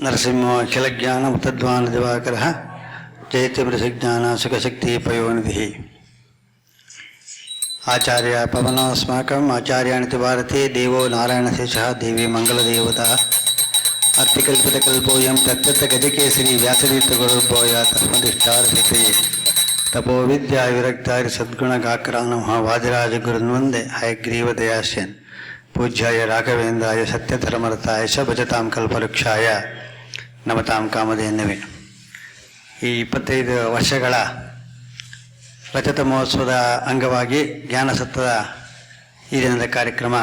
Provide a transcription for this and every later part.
ನರಸಿಂಹ ಅಖಿಲಜ್ಞಾನ ಮುತದ್ವಾನ ದಿವಾಕರ ಜಯತಿಮೃಷಜ್ಞಾನ ಸುಖಶಕ್ತಿ ಪಯೋನಿಧಿ ಆಚಾರ್ಯ ಪವನಸ್ಮಾಕಂ ಆಚಾರ್ಯಾಣಿತಿ ಭಾರತಿ ದೇವೋ ನಾರಾಯಣಶೇಷಃ ದೇವಿ ಮಂಗಲದೇವತಾ ಅರ್ಥಿಕಲ್ಪಿತಕಲ್ಪೋಯಂ ತತ್ತತ್ತ ಗಜಕೇಸರಿ ವ್ಯಾಸತೀರ್ಥಗುರುರ್ಭೂಯ ತಸ್ಮದಿಷ್ಟಾರಸಿತಯೇ ತಪೋ ವಿದ್ಯಾ ವಿರಕ್ತಾರಿ ಸದ್ಗುಣಗಾಕ್ರಾನಂ ವಾದಿರಾಜಗುರುನ್ವಂದೆ ಹಯಗ್ರೀವದಯಾಸ್ಯನ್ ಪೂಜ್ಯಾಯ ರಾಘವೇಂದ್ರಾಯ ಸತ್ಯಧರ್ಮರತಾಯ ಶ ಭಜತಾಂ ಕಲ್ಪವೃಕ್ಷಾಯ ನಮತಾಂ ಕಾಮಧೇನವೇ. ಈ 25 ವರ್ಷಗಳ ರಜತ ಮಹೋತ್ಸವದ ಅಂಗವಾಗಿ ಜ್ಞಾನಸತ್ವದ ಈ ದಿನದ ಕಾರ್ಯಕ್ರಮ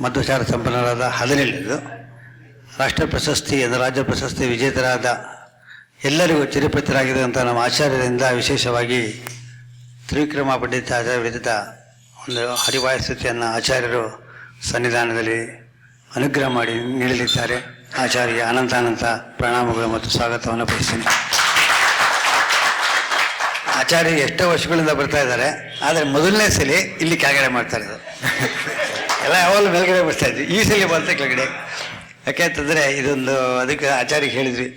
ಮಧ್ವಾಚಾರ್ಯ ಸಂಪನ್ನರಾದ ಹದಿನೆಲ್ಲದು ರಾಷ್ಟ್ರ ಪ್ರಶಸ್ತಿ ರಾಜ್ಯ ಪ್ರಶಸ್ತಿ ವಿಜೇತರಾದ ಎಲ್ಲರಿಗೂ ಚಿರಪರಿಚಿತರಾಗಿರುವಂಥ ನಮ್ಮ ಆಚಾರ್ಯರಿಂದ ವಿಶೇಷವಾಗಿ ತ್ರಿವಿಕ್ರಮ ಪಂಡಿತಾಚಾರ್ಯ ವಿರಚಿತ ಒಂದು ಹರಿವಾಯುಸ್ತುತಿಯನ್ನು ಆಚಾರ್ಯರು ಸನ್ನಿಧಾನದಲ್ಲಿ ಅನುಗ್ರಹ ಮಾಡಿ ನೀಡಲಿದ್ದಾರೆ. ಆಚಾರ್ಯ ಅನಂತ ಪ್ರಣಾಮಗಳು ಮತ್ತು ಸ್ವಾಗತವನ್ನು ಬಯಸ್ತೀನಿ. ಆಚಾರ್ಯ ಎಷ್ಟೋ ವರ್ಷಗಳಿಂದ ಬರ್ತಾ ಇದ್ದಾರೆ, ಆದರೆ ಮೊದಲನೇ ಸಲ ಇಲ್ಲಿ ಕೆಳಗಡೆ ಮಾಡ್ತಾ ಇರೋದು. ಎಲ್ಲ ಯಾವಾಗಲೂ ಮೇಲ್ಗಡೆ ಬರ್ತಾ ಇದ್ವಿ, ಈ ಸಲ ಬರ್ತಾ ಕೆಳಗಡೆ. ಯಾಕೆಂತಂದರೆ ಇದೊಂದು ಅದಕ್ಕೆ ಆಚಾರ್ಯ ಹೇಳಿದ್ವಿ,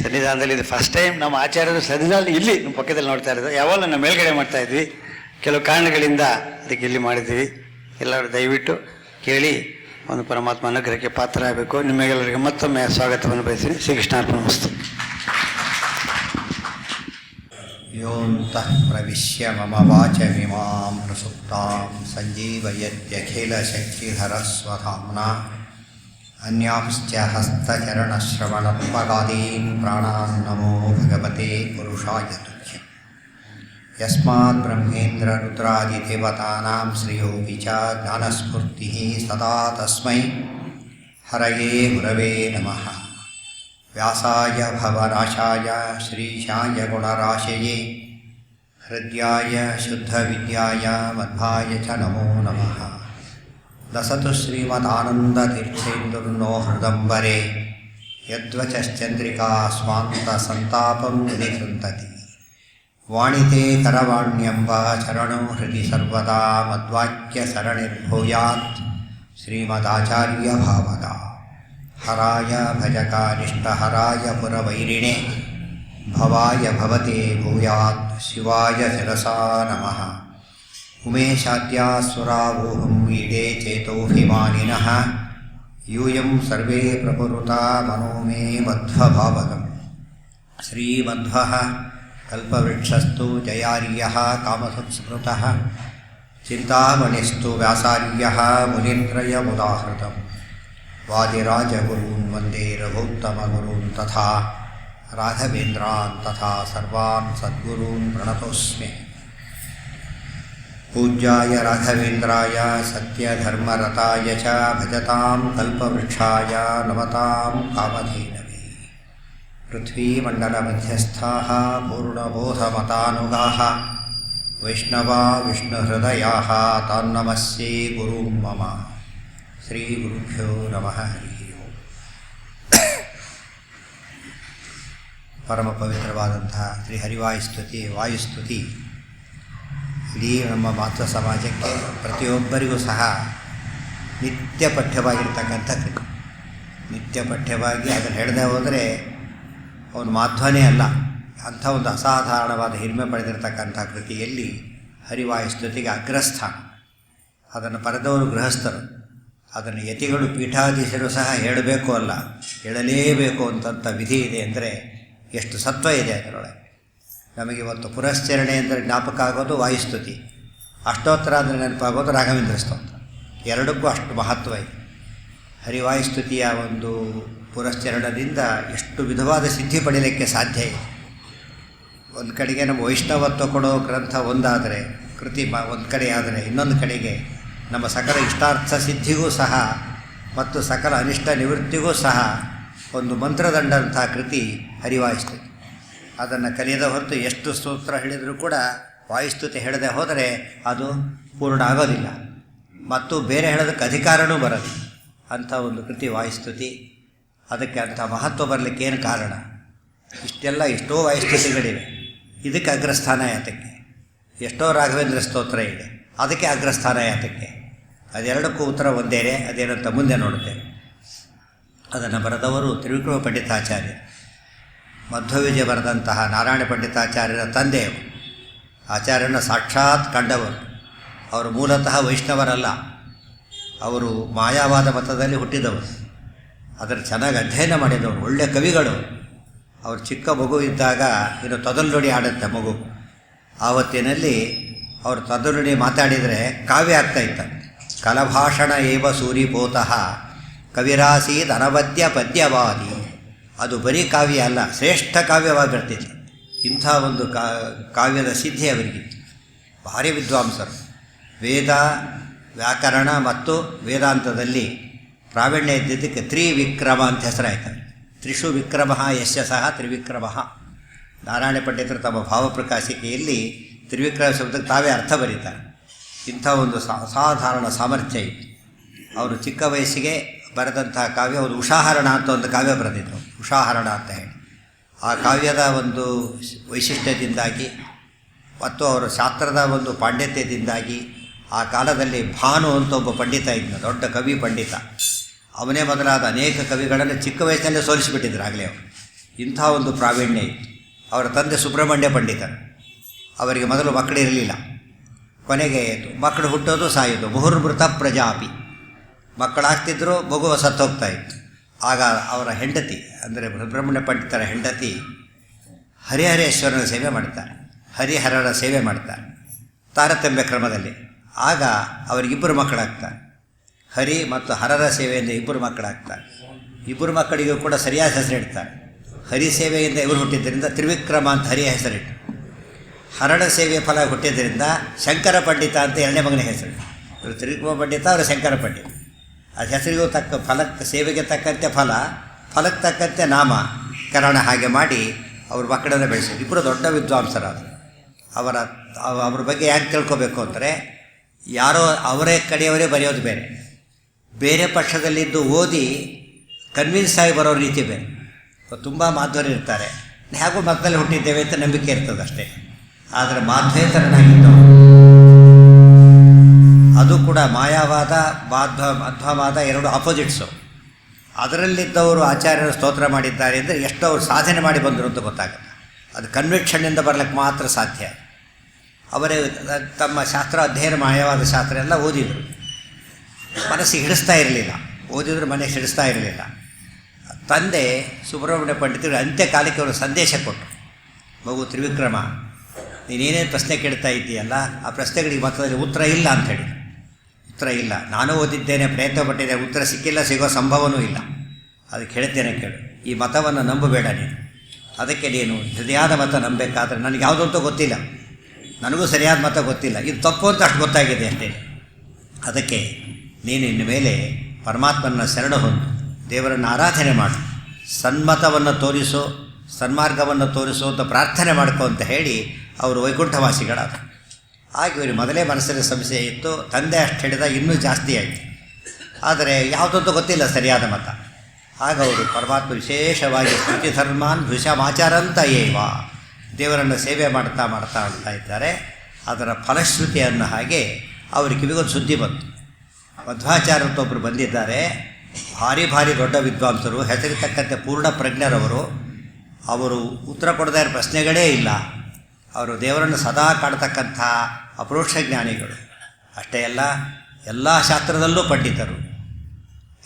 ಸನ್ನಿಧಾನದಲ್ಲಿ ಇದು ಫಸ್ಟ್ ಟೈಮ್ ನಮ್ಮ ಆಚಾರ್ಯರು ಸನ್ನಿಧಾನ ಇಲ್ಲಿ ನಮ್ಮ ಪಕ್ಕದಲ್ಲಿ ನೋಡ್ತಾ ಇರೋದು. ಯಾವಾಗಲೂ ನಾವು ಮೇಲ್ಗಡೆ ಮಾಡ್ತಾ ಇದ್ವಿ, ಕೆಲವು ಕಾರಣಗಳಿಂದ ಅದಕ್ಕೆ ಇಲ್ಲಿ ಮಾಡಿದ್ದೀವಿ. ಎಲ್ಲರೂ ದಯವಿಟ್ಟು ಕೇಳಿ ಒಂದು ಪರಮಾತ್ಮ ಅನುಗ್ರಹಕ್ಕೆ ಪಾತ್ರ ಆಗಬೇಕು. ನಿಮಗೆಲ್ಲರಿಗೆ ಮತ್ತೊಮ್ಮೆ ಸ್ವಾಗತವನ್ನು ಬಯಸ್ತೀನಿ. ಶ್ರೀಕೃಷ್ಣಾರ್ಪಣಮಸ್ತು. ಯೋಂತಃ ಪ್ರವಿಶ್ಯ ಮಮ ವಾಚಮಿಮಾಂ ಪ್ರಸುಪ್ತಾಂ ಸಂಜೀವಯತ್ಯಖಿಲಶಕ್ತಿಧರಸ್ವಧಾಮ್ನಾ ಅನ್ಯಾಂಶ್ಚ ಹಸ್ತಚರಣಶ್ರವಣತ್ವಗಾದೀನ್ ಪ್ರಾಣಾನ್ ನಮೋ ಭಗವತೆ ಪುರುಷಾಯ ತುಭ್ಯಂ. ಯಸ್ಮಾತ್ ಬ್ರಹ್ಮೇಂದ್ರ ರುದ್ರಾದಿದೇವತಾನಾಂ ಶ್ರೇಯೋಪಿ ಚ ಜ್ಞಾನಸ್ಫೂರ್ತಿಃ ಸದಾ ತಸ್ಮೈ ಹರಯೇ ಗುರವೇ ನಮಃ. ವ್ಯಾಸಾಯ ಭವನಾಶಾಯ ಶ್ರೀಶಾಯ ಗುಣರಾಶಯೇ ಹೃದ್ಯಾಯ ಶುದ್ಧವಿದ್ಯಾಯ ಮಧ್ವಾಯ ಚ ನಮೋ ನಮಃ. ಲಸತು ಶ್ರೀಮದಾನಂದತೀರ್ಥೇಂದುರ್ನೋ ಹೃದಂಬರೆ ಯದ್ವಚಶ್ಚಂದ್ರಿಕಾ ಸ್ವಾಂತ ಸಂತಾಪಂ ವಿನಿಕೃಂತತಿ. ವಾಣಿತೆ ಕರವಾಣ್ಯಂಬ ಚರಣೋ ಹೃದಿ ಸರ್ವದಾ ಮದ್ವಾಕ್ಯ ಸರಣಿರ್ಭೂಯಾತ್ ಶ್ರೀಮದಾಚಾರ್ಯ ಭಾವದ. ಹರಾಯ ಭಜಕಾನಿಷ್ಠಹರಾಯ ಪುರವೈರಿಣೆ ಭವಾಯ ಭವತೆ ಭೂಯಾತ್ ಶಿವಾಯ ಶಿರಸಾ ನಮಃ. ಉಮೇಶಾದ್ಯಾಸುರಾವೋಹಂ ಈಡೇ ಚೇತೋಭಿಮಾನಿನಃ ಯೂಯಂ ಸರ್ವೇ ಪ್ರಪುರುತಾ ಮನೋ ಮೇ ಮಧ್ವಭಾವಗಂ. ಶ್ರೀಮಧ್ವಃ ಕಲ್ಪವೃಕ್ಷಸ್ತು ಜಯಾರ್ಯಃ ಕಾಮಸಂಸ್ಮೃತಃ ಚಿಂತಾಮಣಿಸ್ತು ವ್ಯಾಸಾರ್ಯಃ ಮುನೀಂದ್ರಯಮುದಾಹೃತಂ. ವಾದಿರಾಜಗುರೂನ್ ವಂದೇ ರಘುತ್ತಮಗುರೂನ್ ತಥಾ ರಾಘವೇಂದ್ರಾನ್ ತಥಾ ಸರ್ವಾನ್ ಸದ್ಗುರೂನ್ ಪ್ರಣತೋಸ್ಮಿ. ಪೂಜ್ಯಾಯ ರಾಘವೇಂದ್ರಾಯ ಸತ್ಯಧರ್ಮರತಾಯ ಚ ಭಜತಾಂ ಕಲ್ಪವೃಕ್ಷಾಯ ನಮತಾಂ ಕಾಮಧೇನವೇ. ಪೃಥ್ವೀಮಂಡಲಮಧ್ಯಸ್ಥಾಃ ಪೂರ್ಣಬೋಧಮತಾನುಗಾಃ ವೈಷ್ಣವಾ ವಿಷ್ಣುಹೃದಯಾಃ ತಾನ್ನಮಸ್ಯೇ ಗುರುಂ ಮಮ. ಶ್ರೀಗುರುಭ್ಯೋ ನಮಃ. ಹರಿ ಓಂ. ಪರಮ ಪವಿತ್ರವಾದಂತಹ ಶ್ರೀ ಹರಿವಾಯುಸ್ತುತಿ ವಾಯುಸ್ತುತಿ ಇಡೀ ನಮ್ಮ ಮಾತೃ ಸಮಾಜಕ್ಕೆ ಪ್ರತಿಯೊಬ್ಬರಿಗೂ ಸಹ ನಿತ್ಯ ಪಠ್ಯವಾಗಿರ್ತಕ್ಕಂಥ ಕೃತಿ. ನಿತ್ಯ ಪಠ್ಯವಾಗಿ ಅದನ್ನು ಹೇಳದೆ ಹೋದರೆ ಅವನು ಮಾಧ್ವನೇ ಅಲ್ಲ, ಅಂಥ ಒಂದು ಅಸಾಧಾರಣವಾದ ಹಿರಿಮೆ ಪಡೆದಿರತಕ್ಕಂಥ ಕೃತಿಯಲ್ಲಿ ಹರಿವಾಯುಸ್ತುತಿಗೆ ಅಗ್ರಸ್ಥಾನ. ಅದನ್ನು ಪಡೆದವರು ಗೃಹಸ್ಥರು, ಅದನ್ನು ಯತಿಗಳು ಪೀಠಾಧೀಶರು ಸಹ ಹೇಳಬೇಕು ಅಲ್ಲ, ಹೇಳಲೇಬೇಕು ಅಂತಂಥ ವಿಧಿ ಇದೆ. ಅಂದರೆ ಎಷ್ಟು ಸತ್ವ ಇದೆ ಅದರೊಳಗೆ. ನಮಗಿವತ್ತು ಪುರಶ್ಚರಣೆ ಅಂದರೆ ಜ್ಞಾಪಕ ಆಗೋದು ವಾಯುಸ್ತುತಿ, ಅಷ್ಟೋತ್ತರ ಅಂದರೆ ನೆನಪಾಗೋದು ರಾಘವೇಂದ್ರ ಸ್ತೋತ್ರ. ಎರಡಕ್ಕೂ ಅಷ್ಟು ಮಹತ್ವ ಇದೆ. ಹರಿವಾಯುಸ್ತುತಿಯ ಒಂದು ಪುರಶ್ಚರಣದಿಂದ ಎಷ್ಟು ವಿಧವಾದ ಸಿದ್ಧಿ ಪಡೀಲಿಕ್ಕೆ ಸಾಧ್ಯ ಇದೆ. ಒಂದು ಕಡೆಗೆ ನಮ್ಮ ವೈಷ್ಣವತ್ವ ಕೊಡೋ ಗ್ರಂಥ ಒಂದಾದರೆ, ಕೃತಿ ಒಂದು ಕಡೆ ಆದರೆ, ಇನ್ನೊಂದು ಕಡೆಗೆ ನಮ್ಮ ಸಕಲ ಇಷ್ಟಾರ್ಥ ಸಿದ್ಧಿಗೂ ಸಹ ಮತ್ತು ಸಕಲ ಅನಿಷ್ಟ ನಿವೃತ್ತಿಗೂ ಸಹ ಒಂದು ಮಂತ್ರದಂಡಂಥ ಕೃತಿ ಹರಿವಾಯುಸ್ತುತಿ. ಅದನ್ನು ಕಲಿಯದ ಹೊರತು ಎಷ್ಟು ಸ್ತೋತ್ರ ಹೇಳಿದರೂ ಕೂಡ ವಾಯುಸ್ತುತಿ ಹೇಳದೆ ಹೋದರೆ ಅದು ಪೂರ್ಣ ಆಗೋದಿಲ್ಲ ಮತ್ತು ಬೇರೆ ಹೇಳೋದಕ್ಕೆ ಅಧಿಕಾರವೂ ಬರೋದು. ಅಂಥ ಒಂದು ಕೃತಿ ವಾಯುಸ್ತುತಿ. ಅದಕ್ಕೆ ಅಂಥ ಮಹತ್ವ ಬರಲಿಕ್ಕೆ ಏನು ಕಾರಣ? ಎಷ್ಟೋ ವಾಯುಸ್ತುತಿಗಳಿವೆ, ಇದಕ್ಕೆ ಅಗ್ರಸ್ಥಾನ ಯಾತಕ್ಕೆ? ಎಷ್ಟೋ ರಾಘವೇಂದ್ರ ಸ್ತೋತ್ರ ಇದೆ, ಅದಕ್ಕೆ ಅಗ್ರಸ್ಥಾನ ಯಾತಕ್ಕೆ? ಅದೆರಡಕ್ಕೂ ಉತ್ತರ ಒಂದೇನೆ. ಅದೇನಂತ ಮುಂದೆ ನೋಡುತ್ತೇವೆ. ಅದನ್ನು ಬರೆದವರು ತ್ರಿವಿಕ್ರಮ ಪಂಡಿತಾಚಾರ್ಯ. ಮಧ್ವವಿಜಯ ಬರೆದಂತಹ ನಾರಾಯಣ ಪಂಡಿತಾಚಾರ್ಯರ ತಂದೆಯವರು, ಆಚಾರ್ಯನ ಸಾಕ್ಷಾತ್ ಕಂಡವರು. ಅವರು ಮೂಲತಃ ವೈಷ್ಣವರಲ್ಲ, ಅವರು ಮಾಯಾವಾದ ಮತದಲ್ಲಿ ಹುಟ್ಟಿದವರು. ಅದನ್ನು ಚೆನ್ನಾಗಿ ಅಧ್ಯಯನ ಮಾಡಿದವರು, ಒಳ್ಳೆಯ ಕವಿಗಳು. ಅವರು ಚಿಕ್ಕ ಮಗು ಇದ್ದಾಗ ಇನ್ನು ತೊದಲ್ನುಡಿ ಆಡುತ್ತೆ ಮಗು. ಆವತ್ತಿನಲ್ಲಿ ಅವರು ತೊದಲ್ನುಡಿ ಮಾತಾಡಿದರೆ ಕಾವ್ಯ ಆಗ್ತಾಯಿತ್ತು. ಕಲಭಾಷಣ ಏವ ಸೂರಿಪೋತಃ ಕವಿರಾಸೀದ್ ಅನವದ್ಯ ಪದ್ಯವಾದಿ. ಅದು ಬರೀ ಕಾವ್ಯ ಅಲ್ಲ, ಶ್ರೇಷ್ಠ ಕಾವ್ಯವಾಗಿ ಬರ್ತಿತ್ತು. ಇಂಥ ಒಂದು ಕಾವ್ಯದ ಸಿದ್ಧಿ ಅವರಿಗಿತ್ತು. ಭಾರಿ ವಿದ್ವಾಂಸರು. ವೇದ, ವ್ಯಾಕರಣ ಮತ್ತು ವೇದಾಂತದಲ್ಲಿ ಪ್ರಾವೀಣ್ಯ ಇದ್ದಿದ್ದಕ್ಕೆ ತ್ರಿವಿಕ್ರಮ ಅಂತ ಹೆಸರಾಯ್ತು. ತ್ರಿಷು ವಿಕ್ರಮ ಯಶ್ಯ ಸಹ ತ್ರಿವಿಕ್ರಮ. ನಾರಾಯಣ ಪಂಡಿತರು ತಮ್ಮ ಭಾವಪ್ರಕಾಶಿಕೆಯಲ್ಲಿ ತ್ರಿವಿಕ್ರಮ ಶಬ್ದಕ್ಕೆ ತಾವೇ ಅರ್ಥ ಬರೀತಾರೆ. ಇಂಥ ಒಂದು ಅಸಾಧಾರಣ ಸಾಮರ್ಥ್ಯ ಇತ್ತು. ಅವರು ಚಿಕ್ಕ ವಯಸ್ಸಿಗೆ ಬರೆದಂತಹ ಕಾವ್ಯ ಒಂದು ಉಷಾಹರಣ ಅಂತ ಒಂದು ಕಾವ್ಯ ಬರೆದಿದ್ದರು. ಉಷಾಹರಣ ಅಂತ ಹೇಳಿ ಆ ಕಾವ್ಯದ ಒಂದು ವೈಶಿಷ್ಟ್ಯದಿಂದಾಗಿ ಮತ್ತು ಅವರ ಶಾಸ್ತ್ರದ ಒಂದು ಪಾಂಡಿತ್ಯದಿಂದಾಗಿ ಆ ಕಾಲದಲ್ಲಿ ಭಾನು ಅಂತ ಒಬ್ಬ ಪಂಡಿತ ಇದ್ದ, ದೊಡ್ಡ ಕವಿ ಪಂಡಿತ. ಅವನೇ ಮೊದಲಾದ ಅನೇಕ ಕವಿಗಳನ್ನು ಚಿಕ್ಕ ವಯಸ್ಸಿನಲ್ಲೇ ಸೋಲಿಸಿಬಿಟ್ಟಿದ್ರು ಆಗಲೇ ಅವರು. ಇಂಥ ಒಂದು ಪ್ರಾವೀಣ್ಯ ಇತ್ತು. ಅವರ ತಂದೆ ಸುಬ್ರಹ್ಮಣ್ಯ ಪಂಡಿತರು. ಅವರಿಗೆ ಮೊದಲು ಮಕ್ಕಳಿರಲಿಲ್ಲ. ಕೊನೆಗೆ ಮಕ್ಕಳು ಹುಟ್ಟೋದು ಸಾಯೋದು. ಮುಹುರ್ಮೃತ ಪ್ರಜಾಪಿ. ಮಕ್ಕಳಾಗ್ತಿದ್ರು, ಮಗುವ ಸತ್ತೋಗ್ತಾ ಇತ್ತು. ಆಗ ಅವರ ಹೆಂಡತಿ ಅಂದರೆ ಸುಬ್ರಹ್ಮಣ್ಯ ಪಂಡಿತರ ಹೆಂಡತಿ ಹರಿಹರೇಶ್ವರನ ಸೇವೆ ಮಾಡ್ತಾರೆ, ಹರಿಹರರ ಸೇವೆ ಮಾಡ್ತಾರೆ ತಾರತಮ್ಯ ಕ್ರಮದಲ್ಲಿ. ಆಗ ಅವರಿಗಿಬ್ಬರು ಮಕ್ಕಳಾಗ್ತಾರೆ. ಹರಿ ಮತ್ತು ಹರರ ಸೇವೆಯಿಂದ ಇಬ್ಬರು ಮಕ್ಕಳಾಗ್ತಾರೆ. ಇಬ್ಬರು ಮಕ್ಕಳಿಗೂ ಕೂಡ ಸರಿಯಾದ ಹೆಸರಿಡ್ತಾರೆ. ಹರಿ ಸೇವೆಯಿಂದ ಇವರು ಹುಟ್ಟಿದ್ದರಿಂದ ತ್ರಿವಿಕ್ರಮ ಅಂತ ಹರಿಯ ಹೆಸರಿಟ್ಟು, ಹರಣ ಸೇವೆಯ ಫಲ ಹುಟ್ಟಿದ್ದರಿಂದ ಶಂಕರ ಪಂಡಿತ ಅಂತ ಎರಡನೇ ಮಗನ ಹೆಸರು. ಇವರು ತ್ರಿವಿಕ್ರಮ ಪಂಡಿತ, ಅವರು ಶಂಕರ ಪಂಡಿತ. ಆ ಹೆಸರಿಗೂ ತಕ್ಕ ಫಲಕ್ಕೆ, ಸೇವೆಗೆ ತಕ್ಕಂತೆ ಫಲ, ಫಲಕ್ಕೆ ತಕ್ಕಂತೆ ನಾಮ ಕರಣ ಹಾಗೆ ಮಾಡಿ ಅವ್ರ ಮಕ್ಕಳನ್ನು ಬೆಳೆಸಿದ್ರು. ಇಬ್ಬರು ದೊಡ್ಡ ವಿದ್ವಾಂಸರಾದರು. ಅವ್ರ ಬಗ್ಗೆ ಯಾಕೆ ತಿಳ್ಕೊಬೇಕು ಅಂದರೆ, ಯಾರೋ ಅವರೇ ಕಡೆಯವರೇ ಬರೆಯೋದು ಬೇರೆ, ಬೇರೆ ಪಕ್ಷದಲ್ಲಿದ್ದು ಓದಿ ಕನ್ವಿನ್ಸ್ ಆಗಿ ಬರೋ ರೀತಿ ಬೇರೆ. ತುಂಬ ಮಾಧ್ವರು ಇರ್ತಾರೆ, ಹೇಗೂ ಮಕ್ಕಳಲ್ಲಿ ಹುಟ್ಟಿದ್ದೇವೆ ಅಂತ ನಂಬಿಕೆ ಇರ್ತದೆ ಅಷ್ಟೇ. ಆದರೆ ಮಾಧ್ವೇತರನಾಗಿದ್ದವು, ಅದು ಕೂಡ ಮಾಯಾವಾದ ಮಧ್ವವಾದ ಎರಡು ಆಪೋಸಿಟ್ಸು. ಅದರಲ್ಲಿದ್ದವರು ಆಚಾರ್ಯರು ಸ್ತೋತ್ರ ಮಾಡಿದ್ದಾರೆ ಅಂದರೆ ಎಷ್ಟು ಅವರು ಸಾಧನೆ ಮಾಡಿ ಬಂದರು ಅಂತ ಗೊತ್ತಾಗುತ್ತೆ. ಅದು ಕನ್ವಿಕ್ಷನ್ನಿಂದ ಬರಲಿಕ್ಕೆ ಮಾತ್ರ ಸಾಧ್ಯ. ಅವರೇ ತಮ್ಮ ಶಾಸ್ತ್ರ ಅಧ್ಯಯನ, ಮಾಯವಾದ ಶಾಸ್ತ್ರ ಎಲ್ಲ ಓದಿದರು. ಮನಸ್ಸಿಗೆ ಹಿಡಿಸ್ತಾ ಇರಲಿಲ್ಲ, ಓದಿದ್ರು ಮನೆಗೆ ಹಿಡಿಸ್ತಾ ಇರಲಿಲ್ಲ. ತಂದೆ ಸುಬ್ರಹ್ಮಣ್ಯ ಪಂಡಿತರು ಅಂತ್ಯಕಾಲಕ್ಕೆ ಅವರು ಸಂದೇಶ ಕೊಟ್ಟರು. ಮಗು ತ್ರಿವಿಕ್ರಮ, ನೀನೇನೇನು ಪ್ರಶ್ನೆ ಕೇಳ್ತಾ ಇದ್ದೀಯಲ್ಲ, ಆ ಪ್ರಶ್ನೆಗಳಿಗೆ ಮತದಲ್ಲಿ ಉತ್ತರ ಇಲ್ಲ ಅಂಥೇಳಿ. ಉತ್ತರ ಇಲ್ಲ, ನಾನು ಓದಿದ್ದೇನೆ, ಪ್ರಯತ್ನ ಪಟ್ಟಿದ್ದೆ, ಉತ್ತರ ಸಿಕ್ಕಿಲ್ಲ, ಸಿಗೋ ಸಂಭವನೂ ಇಲ್ಲ. ಅದಕ್ಕೆ ಹೇಳ್ತೇನೆ ಕೇಳು, ಈ ಮತವನ್ನು ನಂಬಬೇಡ ನೀನು. ಅದಕ್ಕೆ ನೀನು ಸರಿಯಾದ ಮತ ನಂಬಬೇಕಾದ್ರೆ, ನನಗೆ ಯಾವುದಂತ ಗೊತ್ತಿಲ್ಲ, ನನಗೂ ಸರಿಯಾದ ಮತ ಗೊತ್ತಿಲ್ಲ, ಇದು ತಪ್ಪು ಅಂತ ಅಷ್ಟು ಗೊತ್ತಾಗಿದೆ ಅಷ್ಟೇ. ಅದಕ್ಕೆ ನೀನು ಇನ್ನು ಮೇಲೆ ಪರಮಾತ್ಮನ ಶರಣ ಹೊಂದು ದೇವರನ್ನು ಆರಾಧನೆ ಮಾಡು, ಸನ್ಮತವನ್ನು ತೋರಿಸೋ, ಸನ್ಮಾರ್ಗವನ್ನು ತೋರಿಸೋ ಅಂತ ಪ್ರಾರ್ಥನೆ ಮಾಡ್ಕೊ ಅಂತ ಹೇಳಿ ಅವರು ವೈಕುಂಠವಾಸಿಗಳಾದರು. ಹಾಗೆ ಇವರು ಮೊದಲೇ ಮನಸ್ಸಿನ ಸಮಸ್ಯೆ ಇತ್ತು. ತಂದೆ ಅಷ್ಟು ಹೇಳಿದಾಗ ಇನ್ನೂ ಜಾಸ್ತಿ ಆಯಿತು. ಆದರೆ ಯಾವುದಂತೂ ಗೊತ್ತಿಲ್ಲ ಸರಿಯಾದ ಮತ. ಆಗ ಅವರು ಪರಮಾತ್ಮ ವಿಶೇಷವಾಗಿ ಪ್ರತಿ ಧರ್ಮಾನ್ ಭೃಷಮಾಚಾರಂತ ಏವ, ದೇವರನ್ನು ಸೇವೆ ಮಾಡ್ತಾ ಮಾಡ್ತಾ ಮಾಡ್ತಾ ಇದ್ದಾರೆ. ಅದರ ಫಲಶ್ರುತಿಯನ್ನು ಹಾಗೆ ಅವ್ರ ಕಿವಿಗೊಂದು ಸುದ್ದಿ ಬಂತು. ಮಧ್ವಾಚಾರ್ಯ ಅಂತ ಒಬ್ಬರು ಬಂದಿದ್ದಾರೆ, ಭಾರಿ ಭಾರಿ ದೊಡ್ಡ ವಿದ್ವಾಂಸರು, ಹೆಸರಿತಕ್ಕಂತೆ ಪೂರ್ಣ ಪ್ರಜ್ಞರವರು. ಅವರು ಉತ್ತರ ಕೊಡದೇ ಇರೋ ಪ್ರಶ್ನೆಗಳೇ ಇಲ್ಲ. ಅವರು ದೇವರನ್ನು ಸದಾ ಕಾಡ್ತಕ್ಕಂಥ ಅಪರೋಕ್ಷ ಜ್ಞಾನಿಗಳು. ಅಷ್ಟೇ ಅಲ್ಲ, ಎಲ್ಲ ಶಾಸ್ತ್ರದಲ್ಲೂ ಪಂಡಿತರು.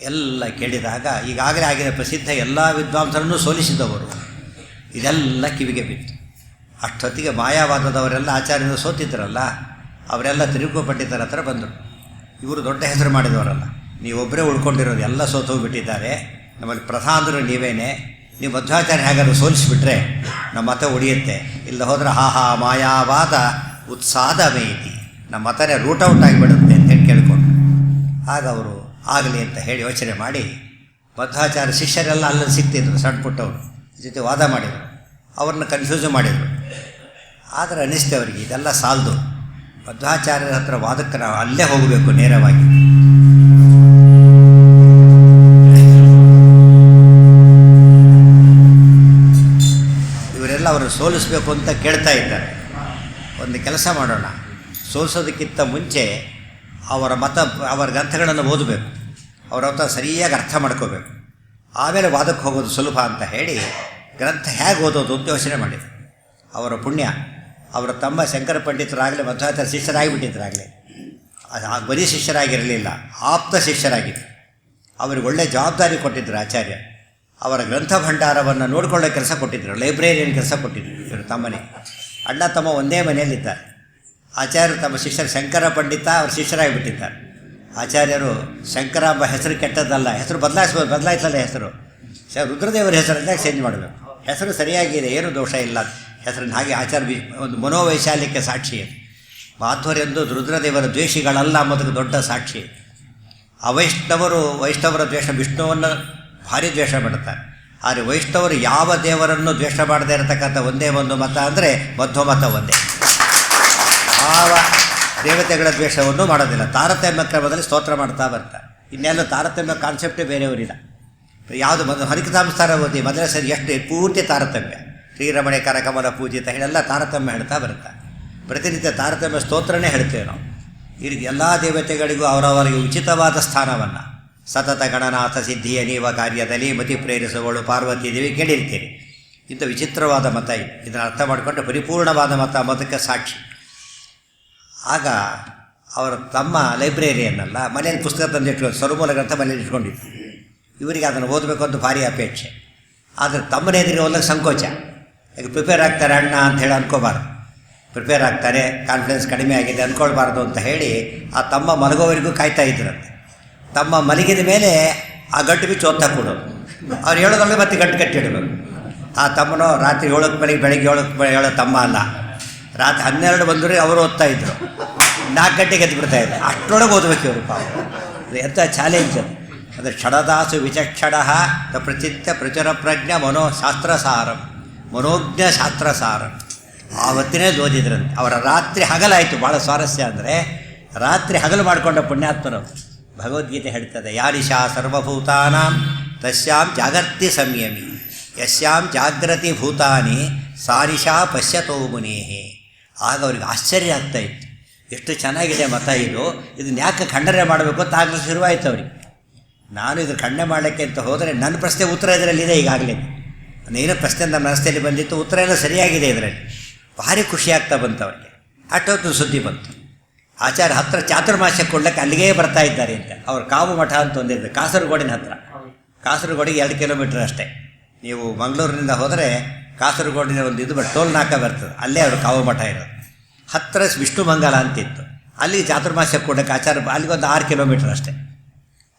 ಎಲ್ಲ ಕೇಳಿದಾಗ ಈಗಾಗಲೇ ಆಗಿರೋ ಪ್ರಸಿದ್ಧ ಎಲ್ಲ ವಿದ್ವಾಂಸರನ್ನು ಸೋಲಿಸಿದವರು. ಇದೆಲ್ಲ ಕಿವಿಗೆ ಬಿತ್ತು. ಅಷ್ಟೊತ್ತಿಗೆ ಮಾಯಾವಾದದವರೆಲ್ಲ ಆಚಾರ್ಯರು ಸೋತಿದ್ರಲ್ಲ, ಅವರೆಲ್ಲ ತ್ರಿವಿಕ್ರಮ ಪಂಡಿತರ ಹತ್ರ ಬಂದರು. ಇವರು ದೊಡ್ಡ ಹೆಸರು ಮಾಡಿದವರಲ್ಲ, ನೀವೊಬ್ಬರೇ ಉಳ್ಕೊಂಡಿರೋದು, ಎಲ್ಲ ಸೋತೋಗ್ಬಿಟ್ಟಿದ್ದಾರೆ, ನಮ್ಮಲ್ಲಿ ಪ್ರಧಾನರು ನೀವೇನೆ, ನೀವು ಮಧ್ವಾಚಾರ್ಯ ಹೇಗಾದ್ರು ಸೋಲಿಸಿಬಿಟ್ರೆ ನಮ್ಮ ಮತ ಉಳಿಯುತ್ತೆ, ಇಲ್ಲ ಹೋದರೆ ಹಾ ಮಾಯಾವಾದ ಉತ್ಸಾದ ಮೇತಿ, ನಮ್ಮ ಮತನೇ ರೂಟ್ ಔಟ್ ಆಗಿಬಿಡುತ್ತೆ ಅಂತೇಳಿ ಕೇಳಿಕೊಂಡು. ಆಗ ಅವರು ಆಗಲಿ ಅಂತ ಹೇಳಿ ಯೋಚನೆ ಮಾಡಿ, ಮಧ್ವಾಚಾರ್ಯ ಶಿಷ್ಯರೆಲ್ಲ ಅಲ್ಲಲ್ಲಿ ಸಿಗ್ತಿದ್ರು, ಸಣ್ಣ ಪುಟ್ಟವರು ಜೊತೆ ವಾದ ಮಾಡಿದರು, ಅವ್ರನ್ನ ಕನ್ಫ್ಯೂಸು ಮಾಡಿದರು. ಆದರೆ ಅನ್ನಿಸ್ತೆ ಅವರಿಗೆ ಇದೆಲ್ಲ ಸಾಲದು, ಮಧ್ವಾಚಾರ್ಯರ ಹತ್ರ ವಾದಕ್ಕೆ ನಾವು ಅಲ್ಲೇ ಹೋಗಬೇಕು ನೇರವಾಗಿ. ಇವರೆಲ್ಲ ಅವರನ್ನು ಸೋಲಿಸಬೇಕು ಅಂತ ಕೇಳ್ತಾ ಇದ್ದಾರೆ. ಒಂದು ಕೆಲಸ ಮಾಡೋಣ, ಸೋಲಿಸೋದಕ್ಕಿಂತ ಮುಂಚೆ ಅವರ ಮತ, ಅವರ ಗ್ರಂಥಗಳನ್ನು ಓದಬೇಕು, ಅವರ ಮತ ಸರಿಯಾಗಿ ಅರ್ಥ ಮಾಡ್ಕೋಬೇಕು. ಆಮೇಲೆ ವಾದಕ್ಕೆ ಹೋಗೋದು ಸುಲಭ ಅಂತ ಹೇಳಿ ಗ್ರಂಥ ಹೇಗೆ ಓದೋದು ಅಂತ ಯೋಚನೆ ಮಾಡಿದರು. ಅವರ ಪುಣ್ಯ, ಅವರ ತಮ್ಮ ಶಂಕರ ಪಂಡಿತರಾಗಲೇ ಮಧ್ವಾಚಾರ್ಯ ಶಿಷ್ಯರಾಗಿಬಿಟ್ಟಿದ್ದರಾಗಲೇ, ಬರೀ ಶಿಷ್ಯರಾಗಿರಲಿಲ್ಲ, ಆಪ್ತ ಶಿಷ್ಯರಾಗಿದ್ದರು. ಅವ್ರಿಗೆ ಒಳ್ಳೆಯ ಜವಾಬ್ದಾರಿ ಕೊಟ್ಟಿದ್ದರು ಆಚಾರ್ಯ. ಅವರ ಗ್ರಂಥ ಭಂಡಾರವನ್ನು ನೋಡಿಕೊಳ್ಳೋ ಕೆಲಸ ಕೊಟ್ಟಿದ್ದರು, ಲೈಬ್ರರಿಯನ್ ಕೆಲಸ ಕೊಟ್ಟಿದ್ದರು. ಇವರು ತಮ್ಮನೇ ಅಣ್ಣ ತಮ್ಮ ಒಂದೇ ಮನೆಯಲ್ಲಿದ್ದಾರೆ. ಆಚಾರ್ಯರು ತಮ್ಮ ಶಿಷ್ಯರು ಶಂಕರ ಪಂಡಿತ ಅವ್ರ ಶಿಷ್ಯರಾಗಿಬಿಟ್ಟಿದ್ದಾರೆ. ಆಚಾರ್ಯರು ಶಂಕರ ಎಂಬ ಹೆಸರು ಕೆಟ್ಟದ್ದಲ್ಲ, ಹೆಸರು ಬದಲಾಯಿಸಲ್ಲ ಹೆಸರು. ರುದ್ರದೇವರ ಹೆಸರನ್ನ ಚೇಂಜ್ ಮಾಡಬೇಕು. ಹೆಸರು ಸರಿಯಾಗಿದೆ, ಏನು ದೋಷ ಇಲ್ಲ ಹೆಸರನ್ನು. ಹಾಗೆ ಆಚಾರ್ಯ ಒಂದು ಮನೋವೈಶಾಲ್ಯಕ್ಕೆ ಸಾಕ್ಷಿ ಅದು. ಮಾಧ್ವರೆಂದು ರುದ್ರದೇವರ ದ್ವೇಷಿಗಳಲ್ಲ ಅನ್ನೋದಕ್ಕೆ ದೊಡ್ಡ ಸಾಕ್ಷಿ. ವೈಷ್ಣವರ ದ್ವೇಷ ವಿಷ್ಣುವನ್ನು ಭಾರಿ ದ್ವೇಷ ಮಾಡುತ್ತಾರೆ. ಆದರೆ ವೈಷ್ಣವರು ಯಾವ ದೇವರನ್ನು ದ್ವೇಷ ಮಾಡದೇ ಇರತಕ್ಕಂಥ ಒಂದೇ ಒಂದು ಮತ ಅಂದರೆ ಮಧ್ವ ಮತ ಒಂದೇ. ಯಾವ ದೇವತೆಗಳ ದ್ವೇಷವನ್ನು ಮಾಡೋದಿಲ್ಲ. ತಾರತಮ್ಯ ಕ್ರಮದಲ್ಲಿ ಸ್ತೋತ್ರ ಮಾಡ್ತಾ ಬರ್ತಾರೆ. ಇನ್ನೆಲ್ಲ ತಾರತಮ್ಯ ಕಾನ್ಸೆಪ್ಟೇ ಬೇರೆಯವರಿಲ್ಲ. ಯಾವುದು ಮೊದಲು ಹರಿಕಥಾಂಸಾರ ಓದಿ ಮೊದಲೇ ಸರಿ ಎಷ್ಟು ಪೂರ್ತಿ ತಾರತಮ್ಯ, ಶ್ರೀರಮಣೆ ಕರಕಮಲ ಪೂಜಿತ ಹೇಳೆಲ್ಲ ತಾರತಮ್ಯ ಹೇಳ್ತಾ ಬರುತ್ತೆ. ಪ್ರತಿನಿತ್ಯ ತಾರತಮ್ಯ ಸ್ತೋತ್ರನೇ ಹೇಳ್ತೇವೆ ನಾವು. ಈ ರೀತಿ ಎಲ್ಲ ದೇವತೆಗಳಿಗೂ ಅವರವರಿಗೆ ಉಚಿತವಾದ ಸ್ಥಾನವನ್ನು ಸತತ ಗಣನಾಥ ಸಿದ್ಧಿಯ ನೀವ ಕಾರ್ಯದಲ್ಲಿ ಮತಿ ಪ್ರೇರಿಸುವಳು ಪಾರ್ವತಿ ದೇವಿ ಕೇಳಿರ್ತೀರಿ. ಇಂಥ ವಿಚಿತ್ರವಾದ ಮತ ಇದು. ಇದನ್ನು ಅರ್ಥ ಮಾಡಿಕೊಂಡ್ರೆ ಪರಿಪೂರ್ಣವಾದ ಮತಕ್ಕೆ ಸಾಕ್ಷಿ. ಆಗ ಅವರ ತಮ್ಮ ಲೈಬ್ರರಿಯನ್ನೆಲ್ಲ ಮನೆಯಲ್ಲಿ ಪುಸ್ತಕ ತಂದಿಟ್ಕೊಂಡು ಸ್ವರಮೂಲ ಗ್ರಂಥ ಮನೇಲಿ ಇಟ್ಕೊಂಡಿತ್ತು. ಇವರಿಗೆ ಅದನ್ನು ಓದಬೇಕು ಅಂತ ಭಾರಿ ಅಪೇಕ್ಷೆ. ಆದರೆ ತಮ್ಮನೇ ಎದುರಿಗೆ ಓದಕ್ಕೆ ಸಂಕೋಚ. ಈಗ ಪ್ರಿಪೇರ್ ಆಗ್ತಾರೆ ಅಣ್ಣ ಅಂತ ಹೇಳಿ ಅನ್ಕೋಬಾರ್ದು. ಪ್ರಿಪೇರ್ ಆಗ್ತಾರೆ, ಕಾನ್ಫಿಡೆನ್ಸ್ ಕಡಿಮೆ ಆಗಿದೆ ಅಂದ್ಕೊಳ್ಬಾರ್ದು ಅಂತ ಹೇಳಿ ಆ ತಮ್ಮ ಮಲಗೋವರೆಗೂ ಕಾಯ್ತಾ ಇದ್ರಂತೆ. ತಮ್ಮ ಮಲಗಿದ ಮೇಲೆ ಆ ಗಂಟು ಬಿಚ್ಚು ಓದ್ತಾ ಕೊಡೋದು. ಅವ್ರು ಹೇಳೋದ್ರಲ್ಲಿ ಮತ್ತೆ ಗಂಟು ಕಟ್ಟಿಡಬೇಕು. ಆ ತಮ್ಮನೋ ರಾತ್ರಿ 7ಕ್ಕೆ ಬೆಳಿಗ್ಗೆ 7ಕ್ಕೆ ಹೇಳೋ ತಮ್ಮ ಅಲ್ಲ, ರಾತ್ರಿ 12 ಬಂದರೆ ಅವರು ಓದ್ತಾ ಇದ್ರು. 4 ಗಂಟೆಗೆ ಎದ್ದು ಬಿಡ್ತಾಯಿದ್ರು. ಅಷ್ಟರೊಳಗೆ ಓದಬೇಕು ಇವರು ಪಾಪ. ಎಂಥ ಚಾಲೆಂಜ್ ಅದು. ಅಂದರೆ ಕ್ಷಣದಾಸು ವಿಚಕ್ಷಣ ಪ್ರಚಿತ್ಯ ಪ್ರಚುರ ಪ್ರಜ್ಞ ಮನೋಶಾಸ್ತ್ರಸಾರಂ ಮನೋಜ್ಞ ಶಾಸ್ತ್ರಸಾರಂ. ಆವತ್ತಿನೇ ಓದಿದ್ರಂತೆ. ಅವರ ರಾತ್ರಿ ಹಗಲಾಯಿತು. ಭಾಳ ಸ್ವಾರಸ್ಯ ಅಂದರೆ ರಾತ್ರಿ ಹಗಲು ಮಾಡಿಕೊಂಡ ಪುಣ್ಯಾತ್ಮರು. ಭಗವದ್ಗೀತೆ ಹೇಳ್ತದೆ, ಯಾರಿಶಾ ಸರ್ವಭೂತಾನಾಂ ತಸ್ಯಾಂ ಜಾಗರ್ತಿ ಸಂಯಮಿ ಯಸ್ಯಾಂ ಜಾಗ್ರತಿ ಭೂತಾನಿ ಸಾರಿಷಾ ಪಶ್ಯತೋ ಮುನೇಹೇ. ಆಗ ಅವ್ರಿಗೆ ಆಶ್ಚರ್ಯ ಆಗ್ತಾಯಿತ್ತು, ಎಷ್ಟು ಚೆನ್ನಾಗಿದೆ ಮತ ಇದು, ಇದನ್ನು ಯಾಕೆ ಖಂಡನೆ ಮಾಡಬೇಕು ಅಂತ ಆಗಲೂ ಶುರುವಾಯಿತು ಅವ್ರಿಗೆ. ನಾನು ಇದ್ರ ಖಂಡನೆ ಮಾಡಲಿಕ್ಕೆ ಅಂತ ಹೋದರೆ ನನ್ನ ಪ್ರಶ್ನೆ ಉತ್ತರ ಇದರಲ್ಲಿದೆ. ಈಗಾಗಲೇ ಏನೋ ಪ್ರಶ್ನೆ ನಮ್ಮ ರಸ್ತೆಯಲ್ಲಿ ಬಂದಿತ್ತು, ಉತ್ತರ ಎಲ್ಲ ಸರಿಯಾಗಿದೆ ಇದರಲ್ಲಿ. ಭಾರಿ ಖುಷಿಯಾಗ್ತಾ ಬಂತು ಅವ್ರಿಗೆ. ಅಷ್ಟೊತ್ತು ಸುದ್ದಿ ಬಂತು, ಆಚಾರ್ಯ ಹತ್ತಿರ ಚಾತುರ್ಮಾಸ್ಯ ಕೊಡ್ಲಿಕ್ಕೆ ಅಲ್ಲಿಗೇ ಬರ್ತಾ ಇದ್ದಾರೆ ಅಂತ. ಅವ್ರ ಕಾವು ಮಠ ಅಂತ ಒಂದಿದೆ ಕಾಸರಗೋಡಿನ ಹತ್ರ. ಕಾಸರಗೋಡಿಗೆ 2 ಕಿಲೋಮೀಟ್ರ್ ಅಷ್ಟೇ. ನೀವು ಮಂಗಳೂರಿನಿಂದ ಹೋದರೆ ಕಾಸರಗೋಡಿನ ಒಂದು ಇದು ಟೋಲ್ ನಾಕ ಬರ್ತದೆ, ಅಲ್ಲೇ ಅವರು ಕಾವು ಮಠ ಇರೋದು. ಹತ್ತಿರ ವಿಷ್ಣು ಮಂಗಲ ಅಂತಿತ್ತು, ಅಲ್ಲಿಗೆ ಚಾತುರ್ಮಾಸ್ಯ ಕೊಡೋಕ್ಕೆ ಆಚಾರ್ಯ ಅಲ್ಲಿಗೊಂದು 6 ಕಿಲೋಮೀಟ್ರ್ ಅಷ್ಟೇ.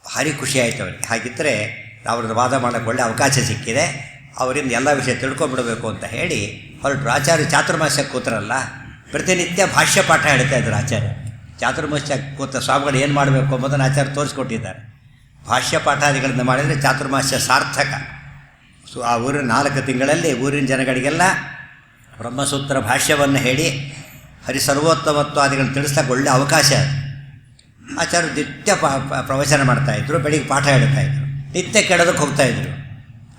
ಭಾರಿ ಖುಷಿ ಆಯಿತು ಅವರಿಗೆ. ಹಾಗಿದ್ದರೆ ಅವ್ರದ್ದು ವಾದ ಮಾಡೋಕ್ಕೆ ಒಳ್ಳೆ ಅವಕಾಶ ಸಿಕ್ಕಿದೆ, ಅವರಿಂದ ಎಲ್ಲ ವಿಷಯ ತಿಳ್ಕೊಂಬಿಡಬೇಕು ಅಂತ ಹೇಳಿ ಹೊರಟರು. ಆಚಾರ್ಯ ಚಾತುರ್ಮಾಸ್ಯ ಕೂತರಲ್ಲ, ಪ್ರತಿನಿತ್ಯ ಭಾಷ್ಯ ಪಾಠ ಹೇಳ್ತಾ ಇದ್ರು ಆಚಾರ್ಯ. ಚಾತುರ್ಮಾಸ್ಯ ಕೂತ ಸ್ವಾಮಿಗಳು ಏನು ಮಾಡಬೇಕು ಎಂಬುದನ್ನು ಆಚಾರ್ಯ ತೋರಿಸ್ಕೊಟ್ಟಿದ್ದಾರೆ. ಭಾಷ್ಯ ಪಾಠಾದಿಗಳನ್ನು ಮಾಡಿದರೆ ಚಾತುರ್ಮಾಸ್ಯ ಸಾರ್ಥಕ. ಆ ಊರಿನ 4 ತಿಂಗಳಲ್ಲಿ ಊರಿನ ಜನಗಳಿಗೆಲ್ಲ ಬ್ರಹ್ಮಸೂತ್ರ ಭಾಷ್ಯವನ್ನು ಹೇಳಿ ಹರಿಸರ್ವೋತ್ತಮತ್ವಾದಿಗಳನ್ನು ತಿಳಿಸ್ಲಿಕ್ಕೆ ಒಳ್ಳೆ ಅವಕಾಶ. ಆಚಾರ್ಯರು ನಿತ್ಯ ಪ್ರವಚನ ಮಾಡ್ತಾಯಿದ್ರು, ಬೆಳಿಗ್ಗೆ ಪಾಠ ಹೇಳ್ತಾಯಿದ್ರು, ನಿತ್ಯ ಕೇಳೋದಕ್ಕೆ ಹೋಗ್ತಾಯಿದ್ರು.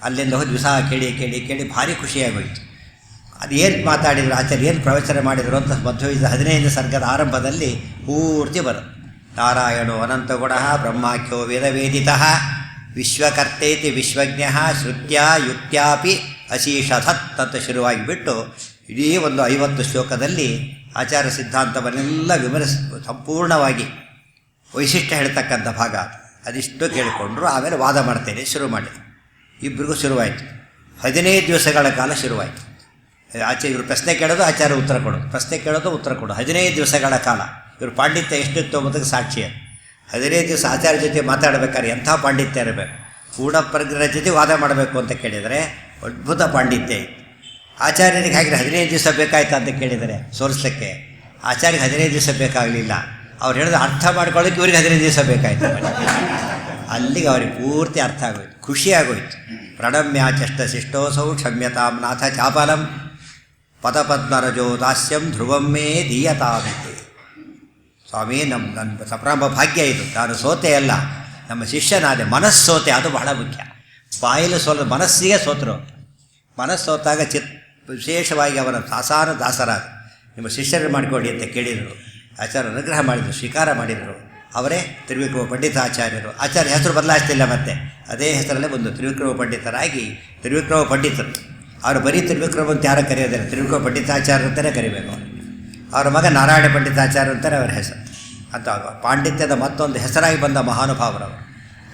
ಅಲ್ಲಿಂದ ಹೋಗಿ ದಿವಸ ಕೇಳಿ ಕೇಳಿ ಕೇಳಿ ಭಾರಿ ಖುಷಿಯಾಗೋಯಿತು. ಅದು ಏನು ಮಾತಾಡಿದರು ಆಚಾರ್ಯ, ಏನು ಪ್ರವಚನ ಮಾಡಿದರು ಅಂತ ಮಧ್ವವಿದ 15ನೇ ಸರ್ಗದ ಆರಂಭದಲ್ಲಿ ಪೂರ್ತಿ ಬರುತ್ತೆ. ನಾರಾಯಣೋ ಅನಂತಗುಣ ಬ್ರಹ್ಮಾಖ್ಯೋ ವೇದವೇದಿತಃ ವಿಶ್ವಕರ್ತೇತಿ ವಿಶ್ವಜ್ಞ ಶ್ರುತ್ಯ ಯುಕ್ತ್ಯಾಪಿ ಅಶೀಷಧತ್ ಅಂತ ಶುರುವಾಗಿಬಿಟ್ಟು ಇಡೀ ಒಂದು 50 ಶ್ಲೋಕದಲ್ಲಿ ಆಚಾರ್ಯ ಸಿದ್ಧಾಂತವನ್ನೆಲ್ಲ ಸಂಪೂರ್ಣವಾಗಿ ವೈಶಿಷ್ಟ್ಯ ಹೇಳ್ತಕ್ಕಂಥ ಭಾಗ. ಅದಿಷ್ಟು ಕೇಳಿಕೊಂಡ್ರು. ಆಮೇಲೆ ವಾದ ಮಾಡ್ತೇನೆ ಶುರು ಮಾಡಿದ್ರು. ಇಬ್ಬರಿಗೂ ಶುರುವಾಯಿತು. 15 ದಿವಸಗಳ ಕಾಲ ಶುರುವಾಯಿತು. ಇವರು ಪ್ರಶ್ನೆ ಕೇಳೋದು, ಆಚಾರ್ಯ ಉತ್ತರ ಕೊಡೋದು, ಪ್ರಶ್ನೆ ಕೇಳೋದು, ಉತ್ತರ ಕೊಡೋದು. 15 ದಿವಸಗಳ ಕಾಲ. ಇವರು ಪಾಂಡಿತ್ಯ ಎಷ್ಟಿತ್ತು ಅನ್ನೋದಕ್ಕೆ ಸಾಕ್ಷಿ ಅದು. 15 ದಿವಸ ಆಚಾರ್ಯ ಜೊತೆ ಮಾತಾಡಬೇಕಾದ್ರೆ ಎಂಥ ಪಾಂಡಿತ್ಯ ಇರಬೇಕು. ಪೂರ್ಣ ಪ್ರಜ್ಞರ ಜೊತೆ ವಾದ ಮಾಡಬೇಕು ಅಂತ ಕೇಳಿದರೆ ಅದ್ಭುತ ಪಾಂಡಿತ್ಯ ಇತ್ತು. ಆಚಾರ್ಯರಿಗೆ ಹಾಗೆ 15 ದಿವಸ ಬೇಕಾಯ್ತು ಅಂತ ಕೇಳಿದರೆ ಸೋಲಿಸ್ಲಿಕ್ಕೆ. ಆಚಾರ್ಯಗೆ 15 ದಿವಸ ಬೇಕಾಗಲಿಲ್ಲ. ಅವ್ರು ಹೇಳಿದ ಅರ್ಥ ಮಾಡ್ಕೊಳ್ಳೋಕ್ಕೆ ಇವ್ರಿಗೆ 15 ದಿವಸ ಬೇಕಾಯ್ತು. ಅಲ್ಲಿಗೆ ಅವ್ರಿಗೆ ಪೂರ್ತಿ ಅರ್ಥ ಆಗೋಯ್ತು, ಖುಷಿಯಾಗೋಯ್ತು. ಪ್ರಣಮ್ಯಾಚಷ್ಟ ಶಿಷ್ಟೋಸೌ ಕ್ಷಮ್ಯತಾಂ ನಾಥ ಚಾಪಲಂ ಪದಪದ್ಮರಜೋ ದಾಸ್ಯಂ ಧ್ರುವಂ ಮೇ ದೀಯತಾಮಿತಿ. ಸ್ವಾಮಿ, ನನ್ನ ಸಂಭ್ರಮ ಭಾಗ್ಯ ಇದು. ನಾನು ಸೋತೆ ಅಲ್ಲ, ನಮ್ಮ ಶಿಷ್ಯನಾದೆ. ಮನಸ್ಸು ಸೋತೆ, ಅದು ಬಹಳ ಮುಖ್ಯ. ಬಾಯಲ್ಲಿ ಮನಸ್ಸಿಗೆ ಸೋತರು. ಮನಸ್ಸು ಸೋತಾಗ ವಿಶೇಷವಾಗಿ ಅವರ ಸಾಸಾನ ದಾಸರಾದ ನಿಮ್ಮ ಶಿಷ್ಯರು ಮಾಡಿಕೊಡಿ ಅಂತ ಕೇಳಿದರು. ಆಚಾರ್ಯ ಅನುಗ್ರಹ ಮಾಡಿದರು, ಸ್ವೀಕಾರ ಮಾಡಿದರು. ಅವರೇ ತ್ರಿವಿಕ್ರಮ ಪಂಡಿತಾಚಾರ್ಯರು. ಆಚಾರ್ಯ ಹೆಸರು ಬದಲಾಯಿಸ್ತಿಲ್ಲ, ಮತ್ತೆ ಅದೇ ಹೆಸರಲ್ಲೇ ಬಂದು ತ್ರಿವಿಕ್ರಮ ಪಂಡಿತರಾಗಿ ತ್ರಿವಿಕ್ರಮ ಪಂಡಿತರು. ಅವರು ಬರೀ ತ್ರಿವಿಕ್ರಮ ಅಂತ ಯಾರು ಕರೆಯೋದಿಲ್ಲ, ತ್ರಿವಿಕ್ರಮ ಪಂಡಿತಾಚಾರ್ಯ ಅಂತಲೇ ಕರಿಬೇಕು ಅವರು. ಅವರ ಮಗ ನಾರಾಯಣ ಪಂಡಿತಾಚಾರ್ಯ ಅಂತಾರೆ ಅವರ ಹೆಸರು. ಅಂತ ಪಾಂಡಿತ್ಯದ ಮತ್ತೊಂದು ಹೆಸರಾಗಿ ಬಂದ ಮಹಾನುಭಾವರವರು.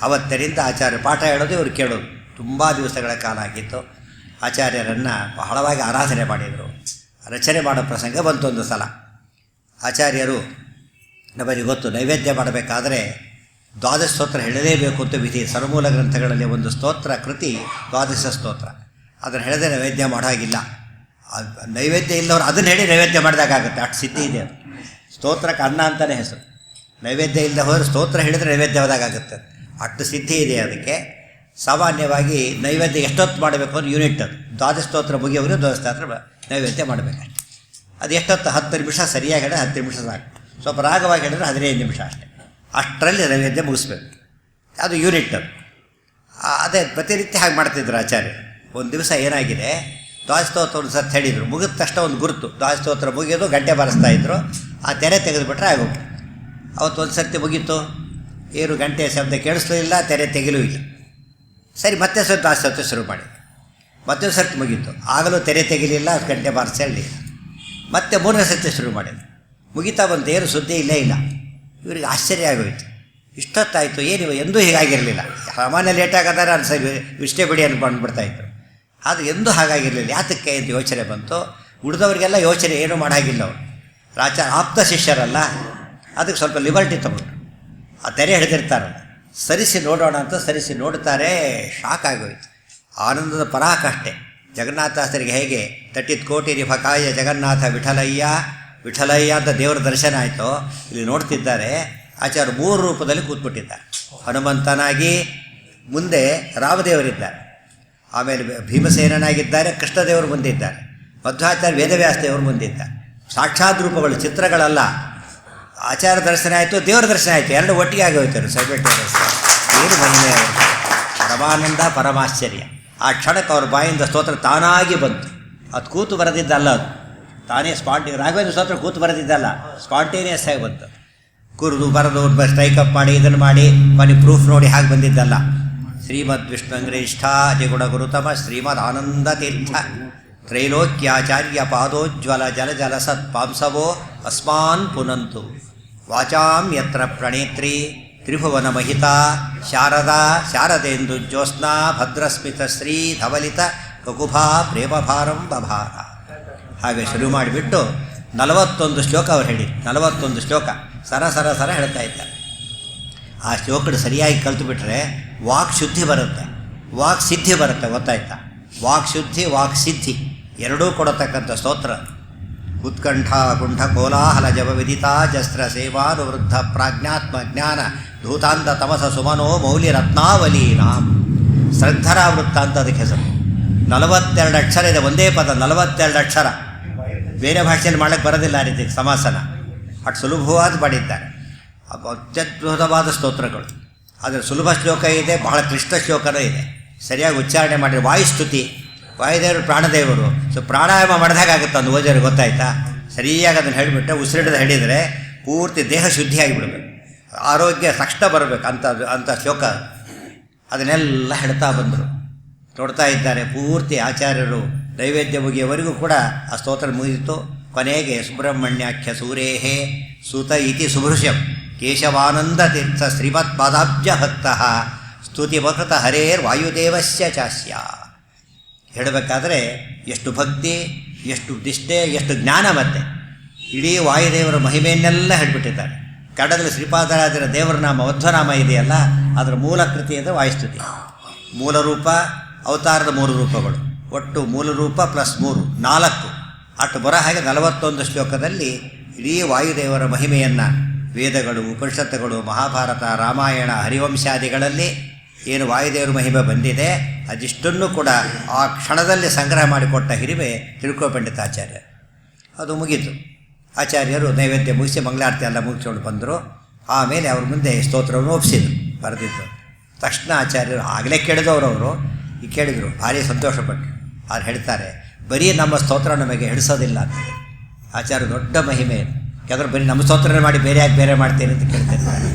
ಅವತ್ತರಿಂದ ಆಚಾರ್ಯ ಪಾಠ ಹೇಳೋದು ಇವರು ಕೇಳೋದು. ತುಂಬ ದಿವಸಗಳ ಕಾಲ ಆಗಿತ್ತು. ಆಚಾರ್ಯರನ್ನು ಬಹಳವಾಗಿ ಆರಾಧನೆ ಮಾಡಿದರು. ರಚನೆ ಮಾಡೋ ಪ್ರಸಂಗ ಬಂತೊಂದು ಸಲ. ಆಚಾರ್ಯರು ನಮಗೆ ಗೊತ್ತು, ನೈವೇದ್ಯ ಮಾಡಬೇಕಾದ್ರೆ ದ್ವಾದಶ ಸ್ತೋತ್ರ ಹೇಳಲೇಬೇಕು ಅಂತ ವಿಧಿ. ಸರ್ವಮೂಲ ಗ್ರಂಥಗಳಲ್ಲಿ ಒಂದು ಸ್ತೋತ್ರ ಕೃತಿ ದ್ವಾದಶ ಸ್ತೋತ್ರ. ಅದನ್ನು ಹೇಳದೆ ನೈವೇದ್ಯ ಮಾಡೋ ಹಾಗಿಲ್ಲ. ನೈವೇದ್ಯ ಇಲ್ಲವರು ಅದನ್ನು ಹೇಳಿ ನೈವೇದ್ಯ ಮಾಡಿದಾಗುತ್ತೆ, ಅಷ್ಟು ಸಿದ್ಧಿ ಇದೆ ಅದು. ಸ್ತೋತ್ರಕ್ಕೆ ಅನ್ನ ಅಂತಲೇ ಹೆಸರು. ನೈವೇದ್ಯ ಇಲ್ಲದೆ ಹೋದರೆ ಸ್ತೋತ್ರ ಹೇಳಿದರೆ ನೈವೇದ್ಯ ಹೋದಾಗುತ್ತೆ, ಅಷ್ಟು ಸಿದ್ಧಿ ಇದೆ ಅದಕ್ಕೆ. ಸಾಮಾನ್ಯವಾಗಿ ನೈವೇದ್ಯ ಎಷ್ಟೊತ್ತು ಮಾಡಬೇಕು ಅಂದ್ರೆ ಯೂನಿಟ್ ಅದು. ದ್ವಾದಶ ಸ್ತೋತ್ರ ಮುಗಿಯೋರು ದ್ವಾದಶ ಸ್ತೋತ್ರ ನೈವೇದ್ಯ ಮಾಡಬೇಕಷ್ಟೆ. ಅದು ಎಷ್ಟೊತ್ತು 10 ನಿಮಿಷ ಸರಿಯಾಗಿ ಹೇಳಿದ್ರೆ 10 ನಿಮಿಷ ಸಾಕು. ಸ್ವಲ್ಪ ರಾಗವಾಗಿ ಹೇಳಿದ್ರೆ 15 ನಿಮಿಷ ಅಷ್ಟೇ. ಅಷ್ಟರಲ್ಲಿ ನೈವೇದ್ಯ ಮುಗಿಸ್ಬೇಕು. ಅದು ಯೂನಿಟ್ ಅದು. ಅದೇ ಪ್ರತಿನಿತ್ಯ ಹಾಗೆ ಮಾಡ್ತಿದ್ರು ಆಚಾರ್ಯ. ಒಂದು ದಿವಸ ಏನಾಗಿದೆ, ದ್ವಾದಶಸ್ತೋತ್ರ ಒಂದು ಸರ್ತಿ ಹೇಳಿದರು, ಮುಗಿದ ತಕ್ಷಣ ಒಂದು ಗುರುತು. ದ್ವಾದಶಸ್ತೋತ್ರ ಮುಗಿಯೋದು ಗಂಟೆ ಬಾರಿಸ್ತಾಯಿದ್ರು, ಆ ತೆರೆ ತೆಗೆದುಬಿಟ್ರೆ ಆಗೋಗ್ತು. ಅವತ್ತೊಂದು ಸರ್ತಿ ಮುಗೀತು, ಏನು ಗಂಟೆ ಶಬ್ದ ಕೇಳಿಸ್ಲಿಲ್ಲ, ತೆರೆ ತೆಗಿಲೂ ಇಲ್ಲ. ಸರಿ, ಮತ್ತೆ ಸ್ವಲ್ಪ ದ್ವಾದಶಸ್ತೋತ್ರ ಶುರು ಮಾಡಿ. ಮತ್ತೊಂದು ಸರ್ತಿ ಮುಗೀತು, ಆಗಲೂ ತೆರೆ ತೆಗಿಲಿಲ್ಲ, ಗಂಟೆ ಬಾರಿಸಿ ಹೇಳಲಿಲ್ಲ. ಮತ್ತೆ 3ನೇ ಸರ್ತಿ ಶುರು ಮಾಡಿದ್ರು. ಮುಗಿತಾ ಬಂತು, ಏನು ಸುದ್ದಿ ಇಲ್ಲೇ ಇಲ್ಲ. ಇವರಿಗೆ ಆಶ್ಚರ್ಯ ಆಗೋಯಿತು. ಇಷ್ಟೊತ್ತಾಯಿತು, ಏನಿವ ಎಂದೂ ಹೀಗಾಗಿರಲಿಲ್ಲ. ಸಾಮಾನ್ಯ ಲೇಟಾಗದಾರೆ ಅನ್ಸರಿ ಇಷ್ಟೇ ಬಿಡಿ ಅಂದ್ಬಿಡ್ತಾಯಿದ್ರು. ಅದು ಎಂದೂ ಹಾಗಾಗಿರಲಿಲ್ಲ. ಯಾತಕ್ಕೆ ಅಂತ ಯೋಚನೆ ಬಂತು. ಉಳಿದವರಿಗೆಲ್ಲ ಯೋಚನೆ ಏನೂ ಮಾಡಾಗಿಲ್ಲ ಅವರು. ಆಪ್ತ ಶಿಷ್ಯರಲ್ಲ, ಅದಕ್ಕೆ ಸ್ವಲ್ಪ ಲಿಬರ್ಟಿ ತಗೊಂಡ್ರು. ಆ ತೆರೆ ಹಿಡಿದಿರ್ತಾರಲ್ಲ, ಸರಿಸಿ ನೋಡೋಣ ಅಂತ ಸರಿಸಿ ನೋಡ್ತಾರೆ. ಶಾಕ್ ಆಗೋಯ್ತು. ಆನಂದದ ಪರಾಕಾಷ್ಠೆ. ಜಗನ್ನಾಥಾಸರಿಗೆ ಹೇಗೆ ತಟ್ಟಿದ ಕೋಟಿ ರಿಫಕಾಯ ಜಗನ್ನಾಥ ವಿಠಲಯ್ಯ ವಿಠಲಯ್ಯ ಅಂತ ದೇವರ ದರ್ಶನ ಆಯಿತು, ಇಲ್ಲಿ ನೋಡ್ತಿದ್ದಾರೆ. ಆಚಾರ್ಯ 3 ರೂಪದಲ್ಲಿ ಕೂತ್ಬಿಟ್ಟಿದ್ದಾರೆ. ಹನುಮಂತನಾಗಿ, ಮುಂದೆ ರಾಮದೇವರಿದ್ದಾರೆ, ಆಮೇಲೆ ಭೀಮಸೇನನಾಗಿದ್ದಾರೆ, ಕೃಷ್ಣದೇವರು ಮುಂದಿದ್ದಾರೆ, ಮಧ್ವಾಚಾರ್ಯ ವೇದವ್ಯಾಸ ದೇವರು ಮುಂದಿದ್ದಾರೆ. ಸಾಕ್ಷಾತ್ ರೂಪಗಳು, ಚಿತ್ರಗಳಲ್ಲ. ಆಚಾರ್ಯ ದರ್ಶನ ಆಯಿತು, ದೇವರ ದರ್ಶನ ಆಯಿತು, ಎರಡು ಒಟ್ಟಿಗೆ ಆಗೋಯ್ತಾರೆ. ಏನು ಮಹಿಮೆ ಅವರು! ಪರಮಾನಂದ, ಪರಮಾಶ್ಚರ್ಯ. ಆ ಕ್ಷಣಕ್ಕೆ ಅವ್ರ ಬಾಯಿಂದ ಸ್ತೋತ್ರ ತಾನಾಗಿ ಬಂತು. ಅದು ಕೂತು ಬರೆದಿದ್ದಲ್ಲ, ಅದು ತಾನೇ ರಾಘವೇಂದ್ರ ಸ್ತೋತ್ರ ಕೂತು ಬರೆದಿದ್ದಲ್ಲ, ಸ್ಪಾಂಟೇನಿಯಸ್ ಆಗಿ ಬಂತು. ಕುರಿದು ಬರೆದು ಸ್ಟ್ರೈಕಪ್ ಮಾಡಿ ಇದನ್ನು ಮಾಡಿ ಮನೆ ಪ್ರೂಫ್ ನೋಡಿ ಹಾಗೆ ಬಂದಿದ್ದಲ್ಲ. ಶ್ರೀಮದ್ ವಿಷ್ಣುಂಗ್ರೇಷ್ಠ ಜಿಗುಣ ಗುರುತಮ ಶ್ರೀಮದ್ ಆನಂದ ತೀರ್ಥ ತ್ರೈಲೋಕ್ಯಾಚಾರ್ಯ ಪಾದೋಜ್ವಲ ಜಲ ಜಲ ಸತ್ಪಾಂಸವೋ ಅಸ್ಮಾನ್ ಪುನಂತು ವಾಚಾಂ ಯತ್ರ ಪ್ರಣೇತ್ರಿ ತ್ರಿಭುವನ ಮಹಿತಾ ಶಾರದಾ ಶಾರದೇಂದು ಜ್ಯೋತ್ಸ್ನಾ ಭದ್ರಸ್ಮಿತ ಶ್ರೀ ಧವಲಿತ ಕಕುಭಾ ಪ್ರೇಮಭಾರಂ ಬಭಾರ. ಹಾಗೆ ಶುರು ಮಾಡಿಬಿಟ್ಟು 41 ಶ್ಲೋಕ ಅವ್ರು ಹೇಳಿ, 41 ಶ್ಲೋಕ ಸರ ಸರ ಸರ ಹೇಳ್ತಾ ಇದ್ದಾರೆ. ಆ ಶ್ಲೋಕಗಳು ಸರಿಯಾಗಿ ಕಲ್ತುಬಿಟ್ರೆ ವಾಕ್ ಶುದ್ಧಿ ಬರುತ್ತೆ, ವಾಕ್ ಸಿದ್ಧಿ ಬರುತ್ತೆ. ಗೊತ್ತಾಯ್ತಾ? ವಾಕ್ ಶುದ್ಧಿ, ವಾಕ್ ಸಿದ್ಧಿ ಎರಡೂ ಕೊಡತಕ್ಕಂಥ ಸ್ತೋತ್ರ. ಉತ್ಕಂಠ ಕುಂಠ ಕೋಲಾಹಲ ಜಪ ವಿದಿತಾ ಜಸ್ತ್ರ ಸೇವಾನುವೃದ್ಧ ಪ್ರಾಜ್ಞಾತ್ಮ ಜ್ಞಾನ ಧೂತಾಂತ ತಮಸ ಸುಮನೋ ಮೌಲ್ಯ ರತ್ನಾವಲೀನಾಂ. ಶ್ರದ್ಧರಾವೃತ್ತ ಅಂತ ಅದಕ್ಕೆ ಹೆಸರು. 42 ಅಕ್ಷರ ಇದೆ, ಒಂದೇ ಪದ 42 ಅಕ್ಷರ. ಬೇರೆ ಭಾಷೆಯಲ್ಲಿ ಮಾಡೋಕ್ಕೆ ಬರೋದಿಲ್ಲ ಆ ರೀತಿ ಸಮಾಸನ. ಅಷ್ಟು ಸುಲಭವಾದ ಮಾಡಿದ್ದಾರೆ. ಅತ್ಯದ್ಭುತವಾದ ಸ್ತೋತ್ರಗಳು. ಅದರ ಸುಲಭ ಶ್ಲೋಕ ಇದೆ, ಬಹಳ ಕ್ಲಿಷ್ಟ ಶ್ಲೋಕನೂ ಇದೆ. ಸರಿಯಾಗಿ ಉಚ್ಚಾರಣೆ ಮಾಡಿರಿ. ವಾಯುಸ್ತುತಿ, ವಾಯುದೇವರು ಪ್ರಾಣದೇವರು. ಸೊ ಪ್ರಾಣಾಯಾಮ ಮಾಡಿದಾಗುತ್ತೆ ಒಂದು ಓಜರು. ಗೊತ್ತಾಯ್ತಾ? ಸರಿಯಾಗಿ ಅದನ್ನು ಹೇಳಿಬಿಟ್ರೆ ಉಸಿರಿಡದ ಹೇಳಿದರೆ ಪೂರ್ತಿ ದೇಹ ಶುದ್ಧಿಯಾಗಿಬಿಡ್ಬೇಕು, ಆರೋಗ್ಯ ತಕ್ಷಣ ಬರಬೇಕು ಅಂಥ ಶ್ಲೋಕ. ಅದನ್ನೆಲ್ಲ ಹೇಳ್ತಾ ಬಂದರು, ನೋಡ್ತಾ ಇದ್ದಾರೆ. ಪೂರ್ತಿ ಆಚಾರ್ಯರು ನೈವೇದ್ಯ ಮುಗಿಯವರೆಗೂ ಕೂಡ ಆ ಸ್ತೋತ್ರ ಮುಗಿದಿತ್ತು. ಕೊನೆಗೆ ಸುಬ್ರಹ್ಮಣ್ಯಾಖ್ಯ ಸೂರೇಹೇ ಸುತ ಇತಿ ಸುಭೃಶಂ ಕೇಶವಾನಂದ ತೀರ್ಥ ಶ್ರೀಮತ್ ಪಾದಾಬ್ಜ ಭಕ್ತ ಸ್ತುತಿಮಕೃತ ಹರೇರ್ ವಾಯುದೇವಸ್ಯ ಚಾಸ್ಯ. ಹೇಳಬೇಕಾದ್ರೆ ಎಷ್ಟು ಭಕ್ತಿ, ಎಷ್ಟು ನಿಷ್ಠೆ, ಎಷ್ಟು ಜ್ಞಾನ. ಮತ್ತೆ ಇಡೀ ವಾಯುದೇವರ ಮಹಿಮೆಯನ್ನೆಲ್ಲ ಹೇಳಿಬಿಟ್ಟಿದ್ದಾರೆ. ಕನ್ನಡದಲ್ಲಿ ಶ್ರೀಪಾದರಾಜರ ದೇವರ ನಾಮ ಮಧ್ವನಾಮ ಇದೆಯಲ್ಲ, ಅದರ ಮೂಲ ಕೃತಿ ಅಂದರೆ ವಾಯುಸ್ತುತಿ. ಮೂಲ ರೂಪ, ಅವತಾರದ 3 ರೂಪಗಳು, ಒಟ್ಟು ಮೂಲ ರೂಪ ಪ್ಲಸ್ 3 4 ಅಷ್ಟು ಬರೋ ಹಾಗೆ 41 ಶ್ಲೋಕದಲ್ಲಿ ಇಡೀ ವಾಯುದೇವರ ಮಹಿಮೆಯನ್ನು ವೇದಗಳು, ಉಪನಿಷತ್ತುಗಳು, ಮಹಾಭಾರತ, ರಾಮಾಯಣ, ಹರಿವಂಶಾದಿಗಳಲ್ಲಿ ಏನು ವಾಯುದೇವರ ಮಹಿಮೆ ಬಂದಿದೆ ಅದಿಷ್ಟನ್ನು ಕೂಡ ಆ ಕ್ಷಣದಲ್ಲಿ ಸಂಗ್ರಹ ಮಾಡಿಕೊಟ್ಟ ಹಿರಿಮೆ ತಿರುಕೋ ಪಂಡಿತಾಚಾರ್ಯ. ಅದು ಮುಗೀತು. ಆಚಾರ್ಯರು ನೈವೇದ್ಯ ಮುಗಿಸಿ ಮಂಗಳಾರತಿ ಎಲ್ಲ ಮುಗಿಸ್ಕೊಂಡು ಬಂದರು. ಆಮೇಲೆ ಅವ್ರ ಮುಂದೆ ಸ್ತೋತ್ರವನ್ನು ಒಪ್ಪಿಸಿದ್ರು, ಬರೆದಿದ್ದು. ತಕ್ಷಣ ಆಚಾರ್ಯರು ಆಗಲೇ ಕೇಳಿದವರು ಈ ಕೇಳಿದರು, ಭಾರಿ ಸಂತೋಷಪಟ್ಟರು. ಅವ್ರು ಹೇಳ್ತಾರೆ, ಬರೀ ನಮ್ಮ ಸ್ತೋತ್ರ ನಮಗೆ ಹಿಡಿಸೋದಿಲ್ಲ ಅಂತೇಳಿ. ಆಚಾರ್ಯ ದೊಡ್ಡ ಮಹಿಮೆ. ಯಾಕಂದ್ರೆ ಬರೀ ನಮ್ಮ ಸ್ತೋತ್ರ ಮಾಡಿ ಬೇರೆ ಯಾಕೆ ಬೇರೆ ಮಾಡ್ತೇನೆ ಅಂತ ಕೇಳ್ತಿರ್ತಾರೆ.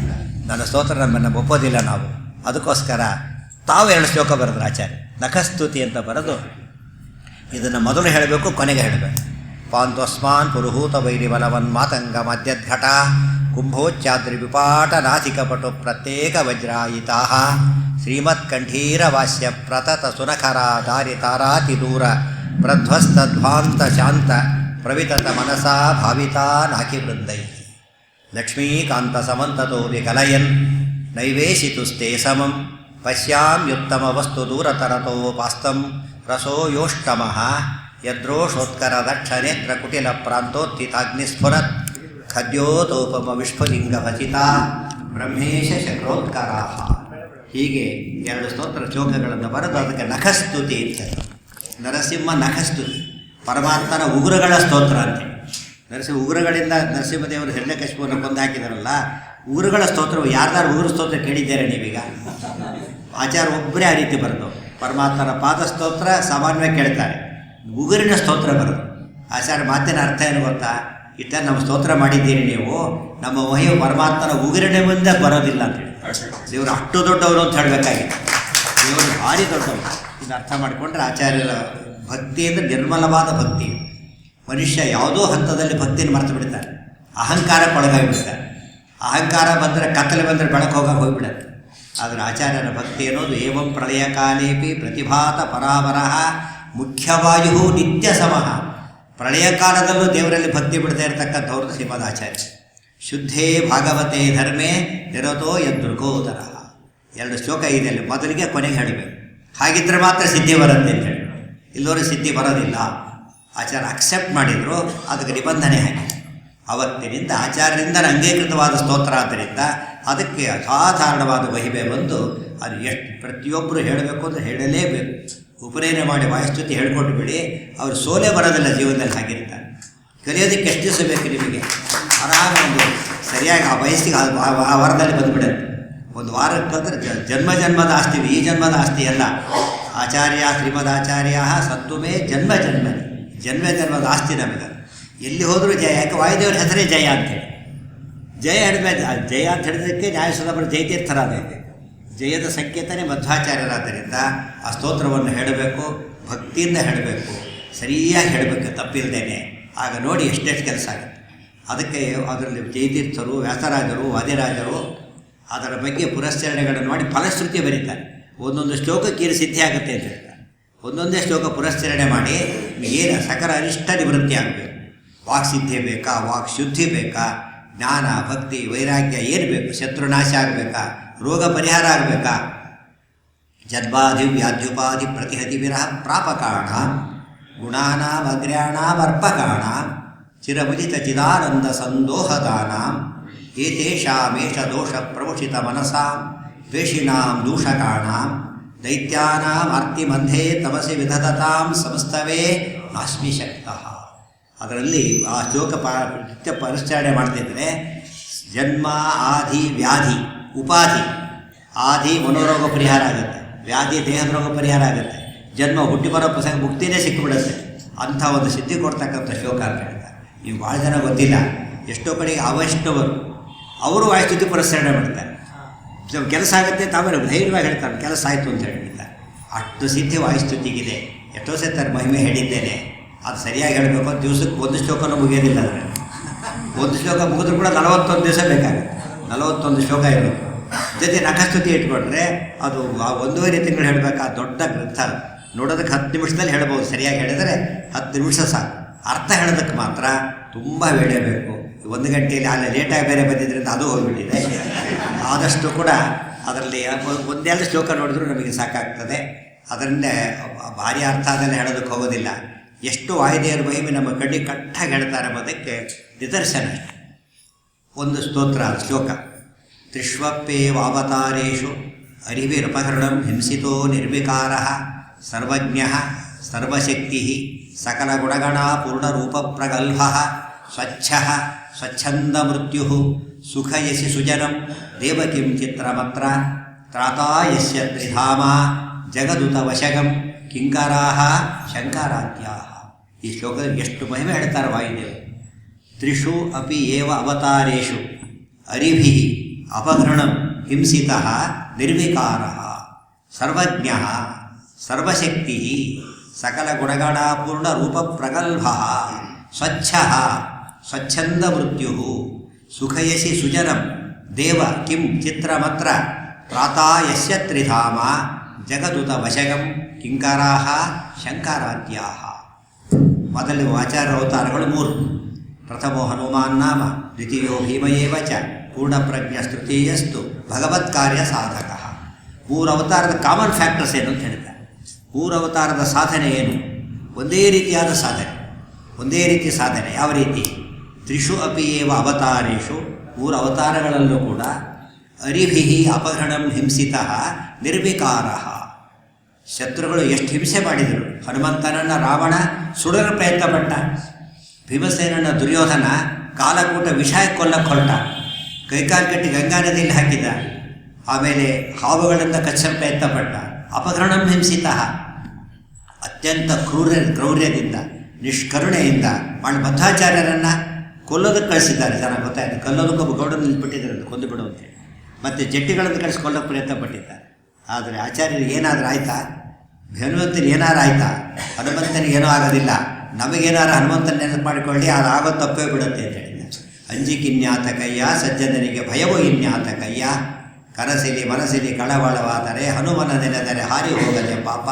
ನನ್ನ ಸ್ತೋತ್ರ ನಮ್ಮನ್ನು ಒಪ್ಪೋದಿಲ್ಲ ನಾವು. ಅದಕ್ಕೋಸ್ಕರ ತಾವು 2 ಶ್ಲೋಕ ಬರೆದ್ರು ಆಚಾರ್ಯ. ನಖಸ್ತುತಿ ಅಂತ ಬರೆದು ಇದನ್ನು ಮೊದಲು ಹೇಳಬೇಕು, ಕೊನೆಗೆ ಹೇಳಬೇಕು. ಪಾಂತ್ವಸ್ಮಾನ್ ಪುರುಹೂತ ವೈರಿಬಲವನ್ ಮಾತಂಗ ಮಧ್ಯದ್ಘಟ ಕುಂಭೋಚ್ಚಾದ್ರಿ ವಿಪಾಟ ನಾಸಿಕಪಟು ಪ್ರತ್ಯೇಕ ವಜ್ರಾಯಿತಾ ಶ್ರೀಮತ್ಕಂಠೀರ ವಾಸ್ಯ ಪ್ರತತ ಸುನಖರ ದಾರಿ ತಾರಾತಿ ದೂರ ಪ್ರಧ್ವಸ್ತಧ್ವಾಂತ ಶಾಂತ ಪ್ರವಿತತ ಮನಸಾ ಭಾವಿತಾ ನಾಕಿ ವೃಂದೈ ಲಕ್ಷ್ಮೀಕಾಂತ ಸಮಂತತೋ ವಿಕಲಯನ್ ನೈವೇಶಿತುಸ್ತೆ ಸಮಂ ಪಶ್ಯಾಮ್ಯುತ್ತಮ ವಸ್ತು ದೂರತರತೋ ಪಾಸ್ತಂ ರಸೋ ಯೋಷ್ಟಮಃ ಯದ್ರೋಷೋತ್ಕರ ದಕ್ಷನೇತ್ರ ಕುಟಿಲ ಪ್ರಾಂತೋತ್ಥಿತಾಗ್ನಿಸ್ಫುರತ್ ಖದ್ಯೋತೋಪಮ ವಿಶ್ವಲಿಂಗ ಭಚಿತ ಬ್ರಹ್ಮೇಶ ಶಕ್ರೋತ್ಕರ. ಹೀಗೆ 2 ಸ್ತೋತ್ರ ಶ್ಲೋಕಗಳನ್ನು ಬರೆದು ಅದಕ್ಕೆ ನಖಸ್ತುತಿ ಇರ್ತಾರೆ. ನರಸಿಂಹ ನಖಸ್ತುತಿ, ಪರಮಾತ್ಮನ ಉಗುರುಗಳ ಸ್ತೋತ್ರ ಅಂತೆ. ಉಗುರುಗಳಿಂದ ನರಸಿಂಹದೇವರು ಹಿರಣ್ಯಕಶಿಪುವನ್ನು ಕೊಂದು ಹಾಕಿದಾರಲ್ಲ, ಉಗುರುಗಳ ಸ್ತೋತ್ರವು ಯಾರ್ದಾರು ಉಗುರು ಸ್ತೋತ್ರ ಕೇಳಿದ್ದೀರಾ ನೀವೀಗ? ಆಚಾರ್ಯ ಒಬ್ಬರೇ ಆ ರೀತಿ ಬರೆದು ಪರಮಾತ್ಮನ ಪಾದ ಸ್ತೋತ್ರ ಸಾಮಾನ್ಯವಾಗಿ ಕೇಳ್ತಾರೆ, ಉಗುರಿನ ಸ್ತೋತ್ರ ಬರೋದು. ಆಚಾರ್ಯ ಮಾತಿನ ಅರ್ಥ ಏನು ಗೊತ್ತಾ? ಇಷ್ಟ ನಮ್ಮ ಸ್ತೋತ್ರ ಮಾಡಿದ್ದೀರಿ ನೀವು, ನಮ್ಮ ಮಹಿಮ ಪರಮಾತ್ಮನ ಉಗುರಿನ ಮುಂದೆ ಬರೋದಿಲ್ಲ ಅಂತ ಹೇಳಿ. ದೇವರು ಅಷ್ಟು ದೊಡ್ಡವರು ಅಂತ ಹೇಳಬೇಕಾಗಿತ್ತು. ದೇವರು ಭಾರಿ ದೊಡ್ಡವರು. ಇದು ಅರ್ಥ ಮಾಡಿಕೊಂಡ್ರೆ ಆಚಾರ್ಯರ ಭಕ್ತಿ ಅಂದರೆ ನಿರ್ಮಲವಾದ ಭಕ್ತಿ. ಮನುಷ್ಯ ಯಾವುದೋ ಹಂತದಲ್ಲಿ ಭಕ್ತಿಯನ್ನು ಮರೆತು ಬಿಡ್ತಾರೆ, ಅಹಂಕಾರಕ್ಕೆ ಒಳಗಾಗಿಬಿಡ್ತಾರೆ. ಅಹಂಕಾರ ಬಂದರೆ ಕತ್ತಲೆ ಬಂದರೆ ಬೆಳಕು ಹೋಗಿಬಿಡುತ್ತೆ. ಆದರೆ ಆಚಾರ್ಯರ ಭಕ್ತಿ ಅನ್ನೋದು ಏವಂ ಪ್ರಳಯ ಕಾಲೇಪಿ ಪ್ರತಿಭಾತ ಪರಾವರಃ ಮುಖ್ಯವಾಯು ನಿತ್ಯ ಸಮಃ. ಪ್ರಳಯ ಕಾಲದಲ್ಲೂ ದೇವರಲ್ಲಿ ಭಕ್ತಿ ಬಿಡದೇ ಇರತಕ್ಕಂಥವ್ರದ್ದು ಶ್ರೀಮದಾಚಾರ್ಯ. ಶುದ್ಧೇ ಭಾಗವತೆ ಧರ್ಮೇ ನಿರತೋ ಯದೃಕೋದರ. 2 ಶ್ಲೋಕ ಇದೆ ಅಲ್ಲಿ, ಮೊದಲಿಗೆ ಕೊನೆಗೆ ಹೇಳಬೇಕು. ಹಾಗಿದ್ರೆ ಮಾತ್ರ ಸಿದ್ಧಿ ಬರುತ್ತೆ ಅಂತ ಹೇಳಿ, ಇಲ್ಲವರು ಸಿದ್ಧಿ ಬರೋದಿಲ್ಲ. ಆಚಾರ್ಯ ಅಕ್ಸೆಪ್ಟ್ ಮಾಡಿದರು, ಅದಕ್ಕೆ ನಿಬಂಧನೆ ಹಾಕಿ ಅವತ್ತಿನಿಂದ ಆಚಾರ್ಯರಿಂದ ಅಂಗೀಕೃತವಾದ ಸ್ತೋತ್ರ. ಆದ್ದರಿಂದ ಅದಕ್ಕೆ ಅಸಾಧಾರಣವಾದ ಮಹಿಮೆ ಬಂದು ಅದು ಎಷ್ಟು ಪ್ರತಿಯೊಬ್ಬರು ಹೇಳಬೇಕು ಅಂದರೆ ಹೇಳಲೇಬೇಕು. ಉಪನಯನ ಮಾಡಿ ವಾಯುಸ್ತುತಿ ಹೇಳ್ಕೊಟ್ಟು ಬಿಡಿ, ಅವರು ಸೋಲೆ ಬರೋದಿಲ್ಲ ಜೀವನದಲ್ಲಿ. ಹಾಗಿರ್ತಾರೆ. ಕಲಿಯೋದಕ್ಕೆ ಎಷ್ಟು ದಿವಸ ಬೇಕು ನಿಮಗೆ? ಆರಾಮ ಒಂದು ಸರಿಯಾಗಿ ಆ ವಯಸ್ಸಿಗೆ ಆ ವಾರದಲ್ಲಿ ಬಂದುಬಿಡುತ್ತೆ. ಒಂದು ವಾರಕ್ಕೆ ಬಂದರೆ ಜನ್ಮದ ಆಸ್ತಿ, ಈ ಜನ್ಮದ ಆಸ್ತಿ ಅಲ್ಲ. ಆಚಾರ್ಯ ಶ್ರೀಮದಾಚಾರ್ಯ ಸತ್ವಮೇ ಜನ್ಮದ ಆಸ್ತಿ ನಮಗೆ. ಎಲ್ಲಿ ಹೋದರೂ ಜಯ. ಯಾಕೆ ವಾಯುದೇವರ ಹೆಸರೇ ಜಯ ಅಂತೇಳಿ. ಜಯ ಹಿಡಿದ್ಮೇಲೆ ಜಯ ಅಂತ ಹೇಳಿದಕ್ಕೆ ನ್ಯಾಯಸುಧಾಮರ ಜಯತೀರ್ಥರಾದ ಇದೆ. ಜಯದ ಸಂಕೇತನೇ ಮಧ್ವಾಚಾರ್ಯರಾದ್ದರಿಂದ ಆ ಸ್ತೋತ್ರವನ್ನು ಹೇಳಬೇಕು, ಭಕ್ತಿಯಿಂದ ಹೇಳಬೇಕು, ಸರಿಯಾಗಿ ಹೇಳಬೇಕು, ತಪ್ಪಿಲ್ಲದೇನೆ. ಆಗ ನೋಡಿ ಎಷ್ಟೆಷ್ಟು ಕೆಲಸ ಆಗುತ್ತೆ. ಅದಕ್ಕೆ ಅದರಲ್ಲಿ ಜಯತೀರ್ಥರು, ವ್ಯಾಸರಾಜರು, ವಾದಿರಾಜರು ಅದರ ಬಗ್ಗೆ ಪುರಸ್ಚರಣೆಗಳನ್ನು ಮಾಡಿ ಫಲಶ್ರುತಿ ಬರೀತಾರೆ. ಒಂದೊಂದು ಶ್ಲೋಕಕ್ಕೆ ಸಿದ್ಧಿ ಆಗುತ್ತೆ ಅಂತ ಹೇಳ್ತಾರೆ. ಒಂದೊಂದೇ ಶ್ಲೋಕ ಪುರಸ್ಚರಣೆ ಮಾಡಿ ಏನು ಸಕಲ ಅರಿಷ್ಟ ನಿವೃತ್ತಿ ಆಗಬೇಕು. ವಾಕ್ಸಿದ್ಧಿ ಬೇಕಾ, ವಾಕ್ ಶುದ್ಧಿ ಬೇಕಾ, ಜ್ಞಾನ ಭಕ್ತಿ ವೈರಾಗ್ಯ ಏನು ಬೇಕು, ಶತ್ರುನಾಶ ಆಗಬೇಕಾ, ರೋಗ ಪರಿಹಾರ ಆಗಬೇಕಾ, ಜನ್ಮಾಧಿ ವ್ಯಾಧ್ಯುಪಾಧಿ ಪ್ರತಿಹತಿ ವಿರಹ ಪ್ರಾಪಕಾಣ ಗುಣಾನಾಂ ಅಗ್ರ್ಯಾಣಾಂ ಅರ್ಪಕಾಣಾಂ ಚಿರಮುದಿತ ಚಿದಾನಂದ ಸಂದೋಹದಾನಾಂ ಏತೇಷಾಮೇಷ ದೋಷ ಪ್ರವಷಿತ ಮನಸಾಂ ದ್ವೇಷಿಣಾಂ ದೂಷಕಾಣಾಂ ದೈತ್ಯಾನಾಂ ಆರ್ತಿಮಂಧೇ ತಮಸಿ ವಿಧದತಾಂ ಸಂಸ್ತವೇ ನಾಸ್ಮಿ ಶಕ್ತಃ. ಅದರಲ್ಲಿ ಆ ಶ್ಲೋಕ ನಿತ್ಯ ಪರಿಷ್ಕರಣೆ ಮಾಡ್ತಿದ್ರೆ ಜನ್ಮ ಆಧಿ ವ್ಯಾಧಿ ಉಪಾಧಿ. ಆಧಿ ಮನೋರೋಗ ಪರಿಹಾರ ಆಗುತ್ತೆ, ವ್ಯಾಧಿ ದೇಹದ ರೋಗ ಪರಿಹಾರ ಆಗುತ್ತೆ, ಜನ್ಮ ಹುಟ್ಟಿ ಬರೋ ಪ್ರಸಂಗ ಮುಕ್ತಿನೇ ಸಿಕ್ಕಿಬಿಡುತ್ತೆ. ಅಂಥ ಒಂದು ಸಿದ್ಧಿ ಕೊಡ್ತಕ್ಕಂಥ ಶ್ಲೋಕ ಅಂತ ಹೇಳ್ತಾರೆ. ನೀವು ಭಾಳ ಜನ ಗೊತ್ತಿಲ್ಲ, ಎಷ್ಟೋ ಕಡೆಗೆ ಅವೈಷ್ಣವರು ಅವರು ವಾಯುಸ್ತುತಿ ಪುರಸ್ಕರಣೆ ಮಾಡ್ತಾರೆ. ಕೆಲಸ ಆಗುತ್ತೆ, ತಾವೇನು ಧೈರ್ಯವಾಗಿ ಹೇಳ್ತಾರೆ ಕೆಲಸ ಆಯಿತು ಅಂತ ಹೇಳ್ಬಿಡ್ತಾರೆ. ಅಷ್ಟು ಸಿದ್ಧಿ ವಾಯುಸ್ತುತಿಗಿದೆ. ಎಷ್ಟೋ ಸತ್ತರ ಮಹಿಮೆ ಹೇಳಿದ್ದೇನೆ. ಅದು ಸರಿಯಾಗಿ ಹೇಳಬೇಕು. ದಿವಸಕ್ಕೆ 1 ಶ್ಲೋಕನೂ ಮುಗಿಯೋದಿಲ್ಲ. ಅದರ 1 ಶ್ಲೋಕ ಮುಗಿದ್ರೂ ಕೂಡ 41 ದಿವಸ ಬೇಕಾಗುತ್ತೆ. 41 ಶ್ಲೋಕ ಇರಬೇಕು. ಜೊತೆ ನಖಸ್ತುತಿ ಇಟ್ಕೊಂಡ್ರೆ ಅದು ಆ 1.5 ತಿಂಗಳು ಹೇಳಬೇಕು. ಆ ದೊಡ್ಡ ಗ್ರಂಥ ನೋಡೋದಕ್ಕೆ 10 ನಿಮಿಷದಲ್ಲಿ ಹೇಳ್ಬೋದು. ಸರಿಯಾಗಿ ಹೇಳಿದರೆ 10 ನಿಮಿಷ ಸಾಕು. ಅರ್ಥ ಹೇಳೋದಕ್ಕೆ ಮಾತ್ರ ತುಂಬ ವೇಳೆ ಬೇಕು. 1 ಗಂಟೆಯಲ್ಲಿ ಅಲ್ಲಿ ಲೇಟಾಗಿ ಬೇರೆ ಬಂದಿದ್ದರಿಂದ ಅದು ಹೋಗಿಬಿಟ್ಟಿದೆ. ಆದಷ್ಟು ಕೂಡ ಅದರಲ್ಲಿ 1-2 ಶ್ಲೋಕ ನೋಡಿದ್ರೂ ನಮಗೆ ಸಾಕಾಗ್ತದೆ. ಅದನ್ನೇ ಭಾರಿ ಅರ್ಥ ಅದನ್ನು ಹೇಳೋದಕ್ಕೆ ಹೋಗೋದಿಲ್ಲ. ಎಷ್ಟು ವಾಯುದೇವರ ಮಹಿಮೆ ನಮ್ಮ ಕಣ್ಣಿಗೆ ಕಟ್ಟಾಗಿ ಹೇಳ್ತಾರೆ ಎಂಬುದಕ್ಕೆ ನಿದರ್ಶನ. ಒಂದು ಸ್ತೋತ್ರ ಶ್ಲೋಕ. ತ್ರಿಷ್ವಪ್ಯೇವಾವತಾರೇಷು ಅರಿವಿರಪಹರಣಂ ಹಿಂಸಿತೋ ನಿರ್ವಿಕಾರ ಸರ್ವಜ್ಞ ಸರ್ವಶಕ್ತಿ ಸಕಲ ಗುಣಗಣ ಪೂರ್ಣರೂಪ ಪ್ರಗಲ್ಭ ಸ್ವಚ್ಛ ಸ್ವಚ್ಛಂದ ಮೃತ್ಯು ಸುಖಯಸಿ ಸುಜನಂ ದೇವಕಿಂ ಚಿತ್ರಮತ್ರ ತ್ರಾತಾ ಯಸ್ಯ ತ್ರಿಧಾಮ ಜಗದುತ ವಶಗಂ ಕಿಂಕರಾ ಶಂಕರಾತ್ಯಾ. ಈ ಶ್ಲೋಕದಲ್ಲಿ ಎಷ್ಟು ಮಹಿಮೆ ಹೇಳ್ತಾರೆ ವಾಯುದೇವರು. ತ್ರಿಷು ಅಪಿ ಏವ ಅವತಾರೇಷು ಅರಿಭಿಃ ಅಪಘೃಣಂ ಹಿಂಸಿತಃ ನಿರ್ವಿಕಾರಃ ಸರ್ವಜ್ಞಃ ಸರ್ವಶಕ್ತಿಃ ಸಕಲಗುಣಗಣಾಪೂರ್ಣರೂಪಪ್ರಗಲ್ಭಃ ಸ್ವಚ್ಛಃ ಸ್ವಚ್ಛಂದಮೃತ್ಯುಃ ಸುಖಯಸಿ ಸುಜನಂ ದೇವ ಕಿಂ ಚಿತ್ರಮತ್ರ ಪ್ರಾತಾ ಯಸ್ಯ ತ್ರಿಧಾಮ ಜಗದುತ ವಶಗಂ ಕಿಂಕರಾಃ ಶಂಕರಾದ್ಯಾಃ. ಮೊದಲು ಆಚಾರ್ಯ ಅವತಾರಗಳು 3. ಪ್ರಥಮೋ ಹನುಮಾನ್ ನಾಮ, ದ್ವಿತೀಯೋ ಭೀಮಯೇವ ಚ, ಪೂರ್ಣಪ್ರಜ್ಞಸ್ತೃತೀಯಸ್ತು ಭಗವತ್ ಕಾರ್ಯ ಸಾಧಕ. 3 ಅವತಾರದ ಕಾಮನ್ ಫ್ಯಾಕ್ಟರ್ಸ್ ಏನು ಅಂತ ಹೇಳ್ತಾರೆ. 3 ಅವತಾರದ ಸಾಧನೆ ಏನು? ಒಂದೇ ರೀತಿಯಾದ ಸಾಧನೆ, ಒಂದೇ ರೀತಿಯ ಸಾಧನೆ. ಯಾವ ರೀತಿ? ತ್ರಿಷು ಅಪಿ ಏವ ಅವತಾರೇಷು, 3 ಅವತಾರಗಳಲ್ಲೂ ಕೂಡ ಅರಿಭಿಃ ಅಪಘೃಣಂ ಹಿಂಸಿತಃ ನಿರ್ವಿಕಾರಃ. ಶತ್ರುಗಳು ಎಷ್ಟು ಹಿಂಸೆ ಮಾಡಿದರು. ಹನುಮಂತನನ್ನು ರಾವಣ ಸುಡಲು ಪ್ರಯತ್ನಪಟ್ಟ, ಭೀಮಸೇನನ್ನು ದುರ್ಯೋಧನ ಕಾಲಕೂಟ ವಿಷ ಕೊಲ್ಲಕ್ಕೆ ಹೊರಟ, ಕೈಕಾಲು ಕಟ್ಟಿ ಗಂಗಾ ನದಿಯಲ್ಲಿ ಹಾಕಿದ. ಆಮೇಲೆ ಹಾವುಗಳಿಂದ ಕಚ್ಚಲು ಪ್ರಯತ್ನಪಟ್ಟ. ಅಪಘೃಣಂ ಹಿಂಸಿತಃ, ಅತ್ಯಂತ ಕ್ರೌರ್ಯದಿಂದ ನಿಷ್ಕರುಣೆಯಿಂದ ಮಾಡಿ ಮಧ್ವಾಚಾರ್ಯರನ್ನು ಕೊಲ್ಲೋದಕ್ಕೆ ಕಳಿಸಿದ್ದಾರೆ. ಜನ ಗೊತ್ತಾಯಿತು, ಕೊಲ್ಲೋದಕ್ಕೊಬ್ಬ ಗೌಡನ ನಿಲ್ಬಿಟ್ಟಿದ್ದಾರೆ, ಕೊಂದು ಬಿಡುವಂತೆ. ಮತ್ತು ಜಟ್ಟಿಗಳನ್ನು ಕಳಿಸ್ಕೊಳ್ಳೋಕೆ ಪ್ರಯತ್ನ ಪಟ್ಟಿದ್ದಾರೆ. ಆದರೆ ಆಚಾರ್ಯರಿಗೆ ಏನಾದರೂ ಆಯಿತಾ? ಹನುಮಂತನಿಗೆ ಏನಾರು ಆಯಿತಾ? ಹನುಮಂತನಿಗೆ ಏನೂ ಆಗೋದಿಲ್ಲ, ನಮಗೇನಾರು ಹನುಮಂತನ ನೆನಪು ಮಾಡಿಕೊಳ್ಳಿ, ಅದು ಆಗೋ ತಪ್ಪೇ ಬಿಡುತ್ತೆ ಅಂತ ಹೇಳಿದ. ಅಂಜಿಕಿನ್ಯಾತ ಕಯ್ಯ ಸಜ್ಜನರಿಗೆ ಭಯವೋ ಇನ್ಯಾತ ಕಯ್ಯ, ಕನಸಿಲಿ ಮನಸ್ಸಿಲಿ ಕಳವಳವಾದರೆ ಹನುಮನ ನೆನೆದರೆ ಹಾರಿ ಹೋಗದೆ ಪಾಪ.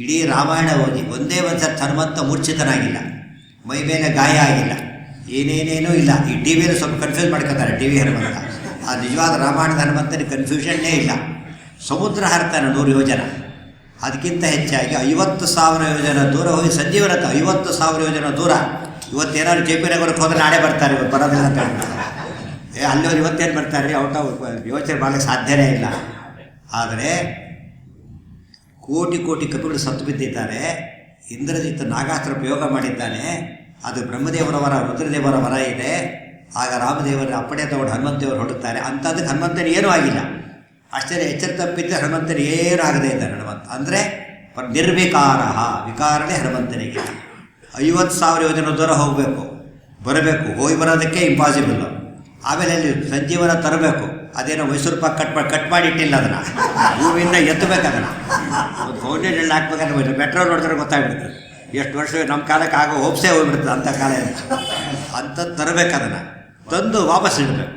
ಇಡೀ ರಾಮಾಯಣ ಓದಿ ಒಂದೇ ಒಂದು ಸರ್ತಿ ಹನುಮಂತ ಮೂರ್ಛಿತನಾಗಿಲ್ಲ, ಮೈ ಮೇಲೆ ಗಾಯ ಆಗಿಲ್ಲ, ಏನೇನೇನೂ ಇಲ್ಲ. ಈ ಟಿ ವಿಯಲ್ಲಿ ಸ್ವಲ್ಪ ಕನ್ಫ್ಯೂಸ್ ಮಾಡ್ಕೊತಾರೆ, ಟಿ ವಿ ಹನುಮಂತ. ಆ ನಿಜವಾದ ರಾಮಾಯಣದ ಹನುಮಂತನಿಗೆ ಕನ್ಫ್ಯೂಷನ್ನೇ ಇಲ್ಲ. ಸಮುದ್ರ ಹರ್ತಾನೆ 100 ಯೋಜನ, ಅದಕ್ಕಿಂತ ಹೆಚ್ಚಾಗಿ 50,000 ಯೋಜನ ದೂರ ಹೋಗಿ ಸಂಜೀವನತ್ತ 50,000 ಯೋಜನ ದೂರ. ಇವತ್ತೇನಾದ್ರು ಜೆ ಪಿ ನಗರಕ್ಕೆ ಹೋದ್ರೆ ನಾಳೆ ಬರ್ತಾರೆ, ಇವತ್ತು ಬರೋದಿಲ್ಲ ಅಂತ ಹೇಳ್ತಾರೆ. ಅಲ್ಲಿ ಹೋಗಿ ಇವತ್ತೇನು ಬರ್ತಾರೆ ರೀ, ಔಟ್ ಯೋಚನೆ ಮಾಡೋಕ್ಕೆ ಸಾಧ್ಯನೇ ಇಲ್ಲ. ಆದರೆ ಕೋಟಿ ಕೋಟಿ ಕಪಿಗಳು ಸತ್ತು ಬಿದ್ದಿದ್ದಾರೆ. ಇಂದ್ರಜಿತ್ ನಾಗಾಸ್ತ್ರ ಪ್ರಯೋಗ ಮಾಡಿದ್ದಾನೆ, ಅದು ಬ್ರಹ್ಮದೇವರ ವರ, ರುದ್ರದೇವರ ವರ ಇದೆ. ಆಗ ರಾಮದೇವರ ಅಪ್ಪಣೆ ತಗೊಂಡು ಹನುಮಂತೇವರು ಹೊರಡುತ್ತಾರೆ. ಅಂಥದ್ದಕ್ಕೆ ಹನುಮಂತನ ಏನೂ ಆಗಿಲ್ಲ. ಆಶ್ಚರ್ಯ, ಎಚ್ಚರ ತಪ್ಪಿದ್ದರೆ ಹನುಮಂತನ ಏನೂ ಆಗದೇ ಇದ್ದಾರೆ. ಹನುಮಂತ ಅಂದರೆ ನಿರ್ವಿಕಾರ, ವಿಕಾರನೇ ಹನುಮಂತನಿಗೆ. 50,000 ಯೋಜನೆ ದೂರ ಹೋಗಬೇಕು, ಬರಬೇಕು, ಹೋಗಿ ಬರೋದಕ್ಕೆ ಇಂಪಾಸಿಬಲ್ಲು. ಆಮೇಲೆ ಅಲ್ಲಿ ಸಂಜೀವನ ತರಬೇಕು, ಅದೇನೋ ಮೈಸೂರು ಪಾಕ್ ಕಟ್ ಮಾಡಿ ಇಟ್ಟಿಲ್ಲ, ಅದನ್ನು ಭೂಮಿಯಿಂದ ಎತ್ತಬೇಕು. ಅದನ್ನು ಒಂದು ಫೌಂಡೇಶನ್ ಹಾಕ್ಬೇಕಾದ್ರೆ ಮೆಟ್ರೋ ನೋಡಿದ್ರೆ ಗೊತ್ತಾಗ್ಬಿಡ್ತದೆ ಎಷ್ಟು ವರ್ಷ ನಮ್ಮ ಕಾಲಕ್ಕೆ ಆಗೋ ಹೋಪ್ಸೇ ಹೋಗ್ಬಿಡ್ತದೆ. ಅಂಥ ಕಾಲ ಅಂಥದ್ದು ತರಬೇಕು, ಅದನ್ನು ತಂದು ವಾಪಸ್ ಇಡಬೇಕು.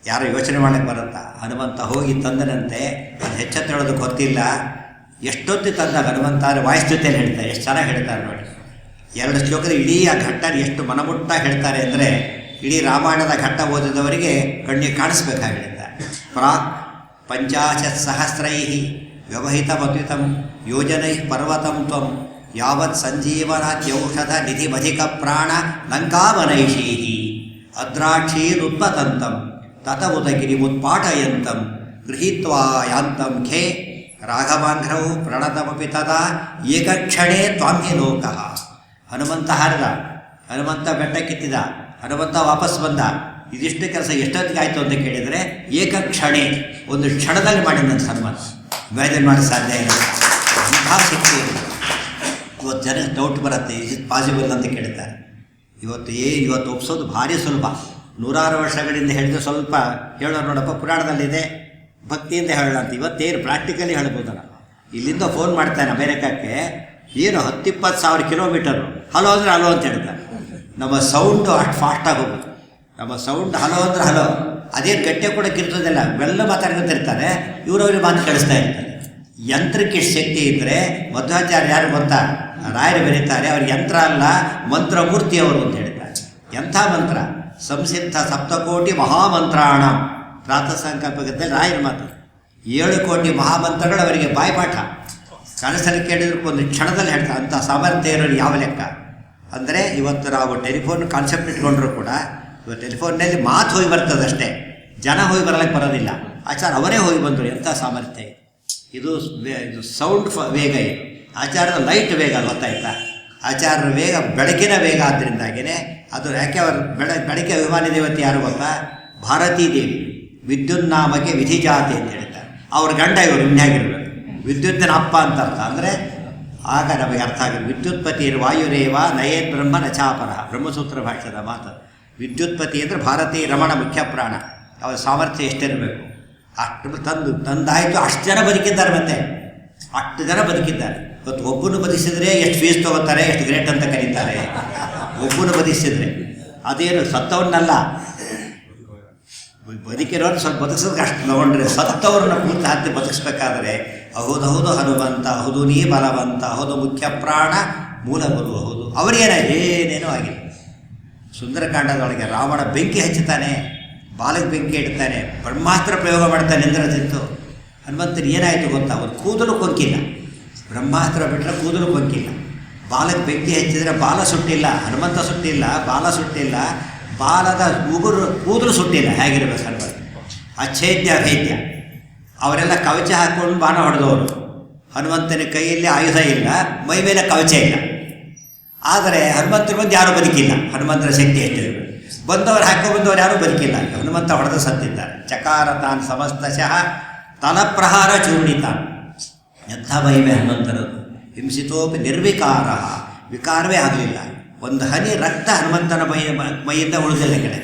ಯಾರು ಯೋಚನೆ ಮಾಡೋಕ್ಕೆ ಬರುತ್ತಾ? ಹನುಮಂತ ಹೋಗಿ ತಂದನಂತೆ. ಅದು ಹೆಚ್ಚತ್ತು ಹೇಳೋದಕ್ಕೆ ಗೊತ್ತಿಲ್ಲ. ಎಷ್ಟೊತ್ತಿ ತಂದಾಗ ಹನುಮಂತ ಅಂದರೆ ವಾಯುಸ್ತುತಿಯಲ್ಲಿ ಹೇಳ್ತಾರೆ, ಎಷ್ಟು ಚೆನ್ನಾಗಿ ಹೇಳ್ತಾರೆ ನೋಡಿ. 2 ಶ್ಲೋಕದ ಇಡೀ ಆ ಘಟ್ಟನ ಎಷ್ಟು ಮನಮುಟ್ಟಾಗಿ ಹೇಳ್ತಾರೆ ಅಂದರೆ, ಇಡೀ ರಾಮಾಯಣದ ಘಟ್ಟ ಓದಿದವರಿಗೆ ಕಣ್ಣಿಗೆ ಕಾಣಿಸ್ಬೇಕಾಗಿರುತ್ತೆ. ಪ್ರಾಕ್ 50,000 ವ್ಯವಹಿತಮದ್ವಿತಂ ಯೋಜನೈ ಪರ್ವತಂ ತ್ವಂ ಯಾವತ್ ಸಂಜೀವನಾದ್ಯೌಷಧ ನಿಧಿಮಧಿಕ ಪ್ರಾಣ ಲಂಕಾವನೈಷೀಹಿ ಅದ್ರಾಕ್ಷೀರುತ್ಪತಂತಂ ತತ ಉದಗಿರಿಮುತ್ಪಾಟಯಂತಂ ಗೃಹೀತ್ವಾ ಯಾಂತಂ ಖೇ ರಾಘವಾಂಘ್ರೌ ಪ್ರಣತಮಪಿ ತದಾ ಏಕಕ್ಷಣೇ ತ್ವಾಂಹಿ ಲೋಕಃ. ಹನುಮಂತ ಹಾರಿದ, ಹನುಮಂತ ಬೆಟ್ಟ ಕಿತ್ತಿದ, ಹನುಮಂತ ವಾಪಸ್ ಬಂದ. ಇದಿಷ್ಟು ಕೆಲಸ ಎಷ್ಟೊತ್ತಿಗೆ ಆಯಿತು ಅಂತ ಕೇಳಿದರೆ ಏಕಕ್ಷಣೆ, ಒಂದು ಕ್ಷಣದಲ್ಲಿ ಮಾಡಿದಂಥ ಹನುಮಂತ. ಇಮ್ಯಾಜಿನ್ ಮಾಡಿ ಸಾಧ್ಯ ಇಲ್ಲ. ಅಂಥ ಶಕ್ತಿ. ಇವತ್ತು ಜನಕ್ಕೆ ಡೌಟ್ ಬರುತ್ತೆ, ಇಸ್ ಇಟ್ ಪಾಸಿಬಲ್ ಅಂತ ಕೇಳ್ತಾರೆ. ಇವತ್ತು ಒಪ್ಸೋದು ಭಾರಿ ಸುಲಭ. 100 ವರ್ಷಗಳಿಂದ ಹೇಳಿದ್ರೆ ಸ್ವಲ್ಪ ಹೇಳೋರು, ನೋಡಪ್ಪ ಪುರಾಣದಲ್ಲಿದೆ, ಭಕ್ತಿಯಿಂದ ಹೇಳೋಣ ಅಂತ. ಇವತ್ತೇನು ಪ್ರಾಕ್ಟಿಕಲಿ ಹೇಳ್ಬೋದಲ್ಲ. ಇಲ್ಲಿಂದ ಫೋನ್ ಮಾಡ್ತಾನೆ ಅಮೇರಿಕಕ್ಕೆ, ಏನು 10-20,000 ಕಿಲೋಮೀಟರು, ಹಲೋ ಅಂದರೆ ಹಲೋ ಅಂತ ಹೇಳ್ತಾರೆ. ನಮ್ಮ ಸೌಂಡು ಅಷ್ಟು ಫಾಸ್ಟಾಗಿ ಹೋಗೋದು. ನಮ್ಮ ಸೌಂಡ್ ಹಲೋ ಅಂದ್ರೆ ಹಲೋ, ಅದೇನು ಗಟ್ಟೆ ಕೂಡ ಕಿರ್ತೋದಿಲ್ಲ, ಬೆಲ್ಲ ಮಾತಾಡ್ಕೊತಿರ್ತಾರೆ, ಇವರವ್ರಿಗೆ ಮಾತು ಕಳಿಸ್ತಾ ಇರ್ತಾರೆ. ಯಂತ್ರಕ್ಕೆ ಶಕ್ತಿ ಇದ್ದರೆ ಮಧ್ವಾಚಾರ್ಯ ಯಾರು ಗೊತ್ತಾ? ರಾಯರು ಬರೀತಾರೆ, ಅವ್ರಿಗೆ ಯಂತ್ರ ಅಲ್ಲ ಮಂತ್ರಮೂರ್ತಿಯವರು ಅಂತ ಹೇಳ್ತಾರೆ. ಎಂಥ ಮಂತ್ರ? ಸಂಸಿದ್ಧ ಸಪ್ತಕೋಟಿ ಮಹಾಮಂತ್ರಾಣ ಪ್ರಾತಃ ಸಂಕಲ್ಪದಲ್ಲಿ ರಾಯರ ಮಾತು. 7 ಕೋಟಿ ಮಹಾಮಂತ್ರಗಳು ಅವರಿಗೆ ಬಾಯ್ಪಾಠ. ಕನಸಲ್ಲಿ ಕೇಳಿದ್ರು ಒಂದು ಕ್ಷಣದಲ್ಲಿ ಹೇಳ್ತಾರೆ. ಅಂಥ ಸಾಮರ್ಥ್ಯ ಇರೋರು ಯಾವ ಲೆಕ್ಕ ಅಂದರೆ, ಇವತ್ತು ನಾವು ಟೆಲಿಫೋನ್ ಕಾನ್ಸೆಪ್ಟ್ ಇಟ್ಕೊಂಡ್ರು ಕೂಡ ಇವತ್ತು ಟೆಲಿಫೋನ್ನಲ್ಲಿ ಮಾತು ಹೋಗಿ ಬರ್ತದೆ ಅಷ್ಟೇ, ಜನ ಹೋಗಿ ಬರಲಿಕ್ಕೆ ಬರೋದಿಲ್ಲ. ಆಚಾರ ಅವರೇ ಹೋಗಿ ಬಂದರು. ಎಂಥ ಸಾಮರ್ಥ್ಯ ಇದು! ಸೌಂಡ್ ವೇಗ ಇದು. ಆಚಾರದ ಲೈಟ್ ವೇಗ ಗೊತ್ತಾಯ್ತಾ? ಆಚಾರ್ಯರ ವೇಗ ಬೆಳಕಿನ ವೇಗ. ಆದ್ದರಿಂದಾಗಿಯೇ ಅದು ಯಾಕೆ ಅವರು ಬೆಳಕಿನ ಅಭಿಮಾನಿ ದೇವತೆ ಯಾರು ಗೊತ್ತಾ? ಭಾರತೀ ದೇವಿ. ವಿದ್ಯುನ್ನಾಮಕ್ಕೆ ವಿಧಿಜಾತಿ ಅಂತ ಹೇಳ್ತಾರೆ. ಅವ್ರ ಗಂಡ ಇವರು ಇನ್ಯಾಗಿರ್ಬೇಕು. ವಿದ್ಯುತ್ತಿನ ಅಪ್ಪ ಅಂತ ಅರ್ಥ. ಅಂದರೆ ಆಗ ನಮಗೆ ಅರ್ಥ ಆಗಿದೆ. ವಿದ್ಯುತ್ಪತಿ ವಾಯುರೇವ ನಯೇದ್ ಬ್ರಹ್ಮ ನಚಾಪರ, ಬ್ರಹ್ಮಸೂತ್ರ ಭಾಷ್ಯದ ಮಾತು. ವಿದ್ಯುತ್ಪತಿ ಅಂದರೆ ಭಾರತೀ ರಮಣ ಮುಖ್ಯ ಪ್ರಾಣ. ಅವರ ಸಾಮರ್ಥ್ಯ ಎಷ್ಟಿರಬೇಕು ಅಷ್ಟು ತಂದಾಯಿತು. ಅಷ್ಟು ಜನ ಬದುಕಿದ್ದಾರೆ, ಮತ್ತೆ ಅಷ್ಟು ಜನ ಬದುಕಿದ್ದಾರೆ. ಇವತ್ತು ಒಬ್ಬನು ಬದುಕಿಸಿದ್ರೆ ಎಷ್ಟು ಫೀಸ್ ತೊಗೋತಾರೆ, ಎಷ್ಟು ಗ್ರೇಟ್ ಅಂತ ಕರೀತಾರೆ. ಒಬ್ಬನು ಬದುಕಿಸಿದ್ರೆ ಅದೇನು ಸತ್ತವನ್ನಲ್ಲ, ಬದುಕಿರೋರು ಸ್ವಲ್ಪ ಬದುಕಿಸೋದಕ್ಕೆ ಅಷ್ಟು ತಗೊಂಡ್ರೆ ಸತ್ತವ್ರನ್ನ ಕೂತು ಹತ್ತಿ ಬದುಕಿಸ್ಬೇಕಾದ್ರೆ ಹೌದೌದು ಹನುಮಂತ, ಹೌದು ನೀ ಬಲವಂತ, ಹೌದು ಮುಖ್ಯ ಪ್ರಾಣ ಮೂಲ ಗುರು, ಹೌದು ಅವರಿಗೇನ ಏನೇನೋ ಆಗಿದೆ. ಸುಂದರಕಾಂಡದೊಳಗೆ ರಾವಣ ಬೆಂಕಿ ಹಚ್ಚುತ್ತಾನೆ, ಬಾಲಕ್ಕೆ ಬೆಂಕಿ ಇಡ್ತಾನೆ, ಬ್ರಹ್ಮಾಸ್ತ್ರ ಪ್ರಯೋಗ ಮಾಡ್ತಾನೆ ಇಂದ್ರಜಿತ್ತು. ಹನುಮಂತರು ಏನಾಯಿತು ಗೊತ್ತಾ, ಅವ್ರು ಕೂದಲು ಕೊಂಕಿಲ್ಲ. ಬ್ರಹ್ಮಾಸ್ತ್ರ ಬಿಟ್ಟರೆ ಕೂದಲು ಕೊಂಕಿಲ್ಲ. ಬಾಲಕ್ಕೆ ಬೆಂಕಿ ಹಚ್ಚಿದರೆ ಬಾಲ ಸುಟ್ಟಿಲ್ಲ, ಹನುಮಂತ ಸುಟ್ಟಿಲ್ಲ, ಬಾಲ ಸುಟ್ಟಿಲ್ಲ, ಬಾಲದ ಕೂದಲು ಸುಟ್ಟಿಲ್ಲ. ಹೇಗಿರಬೇಕು ಹನುಮಂತ? ಅಚ್ಛೇದ್ಯ ಅಭೇದ್ಯ. ಅವರೆಲ್ಲ ಕವಚ ಹಾಕ್ಕೊಂಡು ಬಾಣ ಹೊಡೆದವರು. ಹನುಮಂತನ ಕೈಯಲ್ಲಿ ಆಯುಧ ಇಲ್ಲ, ಮೈ ಮೇಲೆ ಕವಚ ಇಲ್ಲ. ಆದರೆ ಹನುಮಂತರು ಬಂದು ಯಾರೂ ಬದುಕಿಲ್ಲ. ಹನುಮಂತರ ಶಕ್ತಿ ಎಷ್ಟಿದೆ, ಬಂದವರು ಹಾಕೊಂಡ್ಬಂದವರು ಯಾರೂ ಬದುಕಿಲ್ಲ. ಹನುಮಂತ ಹೊಡೆದು ಸತ್ತಿದ್ದಾರೆ. ಚಕಾರ ತಾನ್ ಸಮಸ್ತಶಃ ತಲಪ್ರಹಾರ ಚೂರ್ಣಿತಾನ್. ಎಂಥ ಮಹಿಮೆ ಹನುಮಂತನದು. ಹಿಂಸಿತೋಪಿ ನಿರ್ವಿಕಾರ, ವಿಕಾರವೇ ಆಗಲಿಲ್ಲ. ಒಂದು ಹನಿ ರಕ್ತ ಹನುಮಂತನ ಮೈಯಿಂದ ಉಳಿದಿಲ್ಲ ಕಡೆ,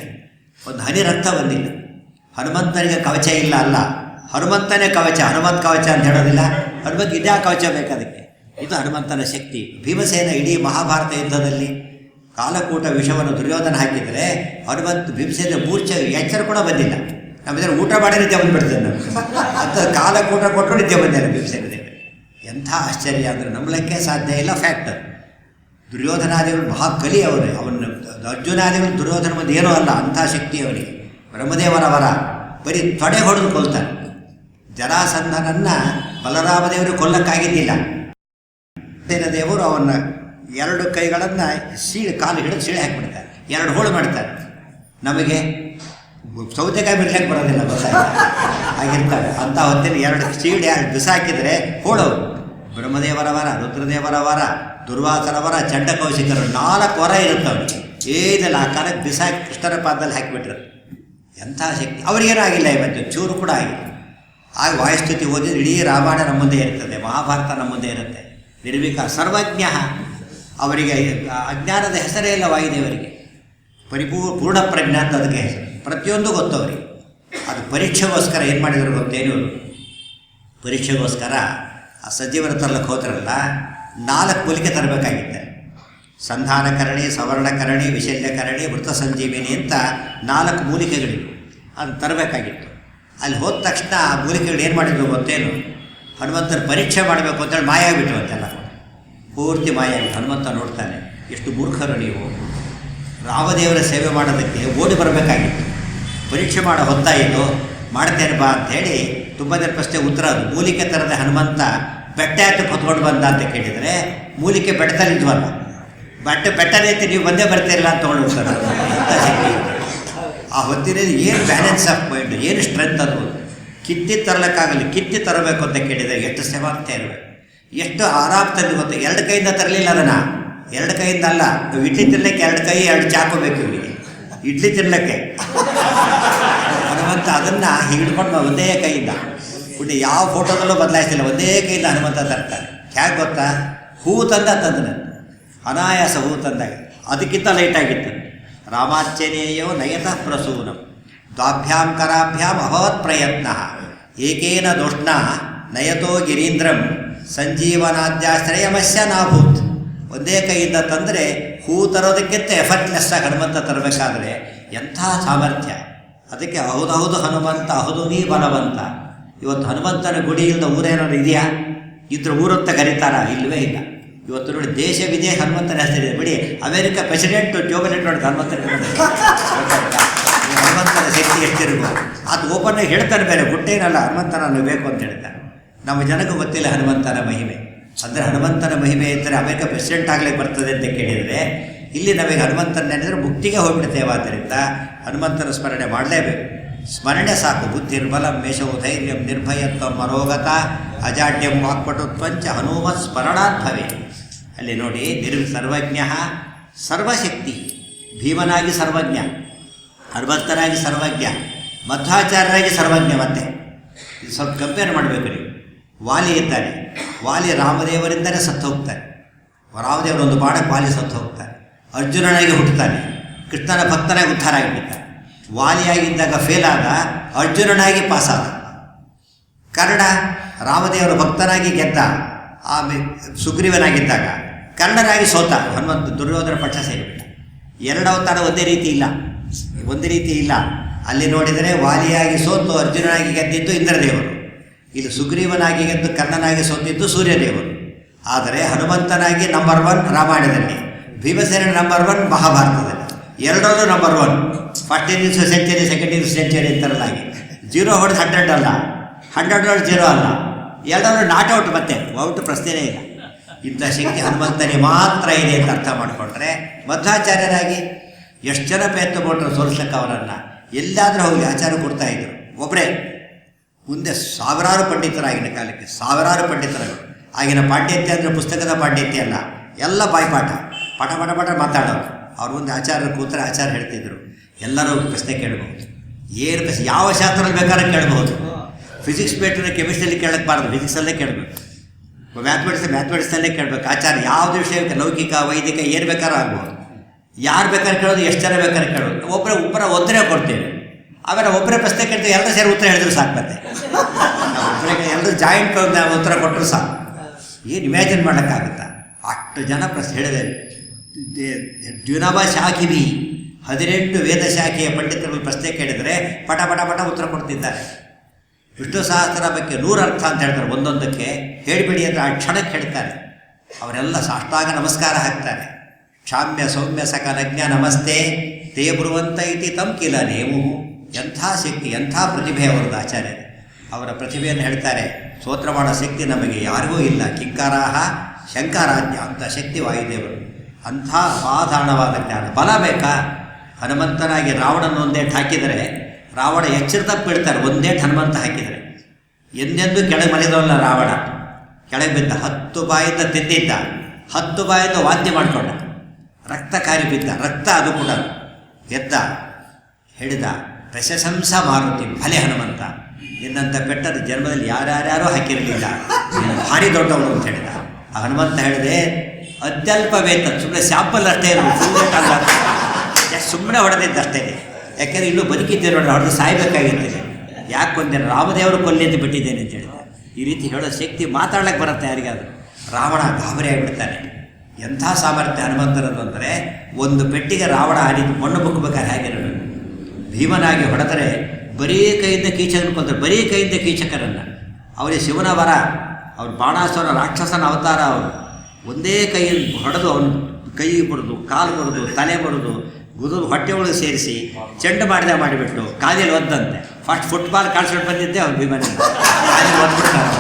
ಒಂದು ಹನಿ ರಕ್ತ ಬಂದಿಲ್ಲ. ಹನುಮಂತನಿಗೆ ಕವಚ ಇಲ್ಲ ಅಲ್ಲ, ಹನುಮಂತನೇ ಕವಚ. ಹನುಮಂತ ಕವಚ ಅಂತ ಹೇಳೋದಿಲ್ಲ. ಹನುಮಂತ ಇದ್ಯಾ ಕವಚ ಬೇಕದಕ್ಕೆ. ಇದು ಹನುಮಂತನ ಶಕ್ತಿ. ಭೀಮಸೇನ ಇಡೀ ಮಹಾಭಾರತ ಯುದ್ಧದಲ್ಲಿ ಕಾಲಕೂಟ ವಿಷವನ್ನು ದುರ್ಯೋಧನ ಹಾಕಿದರೆ ಹನುಮಂತ ಭೀಮಸೇನ ಮೂರ್ಛೆ ಎಚ್ಚರ ಕೂಡ ಬಂದಿಲ್ಲ. ನಮ್ಮಿದ್ರೆ ಊಟ ಮಾಡಿ ನಿದ್ದೆ ಬಂದುಬಿಡ್ತೇನೆ ನಾವು ಅಂತ. ಕಾಲಕೂಟ ಕೊಟ್ಟರು ನಿದ್ದೆ ಬಂದಿಲ್ಲ ಭೀಮಸೇನ ದೇವರು. ಎಂಥ ಆಶ್ಚರ್ಯ ಅಂದರೆ ನಂಬಲಿಕ್ಕೆ ಸಾಧ್ಯ ಇಲ್ಲ. ಫ್ಯಾಕ್ಟ್. ದುರ್ಯೋಧನಾದಿಗಳು ಮಹಾ ಕಲಿ ಅವರು. ಅವನು ಅರ್ಜುನಾದಿಗಳು ದುರ್ಯೋಧನ ಮುಂದೆ ಏನೂ ಅಲ್ಲ, ಅಂಥ ಶಕ್ತಿ ಅವನಿಗೆ. ಬ್ರಹ್ಮದೇವರ ವರ. ಬರೀ ತೊಡೆ ಹೊಡೆದು ಕೊಲ್ತಾನೆ. ಜರಾಸಂಧನನ್ನು ಬಲರಾಮದೇವರು ಕೊಲ್ಲಕ್ಕಾಗಿದ್ದಿಲ್ಲ. ದೇವರು ಅವನ್ನ ಎರಡು ಕೈಗಳನ್ನು ಕಾಲು ಹಿಡಿದು ಸೀಳೆ ಹಾಕಿಬಿಡ್ತಾರೆ, ಎರಡು ಹೋಳು ಮಾಡ್ತಾರೆ. ನಮಗೆ ಸೌತೆಕಾಯಿ ಬಿಡ್ಲಿಕ್ಕೆ ಬರೋದಿಲ್ಲ, ಗೊತ್ತಾಯ್ತು ಆಗಿರ್ತಾರೆ. ಅಂಥ ಹೊತ್ತಿನ ಎರಡು ಸೀಳೆ ಬಿಸಾಕಿದರೆ ಹೋಳವು. ಬ್ರಹ್ಮದೇವರ ವರ, ರುದ್ರದೇವರ ವರ, ದುರ್ವಾಸರ ವರ, ಚಂಡಕೌಶಿಕರು 4 ವರ ಇರುತ್ತವೆ. ಏನಿಲ್ಲ ಆ ಕಾಲಕ್ಕೆ ಬಿಸಾಕಿ ಕೃಷ್ಣರ ಪಾದದಲ್ಲಿ ಹಾಕಿಬಿಟ್ರು. ಎಂಥ ಶಕ್ತಿ. ಅವರಿಗೇನೂ ಆಗಿಲ್ಲ, ಇವತ್ತು ಚೂರು ಕೂಡ ಆಗಿಲ್ಲ. ಆಗ ವಾಯುಸ್ತುತಿ ಓದಿದ್ರೆ ಇಡೀ ರಾಮಾಯಣ ನಮ್ಮ ಮುಂದೆ ಇರ್ತದೆ, ಮಹಾಭಾರತ ನಮ್ಮ ಮುಂದೆ ಇರುತ್ತೆ. ನಿರ್ವಿಕಾರ ಸರ್ವಜ್ಞ. ಅವರಿಗೆ ಅಜ್ಞಾನದ ಹೆಸರೇ ಇಲ್ಲ ವಾಯುದೇವರಿಗೆ. ಪೂರ್ಣ ಪ್ರಜ್ಞೆ ಅಂತ ಅದಕ್ಕೆ ಹೆಸರು. ಪ್ರತಿಯೊಂದು ಗೊತ್ತವರಿಗೆ. ಅದು ಪರೀಕ್ಷೆಗೋಸ್ಕರ ಏನು ಮಾಡಿದ್ರು ಗೊತ್ತೇನು? ಪರೀಕ್ಷೆಗೋಸ್ಕರ ಆ ಸಜ್ಜೀವನ ತರಲಿಕ್ಕೆ ಹೋದ್ರಲ್ಲ, 4 ಮೂಲಿಕೆ ತರಬೇಕಾಗಿತ್ತೆ. ಸಂಧಾನಕರಣಿ, ಸವರ್ಣಕರಣಿ, ವಿಶಲ್ಯಕರಣಿ, ಮೃತ ಸಂಜೀವಿನಿ ಅಂತ 4 ಮೂಲಿಕೆಗಳಿವೆ. ಅದು ತರಬೇಕಾಗಿತ್ತು. ಅಲ್ಲಿ ಹೋದ ತಕ್ಷಣ ಆ ಮೂಲಿಕೆಗಳು ಏನು ಮಾಡಿದ್ರು ಗೊತ್ತೇನು? ಹನುಮಂತನ ಪರೀಕ್ಷೆ ಮಾಡಬೇಕು ಅಂತೇಳಿ ಮಾಯ ಆಗಿಬಿಟ್ಟು ಅಂತೆಲ್ಲ ಪೂರ್ತಿ ಮಾಯ ಆಗಿ. ಹನುಮಂತ ನೋಡ್ತಾನೆ, ಎಷ್ಟು ಮೂರ್ಖರು ನೀವು. ರಾಮದೇವರ ಸೇವೆ ಮಾಡೋದಕ್ಕೆ ಓಡಿ ಬರಬೇಕಾಗಿತ್ತು. ಪರೀಕ್ಷೆ ಮಾಡೋ ಹೊತ್ತಾಯಿತು, ಮಾಡ್ತೇನೆ ಬಾ ಅಂಥೇಳಿ ತುಂಬ ಜನ ಪ್ರಶ್ನೆ ಉತ್ತರ ಅದು. ಮೂಲಿಕೆ ಥರದ ಹನುಮಂತ ಬೆಟ್ಟ ಹತ್ತಕ್ಕೆ ಹೊತ್ಕೊಂಡು ಬಂದ ಅಂತ ಕೇಳಿದರೆ ಮೂಲಿಕೆ ಬೆಟ್ಟದಲ್ಲಿ ಇದ್ವಲ್ಲ, ಬೆಟ್ಟನೇ ಐತಿ, ನೀವು ಬಂದೇ ಬರ್ತೀರಲ್ಲ ಅಂತ ತೊಗೊಂಡು ಹೋಗ್ತಾರೆ. ಎಂಥ ಶಕ್ತಿ ಆ ಹೊತ್ತಿನಲ್ಲಿ. ಏನು ಬ್ಯಾಲೆನ್ಸ್ ಆಫ್ ಮೈಂಡ್, ಏನು ಸ್ಟ್ರೆಂತ್ ಅದು. ಕಿತ್ತಿ ತರಲಿಕ್ಕಾಗಲಿ, ಕಿತ್ತಿ ತರಬೇಕು ಅಂತ ಕೇಳಿದರೆ ಎಷ್ಟು ಸಾಮರ್ಥ್ಯ ಇರಬೇಕು, ಎಷ್ಟು ಆರಾಮ ತಂದು ಗೊತ್ತು. 2 ಕೈಯಿಂದ ತರಲಿಲ್ಲ ಅದನ್ನು, 2 ಕೈಯಿಂದ ಅಲ್ಲ. ನಾವು ಇಡ್ಲಿ ತಿನ್ನಲಿಕ್ಕೆ 2 ಕೈ 2 ಚಾಕು ಬೇಕು ಇವರಿಗೆ, ಇಡ್ಲಿ ತಿನ್ನಲಿಕ್ಕೆ. ಹನುಮಂತ ಅದನ್ನು ಹಿಡ್ಕೊಂಡು ಒಂದೇ ಕೈಯಿಂದ, ಪುಣ್ಯ ಯಾವ ಫೋಟೋದಲ್ಲೂ ಬದಲಾಯಿಸಿಲ್ಲ, ಒಂದೇ ಕೈಯಿಂದ ಹನುಮಂತ ತರ್ತಾರೆ. ಹೇಗೆ ಗೊತ್ತಾ? ಹೂ ತಂದನು, ಅನಾಯಾಸ ಹೂ ತಂದಾಗ. ಅದಕ್ಕಿಂತ ಲೈಟಾಗಿತ್ತು. ರಾಮಾಚ್ಯನೇಯೋ ನಯತಃ ಪ್ರಸೂನಂ ದ್ವಾಭ್ಯಾಂ ಕರಾಭ್ಯಾಂ ಅಭವತ್ ಪ್ರಯತ್ನ ಏಕೇನ ದೋಷ್ಣ ನಯತೋ ಗಿರೀಂದ್ರಂ ಸಂಜೀವನಾದ್ಯಾಶ್ರಯಮಸ್ಯ ನಾಭೂತ್. ಒಂದೇ ಕೈಯಿಂದ ತಂದರೆ ಹೂ ತರೋದಕ್ಕಿಂತ ಎಫರ್ಟ್ಲೆಸ್ಸಾಗಿ ಹನುಮಂತ ತರಬೇಕಾದ್ರೆ ಎಂಥ ಸಾಮರ್ಥ್ಯ. ಅದಕ್ಕೆ ಹೌದೌದು ಹನುಮಂತ, ಹೌದು ನೀ ಬಲವಂತ. ಇವತ್ತು ಹನುಮಂತನ ಗುಡಿ ಇಲ್ಲದ ಊರೇನಾದ್ರು ಇದೆಯಾ? ಇದ್ರ ಊರಂತ ಕರೀತಾರ? ಇಲ್ಲವೇ ಇಲ್ಲ. ಇವತ್ತು ನೋಡಿ, ದೇಶ ವಿದೇಶ ಹನುಮಂತನ ಹೆಸರಿದೆ. ಬಿಡಿ, ಅಮೆರಿಕ ಪ್ರೆಸಿಡೆಂಟ್ ಜೋಬಲೆಟ್ ನೋಡಿ ಹನುಮಂತನ ಹನುಮಂತನ ಶಕ್ತಿ ಎಷ್ಟಿರ್ಬೋದು. ಅದು ಓಪನ್ನಾಗಿ ಹೇಳ್ತಾನೆ, ಬೇರೆ ಗುಟ್ಟೇನಲ್ಲ, ಹನುಮಂತನ ನಾನು ಬೇಕು ಅಂತ ಹೇಳ್ತಾನೆ. ನಮ್ಮ ಜನಕ್ಕೆ ಗೊತ್ತಿಲ್ಲ ಹನುಮಂತನ ಮಹಿಮೆ. ಅಂದರೆ ಹನುಮಂತನ ಮಹಿಮೆ ಇದ್ದರೆ ಅಮೆರಿಕ ಪ್ರೆಸಿಡೆಂಟ್ ಆಗಲಿಕ್ಕೆ ಬರ್ತದೆ ಅಂತ ಕೇಳಿದರೆ, ಇಲ್ಲಿ ನಮಗೆ ಹನುಮಂತನ ನೆನೆದರೆ ಮುಕ್ತಿಗೆ ಹೋಗ್ಬಿಡ್ತೇವೆ. ಆದ್ದರಿಂದ ಹನುಮಂತನ ಸ್ಮರಣೆ ಮಾಡಲೇಬೇಕು. ಸ್ಮರಣೆ ಸಾಕು. ಬುದ್ಧಿರ್ಬಲಂ ಮೇಷವು ಧೈರ್ಯಂ ನಿರ್ಭಯತ್ವಂ ಮರೋಗತ ಅಜಾಡ್ಯಂ ವಾಕ್ಪಟುತ್ವಂಚ ಹನುಮತ್ ಸ್ಮರಣಾತ್ಭವೇ. ಅಲ್ಲಿ ನೋಡಿ, ಸರ್ವಜ್ಞ ಸರ್ವಶಕ್ತಿ. ಭೀಮನಾಗಿ ಸರ್ವಜ್ಞ, ಹನುಮಂತನಾಗಿ ಸರ್ವಜ್ಞ, ಮಧ್ವಾಚಾರ್ಯರಾಗಿ ಸರ್ವಜ್ಞ. ಮತ್ತೆ ಇದು ಸ್ವಲ್ಪ ಕಂಪೇರ್ ಮಾಡಬೇಕು ನೀವು. ವಾಲಿ ಇದ್ದಾನೆ, ವಾಲಿ ರಾಮದೇವರಿಂದಲೇ ಸತ್ತು ಹೋಗ್ತಾನೆ. ರಾಮದೇವರ ಒಂದು ಬಾಣಕ್ಕೆ ವಾಲಿ ಸತ್ತು ಹೋಗ್ತಾನೆ. ಅರ್ಜುನನಾಗಿ ಹುಟ್ಟುತ್ತಾನೆ. ಕೃಷ್ಣನ ಭಕ್ತನಾಗಿ ಉದ್ಧಾರ ಆಗಿಬಿಟ್ಟ. ವಾಲಿಯಾಗಿದ್ದಾಗ ಫೇಲ್ ಆದ, ಅರ್ಜುನನಾಗಿ ಪಾಸಾದ. ಕರ್ಣ ರಾಮದೇವರ ಭಕ್ತನಾಗಿ ಗೆದ್ದ, ಆಮೇಲೆ ಸುಗ್ರೀವನಾಗಿದ್ದಾಗ ಕರ್ಣನಾಗಿ ಸೋತ. ಹನುಮಂತ ದುರ್ಯೋಧನ ಪಕ್ಷ ಸೇರಿಬಿಟ್ಟ. ಎರಡು ಅವತಾರ ಒಂದೇ ರೀತಿ ಇಲ್ಲ. ಅಲ್ಲಿ ನೋಡಿದರೆ ವಾಲಿಯಾಗಿ ಸೋತು ಅರ್ಜುನನಾಗಿ ಗೆದ್ದಿದ್ದು ಇಂದ್ರದೇವರು, ಇಲ್ಲಿ ಸುಗ್ರೀವನಾಗಿ ಗೆದ್ದು ಕರ್ಣನಾಗಿ ಸೋತಿದ್ದು ಸೂರ್ಯದೇವರು. ಆದರೆ ಹನುಮಂತನಾಗಿ ನಂಬರ್ 1 ರಾಮಾಯಣದಲ್ಲಿ, ಭೀಮಸೇನ ನಂಬರ್ 1 ಮಹಾಭಾರತದಲ್ಲಿ. ಎರಡರಲ್ಲೂ number 1. First innings century, second innings century ಅಂತಾರಲ್ಲಾಗಿ. 0 ಹೊಡೆದು 100 ಅಲ್ಲ, 100 ಹೊಡೆದು 0 ಅಲ್ಲ, ಎರಡರಲ್ಲೂ ನಾಟ್ ಔಟ್. ಮತ್ತೆ ಔಟ್ ಪ್ರಶ್ನೆಯೇ ಇಲ್ಲ. ಇಂಥ ಶಕ್ತಿ ಹನುಮಂತನಿಗೆ ಮಾತ್ರ ಇದೆ ಅಂತ ಅರ್ಥ ಮಾಡಿಕೊಂಡ್ರೆ, ಮಧ್ವಾಚಾರ್ಯರಾಗಿ ಎಷ್ಟು ಜನ ಪ್ರಯತ್ನ ಕೊಟ್ಟರು ಸೋಲಿಸ್ಲಿಕ್ಕೆ ಅವರನ್ನು. ಎಲ್ಲಾದರೂ ಹೋಗಿ ಆಚಾರ ಕೊಡ್ತಾಯಿದ್ರು ಒಬ್ಬರೇ. ಮುಂದೆ ಸಾವಿರಾರು ಪಂಡಿತರಾಗಿನ ಕಾಲಕ್ಕೆ, ಸಾವಿರಾರು ಪಂಡಿತರು. ಆಗಿನ ಪಾಂಡಿತ್ಯ ಅಂದರೆ ಪುಸ್ತಕದ ಪಾಂಡಿತ್ಯ ಅಲ್ಲ, ಎಲ್ಲ ಬಾಯ್ಪಾಠ, ಪಟ ಪಟ ಪಟ ಮಾತಾಡೋರು. ಅವ್ರ ಮುಂದೆ ಆಚಾರ್ಯರು ಕೂತ್ರೆ ಆಚಾರ ಹೇಳ್ತಿದ್ರು. ಎಲ್ಲರೂ ಪ್ರಶ್ನೆ ಕೇಳಬಹುದು, ಏನು ಪ್ರಶ್ನೆ, ಯಾವ ಶಾಸ್ತ್ರದಲ್ಲಿ ಬೇಕಾದ್ರೆ ಕೇಳಬಹುದು. ಫಿಸಿಕ್ಸ್ ಬೇಟ್ರೆ ಕೆಮಿಸ್ಟ್ರಿಯಲ್ಲಿ ಕೇಳಕ್ಬಾರ್ದು, ಫಿಸಿಕ್ಸಲ್ಲೇ ಕೇಳಬೇಕು. ಮ್ಯಾಥಮೆಟಿಕ್ಸಲ್ಲೇ ಕೇಳಬೇಕು. ಆಚಾರ್ಯ ಯಾವುದೇ ವಿಷಯಕ್ಕೆ, ಲೌಕಿಕ ವೈದಿಕ ಏನು ಬೇಕಾದ್ರೂ ಆಗ್ಬೋದು. ಯಾರು ಬೇಕಾದ್ರೆ ಕೇಳೋದು, ಎಷ್ಟು ಜನ ಬೇಕಾದ್ರೆ ಕೇಳೋದು. ಒಬ್ಬರೇ ಒತ್ತನೇ ಕೊಡ್ತೇವೆ. ಆಮೇಲೆ ಒಬ್ಬರೇ ಪ್ರಶ್ನೆ ಕೇಳ್ತೀವಿ, ಎಲ್ಲರೂ ಸೇರಿ ಉತ್ತರ ಹೇಳಿದ್ರು ಸಾಕು. ಮತ್ತೆ ಒಬ್ಬರಿಗೆ ಎಲ್ಲರೂ ಜಾಯಿಂಟ್ ಉತ್ತರ ಕೊಟ್ಟರು ಸಾಕು. ಏನು ಇಮ್ಯಾಜಿನ್ ಮಾಡೋಕ್ಕಾಗುತ್ತಾ? ಅಷ್ಟು ಜನ ಪ್ರಶ್ನೆ ಹೇಳಿದೆ. ದ್ವಿನವ ಶಾಖಿಭಿ 18 ವೇದ ಶಾಖೆಯ ಪಂಡಿತರುಗಳು ಪ್ರಶ್ನೆ ಕೇಳಿದರೆ ಪಟ ಪಟ ಪಟ ಉತ್ತರ ಕೊಡ್ತಿದ್ದಾರೆ. ವಿಷ್ಣು ಸಹಸ್ರ ಬಗ್ಗೆ 100 ಅರ್ಥ ಅಂತ ಹೇಳ್ತಾರೆ, ಒಂದೊಂದಕ್ಕೆ ಹೇಳಿಬಿಡಿ ಅಂತ ಆ ಕ್ಷಣಕ್ಕೆ ಹೇಳ್ತಾರೆ. ಅವರೆಲ್ಲ ಸಾಷ್ಟಾಂಗ ನಮಸ್ಕಾರ ಹಾಕ್ತಾರೆ. ಕ್ಷಾಮ್ಯ ಸೌಮ್ಯ ಸಕಲಜ್ಞ ನಮಸ್ತೆ ತೇ ಬ್ರುವಂತ ಇತಿ ತಮ್ ಕಿಲ ನೇಮು. ಎಂಥ ಶಕ್ತಿ, ಎಂಥ ಪ್ರತಿಭೆ ಅವರದ್ದು ಆಚಾರ್ಯರು. ಅವರ ಪ್ರತಿಭೆಯನ್ನು ಹೇಳ್ತಾರೆ. ಸ್ತೋತ್ರ ಮಾಡೋ ಶಕ್ತಿ ನಮಗೆ ಯಾರಿಗೂ ಇಲ್ಲ. ಕಿಂಕಾರಾಹ ಶಂಕರಾಜ್ಞ ಅಂತ ಶಕ್ತಿ ವಾಯುದೇವರು. ಅಂಥ ಅಸಾಧಾರಣವಾದ ಜ್ಞಾನ. ಬಲ ಬೇಕಾ? ಹನುಮಂತನಾಗಿ ರಾವಣನ ಒಂದೇಟು ಹಾಕಿದರೆ ರಾವಣ ಎಚ್ಚರ ತಪ್ಪಿಡ್ತಾರೆ. ಒಂದೇಟು ಹನುಮಂತ ಹಾಕಿದರೆ ಎಂದೆಂದೂ ಕೆಳಗೆ ಮಲಗಿದವಲ್ಲ ರಾವಣ. ಕೆಳಗೆ ಬಿದ್ದ, 10 ಬಾಯಿಂದ ತಿಂದಿದ್ದ, 10 ಬಾಯಿಂದ ವಾದ್ಯ ಮಾಡಿಕೊಂಡ, ರಕ್ತ ಕಾರಿ ಬಿದ್ದ, ರಕ್ತ ಅದು ಕೂಡ ಎದ್ದ, ಹಿಡಿದ. ಪ್ರಶಂಸ ಮಾರುತಿ, ಭಲೆ ಹನುಮಂತ, ನಿನ್ನಂಥ ಬೆಟ್ಟದ ಜನ್ಮದಲ್ಲಿ ಯಾರ್ಯಾರ್ಯಾರೂ ಹಾಕಿರಲಿಲ್ಲ, ಭಾರಿ ದೊಡ್ಡವನು ಅಂತ ಹೇಳಿದ. ಆ ಹನುಮಂತ ಹೇಳಿದೆ, ಅತ್ಯಲ್ಪ ವೇತ, ಸುಮ್ಮನೆ ಸ್ಯಾಂಪಲ್ ಅಷ್ಟೇ ಇರೋದು, ಸುಮ್ಮನೆ ಹೊಡೆದಿದ್ದಷ್ಟೇ. ಯಾಕೆಂದರೆ ಇನ್ನೂ ಬದುಕಿದ್ದೆ ನೋಡಿ, ಹೊಡೆದು ಸಾಯ್ಬೇಕಾಗಿರ್ತದೆ. ಯಾಕೆ ಕೊಂದೇನೆ, ರಾಮದೇವರು ಕೊಲ್ಲಿ ಅಂತ ಬಿಟ್ಟಿದ್ದೇನೆ ಅಂತ ಹೇಳಿದೆ. ಈ ರೀತಿ ಹೇಳೋ ಶಕ್ತಿ ಮಾತಾಡ್ಲಿಕ್ಕೆ ಬರುತ್ತೆ ಯಾರಿಗಾದ್ರು. ರಾವಣ ಗಾಬರಿ ಆಗಿಬಿಡ್ತಾನೆ. ಎಂಥ ಸಾಮರ್ಥ್ಯ ಹನುಮಂತರದ್ದು ಅಂದರೆ, ಒಂದು ಪೆಟ್ಟಿಗೆ ರಾವಣ ಹರಿದು ಮಣ್ಣು ಬುಕ್ಕಬೇಕಾದ್ರೆ ಹೇಗಿರಬೇಕು. ಭೀಮನಾಗಿ ಹೊಡೆದರೆ ಬರೀ ಕೈಯಿಂದ ಕೀಚಕನ ಕೊಂದರೆ, ಬರೀ ಕೈಯಿಂದ ಕೀಚಕರನ್ನು. ಅವರಿಗೆ ಶಿವನ ವರ, ಅವ್ರು ಬಾಣಾಸುರ ರಾಕ್ಷಸನ ಅವತಾರ. ಅವರು ಒಂದೇ ಕೈಯಲ್ಲಿ ಹೊಡೆದು ಅವನು ಕೈ ಬಡಿದು, ಕಾಲು ಬಡಿದು, ತಲೆ ಬಡಿದು, ಗುದು ಹೊಟ್ಟೆ ಒಳಗೆ ಸೇರಿಸಿ ಚೆಂಡು ಮಾಡಿಬಿಟ್ಟು ಕಾಲಿಯಲ್ಲಿ ಒದ್ದಂತೆ. ಫಸ್ಟ್ ಫುಟ್ಬಾಲ್ ಕಾಣಿಸ್ಕೊಂಡು ಬಂದಿದ್ದೆ ಅವ್ನು ಭೀಮನಿಂದ. ಕಾಲಿಯಲ್ಲಿ ಒದ್ಬಿಡ್ತಾರೆ.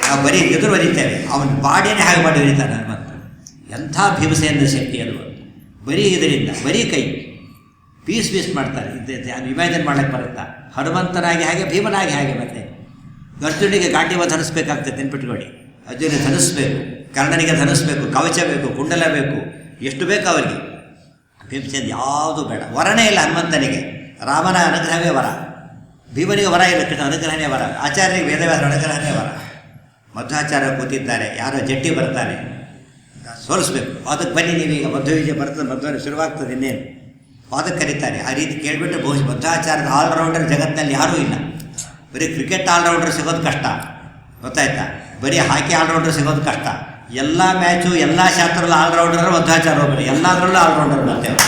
ನಾವು ಬರೀ ಎದುರು ಒದಿತೇವೆ, ಅವನ ಬಾಡಿಯೇ ಹಾಗೆ ಮಾಡಿ ಒದಿತಾನೆ ಹನುಮಂತ. ಎಂಥ ಭೀಮಸೇನ ಶಕ್ತಿ ಅದು. ಬರೀ ಇದರಿಂದ, ಬರೀ ಕೈ ಪೀಸ್ ಮಾಡ್ತಾರೆ. ಅದು ಇಮ್ಯಾಜಿನ್ ಮಾಡೋಕ್ಕೆ ಬರುತ್ತಾ? ಹನುಮಂತನಾಗಿ ಹಾಗೆ, ಭೀಮನಾಗಿ ಹಾಗೆ. ಮತ್ತೆ ಅರ್ಜುನಿಗೆ ಗಾಂಡೀವ ಧರಿಸ್ಬೇಕಾಗ್ತದೆ, ನೆನ್ಪಿಟ್ಕೊಳ್ಳಿ. ಅರ್ಜುನಿಗೆ ಧರಿಸ್ಬೇಕು, ಕರ್ಣನಿಗೆ ಧರಿಸ್ಬೇಕು, ಕವಚ ಬೇಕು, ಕುಂಡಲ ಬೇಕು, ಎಷ್ಟು ಬೇಕು ಅವರಿಗೆ. ಭೀಮಸೇನ ಯಾವುದು ಬೇಡ. ವರನೇ ಇಲ್ಲ ಹನುಮಂತನಿಗೆ. ರಾಮನ ಅನುಗ್ರಹವೇ ವರ, ಭೀಮನಿಗೆ ವರ ಇಲ್ಲ, ಕೃಷ್ಣ ಅನುಗ್ರಹನೇ ವರ, ಆಚಾರ್ಯರಿಗೆ ವೇದವ್ಯಾಸರ ಅನುಗ್ರಹನೇ ವರ. ಮಧ್ವಾಚಾರ್ಯ ಕೂತಿದ್ದಾರೆ, ಯಾರೋ ಜಟ್ಟಿ ಬರ್ತಾನೆ, ಸೋಲಿಸ್ಬೇಕು, ಅದಕ್ಕೆ ಬನ್ನಿ ನೀವೀಗ ಮಧ್ವ ವಿಜಯ ಬರ್ತದೆ, ಮಧ್ವ ಶುರುವಾಗ್ತದೆ, ಇನ್ನೇನು ಅದಕ್ಕೆ ಕರೀತಾರೆ. ಆ ರೀತಿ ಕೇಳಿಬಿಟ್ಟು ಬಹುಶಃ ಮಧ್ವಾಚಾರ್ಯದ ಆಲ್ರೌಂಡರ್ ಜಗತ್ತಿನಲ್ಲಿ ಯಾರೂ ಇಲ್ಲ. ಬರೀ ಕ್ರಿಕೆಟ್ ಆಲ್ರೌಂಡರ್ ಸಿಗೋದು ಕಷ್ಟ, ಗೊತ್ತಾಯ್ತಾ? ಬರೀ ಹಾಕಿ ಆಲ್ರೌಂಡರ್ ಸಿಗೋದು ಕಷ್ಟ. ಎಲ್ಲ ಮ್ಯಾಚು, ಎಲ್ಲ ಶಾಸ್ತ್ರದಲ್ಲೂ ಆಲ್ರೌಂಡರ್ ಮಧ್ವಾಚಾರ್ಯ ಒಬ್ಬರು, ಎಲ್ಲದರಲ್ಲೂ ಆಲ್ರೌಂಡರ್ ಬರ್ತೇವೆ.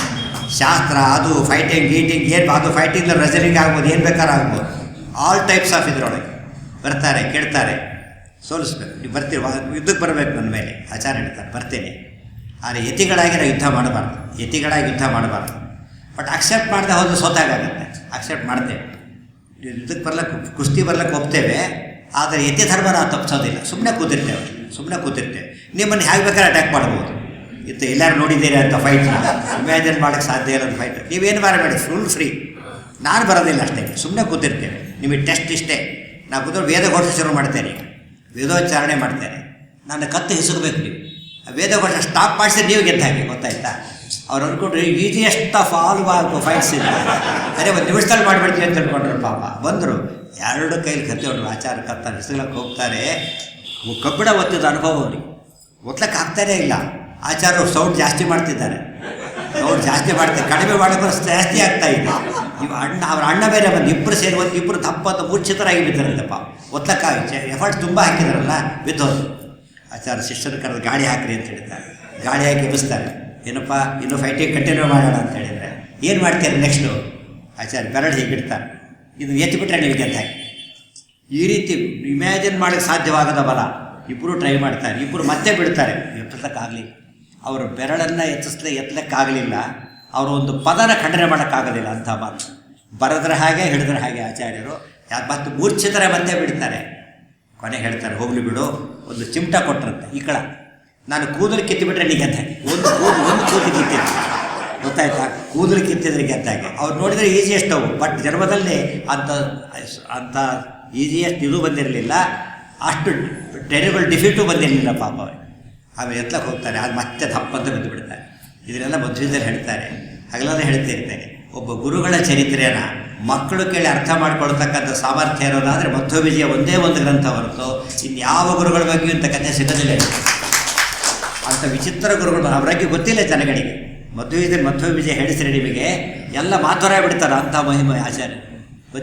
ಶಾಸ್ತ್ರ, ಅದು ಫೈಟಿಂಗ್ ಗೀಟಿಂಗ್, ಏನು ಅದು ಫೈಟಿಂಗ್ ರೆಸಲಿಂಗ್ ಆಗ್ಬೋದು, ಏನು ಬೇಕಾದ್ರೂ ಆಗ್ಬೋದು. ಆಲ್ ಟೈಪ್ಸ್ ಆಫ್ ಇದರೊಳಗೆ ಬರ್ತಾರೆ, ಕೇಳ್ತಾರೆ, ಸೋಲಿಸ್ಬೇಕು. ನೀವು ಬರ್ತೀವಿ, ಯುದ್ಧಕ್ಕೆ ಬರಬೇಕು ನನ್ನ ಮೇಲೆ. ಆಚಾರ್ಯ ಹೇಳ್ತಾರೆ, ಬರ್ತೇನೆ. ಆದರೆ ಯತಿಗಳಾಗಿ ನಾವು ಯುದ್ಧ ಮಾಡಬಾರ್ದು. ಬಟ್ ಅಕ್ಸೆಪ್ಟ್ ಮಾಡದೆ ಹೋದ್ರೆ ಸೋತಾಗುತ್ತೆ. ಅಕ್ಸೆಪ್ಟ್ ಮಾಡ್ತೇವೆ, ಯುದ್ಧಕ್ಕೆ ಬರ್ಲಿಕ್ಕೆ, ಕುಸ್ತಿ ಬರ್ಲಿಕ್ಕೆ ಹೋಗ್ತೇವೆ. ಆದರೆ ಯತಿ ಧರ್ಮ ನಾವು ತಪ್ಪಿಸೋದಿಲ್ಲ. ಸುಮ್ಮನೆ ಕೂತಿರ್ತೇವೆ. ನಿಮ್ಮನ್ನು ಹೇಗೆ ಬೇಕಾದ್ರೆ ಅಟ್ಯಾಕ್ ಮಾಡ್ಬೋದು. ಎಲ್ಲರೂ ನೋಡಿದ್ದೀರಿ ಅಂತ ಫೈಟ್ನ ಇಮ್ಯಾಜಿನ್ ಮಾಡೋಕ್ಕೆ ಸಾಧ್ಯ ಇರೋದು ಫೈಟ್. ನೀವೇನು ಮಾಡಬೇಡಿ, ಫುಲ್ ಫ್ರೀ. ನಾನು ಬರೋದಿಲ್ಲ ಅಷ್ಟೇ, ಸುಮ್ಮನೆ ಕೂತಿರ್ತೇವೆ. ನಿಮಗೆ ಟೆಸ್ಟ್ ಇಷ್ಟೇ. ನಾವು ಕೂತ್ಕೊಂಡು ವೇದಘೋಷ ಶುರು ಮಾಡ್ತೇನೆ, ವೇದೋಚ್ಚಾರಣೆ ಮಾಡ್ತೇನೆ. ನನ್ನ ಕತ್ತು ಹಿಸುಗಬೇಕು ನೀವು. ಆ ವೇದಘೋಷ ಸ್ಟಾಪ್ ಮಾಡಿಸಿ ನೀವು ಗೆದ್ದ ಹಾಗೆ, ಗೊತ್ತಾಯ್ತಾ? ಅವ್ರು ಅಂದ್ಕೊಂಡ್ರೆ ಈಸಿಯೆಸ್ಟ್ ಆಫ್ ಆಲ್ ಫೈಟ್ಸ್ ಇದೆ, ಅದೇ ಒಂದು ನಿಮಿಷದಲ್ಲಿ ಮಾಡಿಬಿಡ್ತೀವಿ ಅಂತ ತಿಳ್ಕೊಂಡ್ರು. ಪಾಪ ಬಂದರು, 2 ಕೈಲಿ ಕತ್ತೆ ಹೊಡ್ರು. ಆಚಾರ ಕತ್ತ ಹಿಸುಗಕ್ಕೆ ಹೋಗ್ತಾರೆ. ಕಬ್ಬಿಣ ಒತ್ತಿದ ಅನುಭವ ಅವ್ರಿಗೆ, ಒತ್ತಲಕ್ಕೆ ಆಗ್ತಾನೇ ಇಲ್ಲ. ಆಚಾರ್ಯರು ಸೌಂಡ್ ಜಾಸ್ತಿ ಮಾಡ್ತಿದ್ದಾರೆ. ಅವ್ರು ಜಾಸ್ತಿ ಮಾಡ್ತಾರೆ, ಕಡಿಮೆ ಮಾಡೋದು ಜಾಸ್ತಿ ಆಗ್ತಾ ಇದೆ. ಇವು ಅವ್ರ ಅಣ್ಣ ಬೇರೆ ಬಂದು ಇಬ್ಬರು ಸೇರಿ ಒಂದು ಇಬ್ಬರು ದಪ್ಪದ ಮೂರ್ಛಿತರಾಗಿ ಬಿದ್ದಾರಲ್ಲಪ್ಪ. ಒತ್ತಕ್ಕಾಗಿ ಎಫರ್ಟ್ ತುಂಬ ಹಾಕಿದಾರಲ್ಲ, ಬಿದ್ದೋದು. ಆಚಾರ್ಯ ಶಿಷ್ಯನ ಕರೆದು ಗಾಡಿ ಹಾಕ್ರಿ ಅಂತ ಹೇಳ್ತಾರೆ. ಗಾಡಿ ಹಾಕಿ ಎಬ್ಬಿಸ್ತಾರೆ. ಏನಪ್ಪ ಇನ್ನೂ ಫೈಟಿಂಗ್ ಕಂಟಿನ್ಯೂ ಮಾಡೋಣ ಅಂತ ಹೇಳಿದರೆ ಏನು ಮಾಡ್ತೀರಿ ನೆಕ್ಸ್ಟು? ಆಚಾರ್ಯ ಬೆರಳು ಹೀಗಿಡ್ತಾರೆ, ಇದು ಎತ್ತಿಬಿಟ್ರೆ ನೀವು ಗೆದ್ದ ಹಾಕಿ. ಈ ರೀತಿ ಇಮ್ಯಾಜಿನ್ ಮಾಡೋಕ್ಕೆ ಸಾಧ್ಯವಾಗದ ಬಲ. ಇಬ್ಬರು ಟ್ರೈ ಮಾಡ್ತಾರೆ, ಇಬ್ಬರು ಮತ್ತೆ ಬಿಡ್ತಾರೆ, ಎತ್ತಲಿಕ್ಕಾಗಲಿಲ್ಲ. ಅವರು ಬೆರಳನ್ನು ಎತ್ತಲಿಕ್ಕಾಗಲಿಲ್ಲ, ಅವರು ಒಂದು ಪದನ ಖಂಡನೆ ಮಾಡೋಕ್ಕಾಗಲಿಲ್ಲ ಅಂತ ಮಾತು. ಬರೆದ್ರೆ ಹಾಗೆ ಹಿಡಿದ್ರೆ ಹಾಗೆ ಆಚಾರ್ಯರು. ಮತ್ತು ಮೂರ್ಛಿತರ ಮತ್ತೆ ಬಿಡ್ತಾರೆ. ಕೊನೆಗೆ ಹೇಳ್ತಾರೆ, ಹೋಗ್ಲಿ ಬಿಡು, ಒಂದು ಚಿಮಟ ಕೊಟ್ಟರಂತೆ. ಈ ಕಳ ನಾನು ಕೂದಲು ಕಿತ್ತಿಬಿಟ್ರೆ ನೀ ಗೆದ್ದಾಗೆ. ಒಂದು ಕೂದಲು ಕಿತ್ತಿದ್ರು, ಗೊತ್ತಾಯ್ತಾ? ಕೂದಲು ಕಿತ್ತಿದ್ರೆ ಗೆದ್ದಾಗೆ. ಅವ್ರು ನೋಡಿದರೆ ಈಸಿಯೆಸ್ಟ್ ಅವು, ಬಟ್ ಜನ್ಮದಲ್ಲಿ ಅಂಥ ಈಸಿಯೆಸ್ಟ್ ಇದು ಬಂದಿರಲಿಲ್ಲ, ಅಷ್ಟು ಟೆರಿಬಲ್ ಡಿಫೀಟು ಬಂದಿರಲಿಲ್ಲ ಪಾಪ ಅವ್ರಿಗೆ. ಆಮೇಲೆ ಎತ್ತಕ್ಕೆ ಹೋಗ್ತಾರೆ, ಅದು ಮತ್ತೆ ದಪ್ಪಂತ ಬಿದ್ದು ಬಿಡ್ತಾರೆ. ಇದನ್ನೆಲ್ಲ ಮಧ್ವದಲ್ಲಿ ಹೇಳ್ತಾರೆ, ಹಗಲೆಲ್ಲ ಹೇಳ್ತಾ ಇರ್ತಾರೆ. ಒಬ್ಬ ಗುರುಗಳ ಚರಿತ್ರೆಯನ್ನು ಮಕ್ಕಳು ಕೇಳಿ ಅರ್ಥ ಮಾಡ್ಕೊಳ್ತಕ್ಕಂಥ ಸಾಮರ್ಥ್ಯ ಇರೋದಾದರೆ ಮಧ್ವ ವಿಜಯ ಒಂದೇ ಒಂದು ಗ್ರಂಥ ಹೊರತು ಇನ್ಯಾವ ಗುರುಗಳ ಬಗ್ಗೆಯೂ ಇಂಥ ಕಥೆ ಸಿಗೋದಿಲ್ಲ. ಅಂಥ ವಿಚಿತ್ರ ಗುರುಗಳು ಅವರಿಗೆ ಗೊತ್ತಿಲ್ಲ ಜನಗಳಿಗೆ. ಮಧ್ವ ವಿಜಯ ಹೇಳಿಸ್ರೆ ನಿಮಗೆ ಎಲ್ಲ ಮಾತುರ ಬಿಡ್ತಾರೆ, ಅಂಥ ಮಹಿಮೆ ಆಚಾರ್ಯ.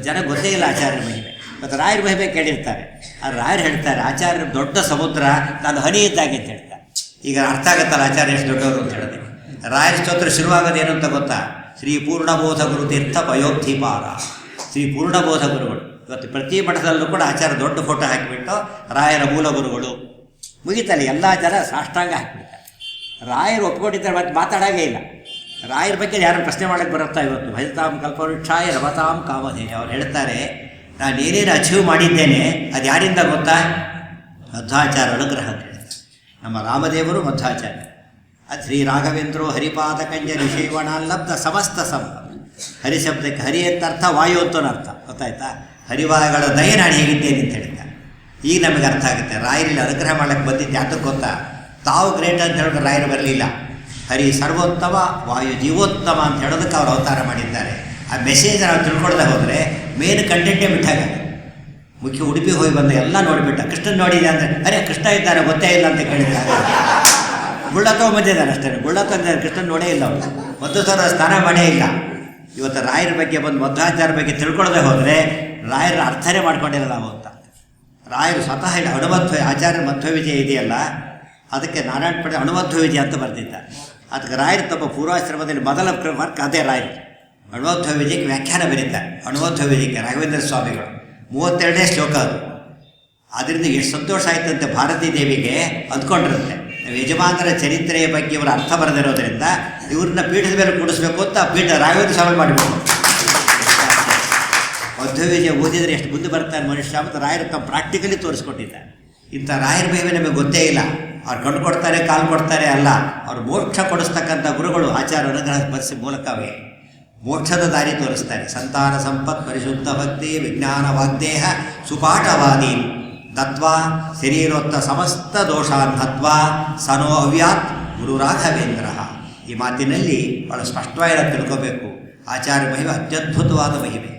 ಜನ ಗೊತ್ತೇ ಇಲ್ಲ ಆಚಾರ್ಯರ ಮಹಿಮೆ. ಮತ್ತು ರಾಯರ ಮಹಿಮೆ ಕೇಳಿರ್ತಾರೆ. ಆ ರಾಯರು ಹೇಳ್ತಾರೆ, ಆಚಾರ್ಯರು ದೊಡ್ಡ ಸಮುದ್ರ, ನಾನು ಹನಿ ಇದ್ದಾಗೆ ಅಂತ ಹೇಳ್ತಾರೆ. ಈಗ ಅರ್ಥ ಆಗುತ್ತಲ್ಲ ಆಚಾರ್ಯ ಎಷ್ಟು ದೊಡ್ಡವರು ಅಂತ ಹೇಳಿದೆ. ರಾಯರ ಸ್ತೋತ್ರ ಶುರುವಾಗೋದು ಏನು ಅಂತ ಗೊತ್ತಾ? ಶ್ರೀ ಪೂರ್ಣಬೋಧ ಗುರುತೀರ್ಥ ಪಯೋಕ್ತಿಪಾರ. ಶ್ರೀ ಪೂರ್ಣಬೋಧ ಗುರುಗಳು. ಇವತ್ತು ಪ್ರತಿ ಮಠದಲ್ಲೂ ಕೂಡ ಆಚಾರ್ಯ ದೊಡ್ಡ ಫೋಟೋ ಹಾಕಿಬಿಟ್ಟು ರಾಯರ ಮೂಲ ಗುರುಗಳು ಮುಗಿತಲ್ಲ, ಎಲ್ಲ ಜನ ಸಾಷ್ಟಾಂಗ ಹಾಕಿಬಿಡ್ತಾರೆ. ರಾಯರು ಒಪ್ಕೊಂಡಿದ್ದಾರೆ, ಮತ್ತೆ ಮಾತಾಡೋಂಗೇ ಇಲ್ಲ. ರಾಯರ ಬಗ್ಗೆ ಯಾರು ಪ್ರಶ್ನೆ ಮಾಡೋಕ್ಕೆ ಬರುತ್ತಾ? ಇವತ್ತು ಭಜತಾಂ ಕಲ್ಪವೃಕ್ಷಾಯ ರಮತಾಂ ಕಾಮಧೇನೆ. ಅವ್ರು ಹೇಳ್ತಾರೆ, ನಾನು ಏನೇನು ಅಚೀವ್ ಮಾಡಿದ್ದೇನೆ ಅದು ಯಾರಿಂದ ಗೊತ್ತಾ? ಮಧ್ವಾಚಾರ್ಯ ಅನುಗ್ರಹ ಅಂತ ಹೇಳ್ತಾರೆ. ನಮ್ಮ ರಾಮದೇವರು ಮಧ್ವಾಚಾರ್ಯ. ಅದು ಶ್ರೀ ರಾಘವೇಂದ್ರೋ ಹರಿಪಾದ ಕಂಜ ಋಷಿವಣಾಲ್ಲಬ್ಧ ಸಮಸ್ತ ಸಂಪತ್ತು. ಹರಿಶಬ್ದಕ್ಕೆ ಹರಿ ಅಂತ ಅರ್ಥ, ವಾಯು ಅಂತನೂ ಅರ್ಥ, ಗೊತ್ತಾಯ್ತಾ? ಹರಿವಾಯುಗಳ ದಯ ನಾನು ಹೇಗಿದ್ದೇನೆ ಅಂತ ಹೇಳ್ತಾರೆ. ಈಗ ನಮಗೆ ಅರ್ಥ ಆಗುತ್ತೆ ರಾಯರಲ್ಲಿ ಅನುಗ್ರಹ ಮಾಡೋಕ್ಕೆ ಬಂದಿದ್ದು ಯಾತಕ್ಕೆ ಗೊತ್ತಾ? ತಾವು ಗ್ರೇಟ್ ಅಂತ ಹೇಳಿದ್ರೆ ರಾಯರು ಬರಲಿಲ್ಲ. ಹರಿ ಸರ್ವೋತ್ತಮ, ವಾಯು ಜೀವೋತ್ತಮ ಅಂತ ಹೇಳೋದಕ್ಕೆ ಅವರು ಅವತಾರ ಮಾಡಿದ್ದಾರೆ. ಆ ಮೆಸೇಜ್ ನಾವು ತಿಳ್ಕೊಳ್ದೆ ಹೋದರೆ ಮೇನ್ ಕಂಟೆಂಟೇ ಬಿಟ್ಟಾಗ. ಮುಖ್ಯ ಉಡುಪಿ ಹೋಗಿ ಬಂದ ಎಲ್ಲ ನೋಡಿಬಿಟ್ಟ. ಕೃಷ್ಣನ್ ನೋಡಿದೆ ಅಂದರೆ, ಅರೆ ಕೃಷ್ಣ ಇದ್ದಾರೆ ಗೊತ್ತೇ ಇಲ್ಲ ಅಂತ ಕೇಳಿದ್ರೆ, ಗುಳ್ಳ ತೊಗೊಂಬಂದಿದ್ದಾನೆ ಅಷ್ಟೇ. ಗುಳ್ಳ ತಂದಿದ್ದಾರೆ, ಕೃಷ್ಣನ್ ನೋಡೇ ಇಲ್ಲ ಅವರು. ಒಂದು ಸಲ ಸ್ನಾನ ಮಾಡೇ ಇಲ್ಲ. ಇವತ್ತು ರಾಯರ ಬಗ್ಗೆ ಬಂದು ಮಧ್ವಾಚಾರ್ಯ ಬಗ್ಗೆ ತಿಳ್ಕೊಳ್ಳದೆ ಹೋದರೆ ರಾಯರ ಅರ್ಥನೇ ಮಾಡ್ಕೊಂಡಿಲ್ಲ ನಾವು ಅಂತ. ರಾಯರು ಸ್ವತಃ ಹೇಳಿ ಅಣುಮಧ್ವ ಆಚಾರ್ಯ ಮಧ್ವ ವಿಜಯ ಇದೆಯಲ್ಲ, ಅದಕ್ಕೆ ನಾರಾಯಣ ಪಡೆ ಅಣುಮಧ್ವ ವಿಜಯ ಅಂತ ಬರೆದಿದ್ದಾರೆ. ಅದಕ್ಕೆ ರಾಯರು ತಮ್ಮ ಪೂರ್ವಾಶ್ರಮದಲ್ಲಿ ಮೊದಲ ವರ್ಕ್ ಅದೇ ರಾಯರು. ಅಣುಮಧ್ವ ವಿಜಯಕ್ಕೆ ವ್ಯಾಖ್ಯಾನ ಬರೀತಾರೆ. ಅಣುಮಧ್ವ ವಿಜಯಕ್ಕೆ ರಾಘವೇಂದ್ರ ಸ್ವಾಮಿಗಳು 32ನೇ ಶ್ಲೋಕ ಅದು. ಅದರಿಂದ ಎಷ್ಟು ಸಂತೋಷ ಆಯ್ತಂತೆ ಭಾರತೀ ದೇವಿಗೆ ಅಂದ್ಕೊಂಡಿರುತ್ತೆ. ಯಜಮಾನರ ಚರಿತ್ರೆಯ ಬಗ್ಗೆ ಇವರ ಅರ್ಥ ಬರೆದಿರೋದ್ರಿಂದ ಇವ್ರನ್ನ ಪೀಠದ ಮೇಲೆ ಕೂಡಿಸ್ಬೇಕು ಅಂತ ಪೀಠ ರಾಘವೇಂದ್ರ ಸ್ವಾಮಿ ಮಾಡಬೇಕು. ಮಧ್ವ ವಿಜಯ ಓದಿದರೆ ಎಷ್ಟು ಮುಂದೆ ಬರ್ತಾರೆ ಮನುಷ್ಯ ಮತ್ತು ರಾಯರು ತಮ್ಮ ಪ್ರಾಕ್ಟಿಕಲಿ ತೋರಿಸ್ಕೊಟ್ಟಿದ್ದಾರೆ. ಇಂಥ ರಾಯರ ಮಹಿಮೆ ನಮಗೆ ಗೊತ್ತೇ ಇಲ್ಲ. ಅವ್ರು ಕಣ್ಣು ಕೊಡ್ತಾರೆ, ಕಾಲು ಕೊಡ್ತಾರೆ ಅಲ್ಲ, ಅವ್ರು ಮೋಕ್ಷ ಕೊಡಿಸ್ತಕ್ಕಂಥ ಗುರುಗಳು ಆಚಾರ ಅನುಗ್ರಹ ಬರೆಸಿ ಮೂಲಕವೇ ಮೋಕ್ಷದ ದಾರಿ ತೋರಿಸ್ತಾರೆ. ಸಂತಾನ ಸಂಪತ್ ಪರಿಶುದ್ಧ ಭಕ್ತಿ ವಿಜ್ಞಾನ ವಾಗ್ದೇಹ ಸುಪಾಠವಾದಿ ದತ್ವಾ ಶರೀರೋತ್ತ ಸಮಸ್ತ ದೋಷಾನ್ ಹತ್ವಾ ಸನೋ ಅವ್ಯಾತ್ ಗುರು ರಾಘವೇಂದ್ರ. ಈ ಮಾತಿನಲ್ಲಿ ಭಾಳ ಸ್ಪಷ್ಟವಾಗಿ ತಿಳ್ಕೋಬೇಕು. ಆಚಾರ್ಯ ಮಹಿಮೆ ಅತ್ಯದ್ಭುತವಾದ ಮಹಿಮೆ.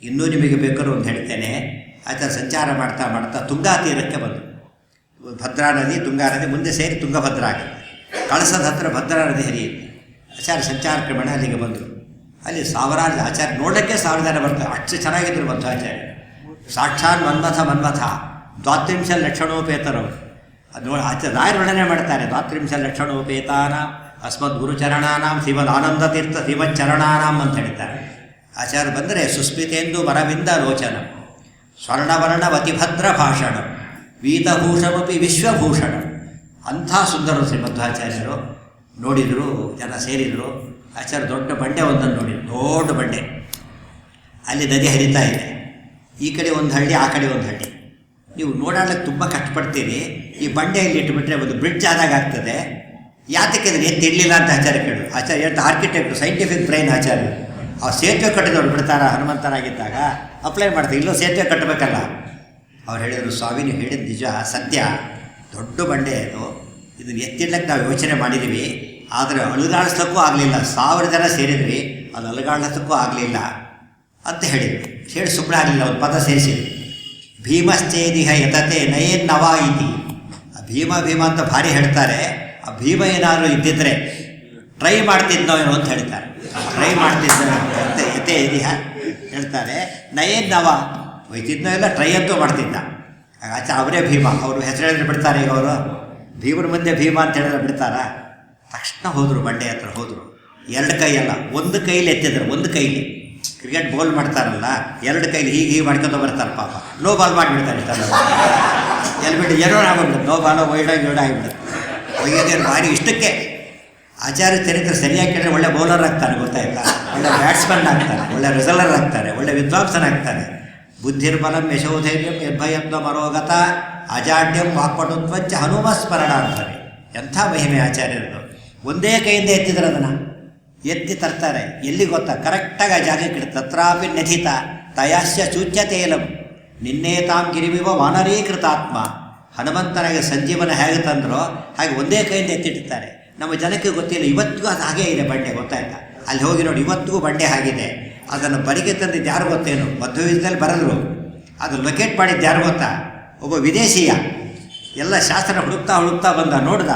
ಇನ್ನೂ ನಿಮಗೆ ಬೇಕಾದ್ರೂ ಒಂದು ಹೇಳ್ತೇನೆ. ಆಚಾರ್ಯ ಸಂಚಾರ ಮಾಡ್ತಾ ಮಾಡ್ತಾ ತುಂಗಾ ತೀರಕ್ಕೆ ಬಂದರು. ಭದ್ರಾ ನದಿ, ತುಂಗಾ ನದಿ ಮುಂದೆ ಸೇರಿ ತುಂಗಭದ್ರಾ ಆಗುತ್ತೆ. ಕಳಸದ ಹತ್ತಿರ ಭದ್ರಾ ನದಿ ಹರಿಯುತ್ತೆ. ಆಚಾರ್ಯ ಸಂಚಾರ ಕ್ರಮಣ ಅಲ್ಲಿಗೆ ಬಂದರು. ಅಲ್ಲಿ ಸಾವಿರಾರು ಆಚಾರ್ಯ ನೋಡೋಕ್ಕೆ 1000 ಜನ ಬರ್ತಾರೆ. ಅಷ್ಟು ಚೆನ್ನಾಗಿದ್ದರು ಮಧ್ವಾಚಾರ್ಯ. ಸಾಕ್ಷಾತ್ ಮನ್ಮಥ ದ್ವಾತ್ರಿಂಶ ಲಕ್ಷಣೋಪೇತರವರು. ಅದು ನೋಡಿ ಆಚಾರ್ಯ ರಾಯರು ವರ್ಣನೆ ಮಾಡ್ತಾರೆ. ದ್ವಾತ್ರಿಂಶ ಲಕ್ಷಣೋಪೇತಾನ ಅಸ್ಮದ್ ಗುರುಚರಣಾನಾಂ ಶ್ರೀಮದ್ ಆನಂದ ತೀರ್ಥ ಶ್ರೀಮದ್ ಚರಣಾನಾಂ ಅಂತ ಹೇಳ್ತಾರೆ. ಆಚಾರ್ಯ ಬಂದರೆ ಸುಸ್ಮಿತೇಂದು ಮರವಿಂದ ರೋಚನ ಸ್ವರ್ಣವರ್ಣವತಿಭದ್ರ ಭಾಷಣ ವೀತಭೂಷಮಪಿ ವಿಶ್ವಭೂಷಣ. ಅಂಥ ಸುಂದರರು ಶ್ರೀ ಮಧ್ವಾಚಾರ್ಯರು. ನೋಡಿದರು, ಜನ ಸೇರಿದರು. ಆಚಾರ್ಯ ದೊಡ್ಡ ಬಂಡೆ ಒಂದನ್ನು ನೋಡಿದ್ರು, ದೊಡ್ಡ ಬಂಡೆ. ಅಲ್ಲಿ ನದಿ ಹರಿತಾ ಇದೆ. ಈ ಕಡೆ ಒಂದು ಹಳ್ಳಿ, ಆ ಕಡೆ ಒಂದು ಹಳ್ಳಿ. ನೀವು ನೋಡೋಕ್ಕೆ ತುಂಬ ಕಷ್ಟಪಡ್ತೀರಿ. ಈ ಬಂಡೆಯಲ್ಲಿ ಇಟ್ಟುಬಿಟ್ರೆ ಒಂದು ಬ್ರಿಡ್ಜ್ ಆದಾಗ ಆಗ್ತದೆ. ಯಾತಕ್ಕೆ ಅದನ್ನು ಎತ್ತಿಡಲಿಲ್ಲ ಅಂತ ಆಚಾರ್ಯ ಕೇಳು. ಆಚಾರ್ಯ ಆರ್ಕಿಟೆಕ್ಟು, ಸೈಂಟಿಫಿಕ್ ಬ್ರೈನ್ ಆಚಾರ್ಯ. ಆ ಸೇತುವೆ ಕಟ್ಟಿದವ್ರು ಬಿಡ್ತಾರ ಹನುಮಂತರಾಗಿದ್ದಾಗ ಅಪ್ಲೈ ಮಾಡ್ತಾರೆ. ಇಲ್ಲೂ ಸೇತುವೆ ಕಟ್ಟಬೇಕಲ್ಲ. ಅವ್ರು ಹೇಳಿದರು, ಸ್ವಾಮಿ ನೀವು ಹೇಳಿದ ನಿಜ, ಸತ್ಯ. ದೊಡ್ಡ ಬಂಡೆ ಅದು, ಇದನ್ನು ಎತ್ತಿಡ್ಲಿಕ್ಕೆ ನಾವು ಯೋಚನೆ ಮಾಡಿದ್ದೀವಿ. ಆದರೆ ಅಲುಗಾಡಿಸ್ಲಿಕ್ಕೂ ಆಗಲಿಲ್ಲ. 1000 ಜನ ಸೇರಿದ್ವಿ, ಅದು ಅಲುಗಾಡಿಸ್ಲಿಕ್ಕೂ ಆಗಲಿಲ್ಲ ಅಂತ ಹೇಳಿದ್ವಿ. ಹೇಳಿ ಸುಮ್ಮನೆ ಆಗಲಿಲ್ಲ, ಒಂದು ಪದ ಸೇರಿಸಿದ್ವಿ. ಭೀಮಶ್ಚೇದಿಹ ಯತತೆ ನಯೇನ್ನವಾ ಇತಿ. ಭೀಮ ಅಂತ ಭಾರಿ ಹೇಳ್ತಾರೆ. ಆ ಭೀಮ ಏನಾದರೂ ಇದ್ದಿದ್ದರೆ ಟ್ರೈ ಮಾಡ್ತಿದ್ದೋ ಏನೋ ಅಂತ ಹೇಳ್ತಾರೆ. ಟ್ರೈ ಮಾಡ್ತಿದ್ದೋ ಯಥೆ ಇದೆಯಾ ಹೇಳ್ತಾರೆ. ನಯೇನ್ ನವ ಒಯ್ತಿದ್ನೋ ಎಲ್ಲ ಟ್ರೈ ಅಂತೂ ಮಾಡ್ತಿದ್ದ. ಆಚೆ ಅವರೇ ಭೀಮ. ಅವರು ಹೆಸರು ಹೇಳಿದ್ರೆ ಬಿಡ್ತಾರೆ. ಈಗ ಅವರು ಭೀಮನ ಮುಂದೆ ಭೀಮ ಅಂತ ಹೇಳಿದ್ರೆ ಬಿಡ್ತಾರ? ತಕ್ಷಣ ಹೋದರು, ಬಂಡೆ ಹತ್ರ ಹೋದರು. ಎರಡು ಕೈ ಅಲ್ಲ, ಒಂದು ಕೈಲಿ ಎತ್ತಿದ್ರು. ಒಂದು ಕೈಲಿ ಕ್ರಿಕೆಟ್ ಬೋಲ್ ಮಾಡ್ತಾರಲ್ಲ, ಎರಡು ಕೈಲಿ ಹೀಗೆ ಮಾಡ್ಕೊಂಡು ಬರ್ತಾರೆ. ಪಾಪ ನೋ ಬಾಲ್ ಮಾಡಿಬಿಡ್ತಾರೆ. ಎಲ್ಲಿ ಬಿಟ್ಟು ಏನೋ ಆಗೋಗ್ಬಿಡುತ್ತೆ. ನೋ ಬಾಲೋ ವೈಡಾಗಿ ಆಗಿಬಿಡುತ್ತೆ. ಒಯ್ಯೋದೇನು ಭಾರಿ ಇಷ್ಟಕ್ಕೆ ಆಚಾರ್ಯ ಚರಿತ್ರೆ ಸರಿಯಾಗಿ ಕೇಳಿದ್ರೆ ಒಳ್ಳೆ ಬೌಲರ್ ಆಗ್ತಾನೆ, ಗೊತ್ತಾಯ್ತಾ? ಒಳ್ಳೆ ಬ್ಯಾಟ್ಸ್ಮನ್ ಆಗ್ತಾನೆ, ಒಳ್ಳೆ ರಿಸಲ್ವರ್ ಆಗ್ತಾನೆ, ಒಳ್ಳೆ ವಿದ್ವಾಂಸನಾಗ್ತಾನೆ. ಬುದ್ಧಿರ್ಬಲಂ ಯಶೋಧೈರ್ಯಂ ಯದ್ಭಯತ್ವ ಮರೋಗತ ಅಜಾಡ್ಯಂ ವಾಕ್ಪಟುತ್ವಂಚ ಹನುಮ ಸ್ಮರಣ ಅಂತಾರೆ. ಎಂಥ ಮಹಿಮೆ ಆಚಾರ್ಯರದು. ಒಂದೇ ಕೈಯಿಂದ ಎತ್ತಿದ್ರೆ ಅದನ್ನು ಎತ್ತಿ ತರ್ತಾರೆ. ಎಲ್ಲಿ ಗೊತ್ತಾ? ಕರೆಕ್ಟಾಗಿ ಆ ಜಾಗಕ್ಕೆ ಇಡ್ತಾರೆ. ತತ್ರಾಪಿ ನಥಿತ ತಯಾಸ್ಯ ಚೂಚ್ಯತೇಲಂ ನಿನ್ನೇತಾಂ ಗಿರಿವಿವ ವಾನರೀಕೃತಾತ್ಮ. ಹನುಮಂತನಾಗೆ ಸಂಜೀವನ ಹೇಗೆ ತಂದರೋ ಹಾಗೆ ಒಂದೇ ಕೈಯಿಂದ ಎತ್ತಿಟ್ಟಿರ್ತಾರೆ. ನಮ್ಮ ಜನಕ್ಕೆ ಗೊತ್ತಿಲ್ಲ. ಇವತ್ತಿಗೂ ಅದು ಹಾಗೇ ಇದೆ ಬಂಡೆ, ಗೊತ್ತಾಯ್ತಾ? ಅಲ್ಲಿ ಹೋಗಿ ನೋಡಿ, ಇವತ್ತಿಗೂ ಬಂಡೆ ಆಗಿದೆ. ಅದನ್ನು ಬರಿಗೆ ತಂದಿದ್ದು ಯಾರು ಗೊತ್ತೇನು? ಮಧ್ವಯುಗದಲ್ಲಿ ಬರಲು ಅದು ಲೊಕೇಟ್ ಮಾಡಿದ್ದು ಯಾರು ಗೊತ್ತಾ? ಒಬ್ಬ ವಿದೇಶೀಯ. ಎಲ್ಲ ಶಾಸ್ತ್ರ ಹುಡುಕ್ತಾ ಬಂದ, ನೋಡ್ದ,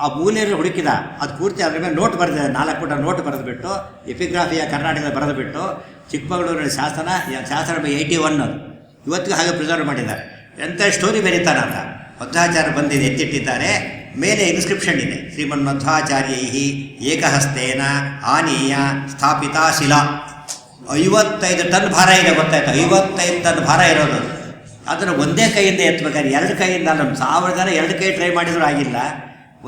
ಆ ಮೂಲೆಯಲ್ಲಿ ಹುಡುಕಿದ. ಅದು ಪೂರ್ತಿ ಅದ್ರ ಮೇಲೆ ನೋಟ್ ಬರೆದಿದೆ. 4 ಪುಟ ನೋಟ್ ಬರೆದುಬಿಟ್ಟು ಎಪಿಗ್ರಾಫಿಯ ಕರ್ನಾಟಕದ ಬರೆದುಬಿಟ್ಟು ಚಿಕ್ಕಮಗಳೂರಿನ ಶಾಸನ 81 ಅದು ಇವತ್ತಿಗೂ ಹಾಗೆ ಪ್ರಿಸರ್ವ್ ಮಾಡಿದ್ದಾರೆ. ಎಂಥ ಸ್ಟೋರಿ ಬರೀತಾನಂತ. ಮಧ್ವಾಚಾರ್ಯ ಬಂದಿದೆ, ಎತ್ತಿಟ್ಟಿದ್ದಾರೆ. ಮೇಲೆ ಇನ್ಸ್ಕ್ರಿಪ್ಷನ್ ಇದೆ, ಶ್ರೀಮನ್ ಮಧ್ವಾಚಾರ್ಯೈ ಏಕಹಸ್ತೇನ ಆನೀಯ ಸ್ಥಾಪಿತಾ ಶಿಲಾ. 55 ಟನ್ ಭಾರ ಇದೆ, ಗೊತ್ತಾಯ್ತು? 55 ಟನ್ ಭಾರ ಇರೋದು. ಅದನ್ನು ಒಂದೇ ಕೈಯಿಂದ ಎತ್ತಬೇಕಾದ್ರೆ, ಎರಡು ಕೈಯಿಂದ ಅಲ್ಲ. 1000 ಜನ ಎರಡು ಕೈ ಟ್ರೈ ಮಾಡಿದರೂ ಆಗಿಲ್ಲ.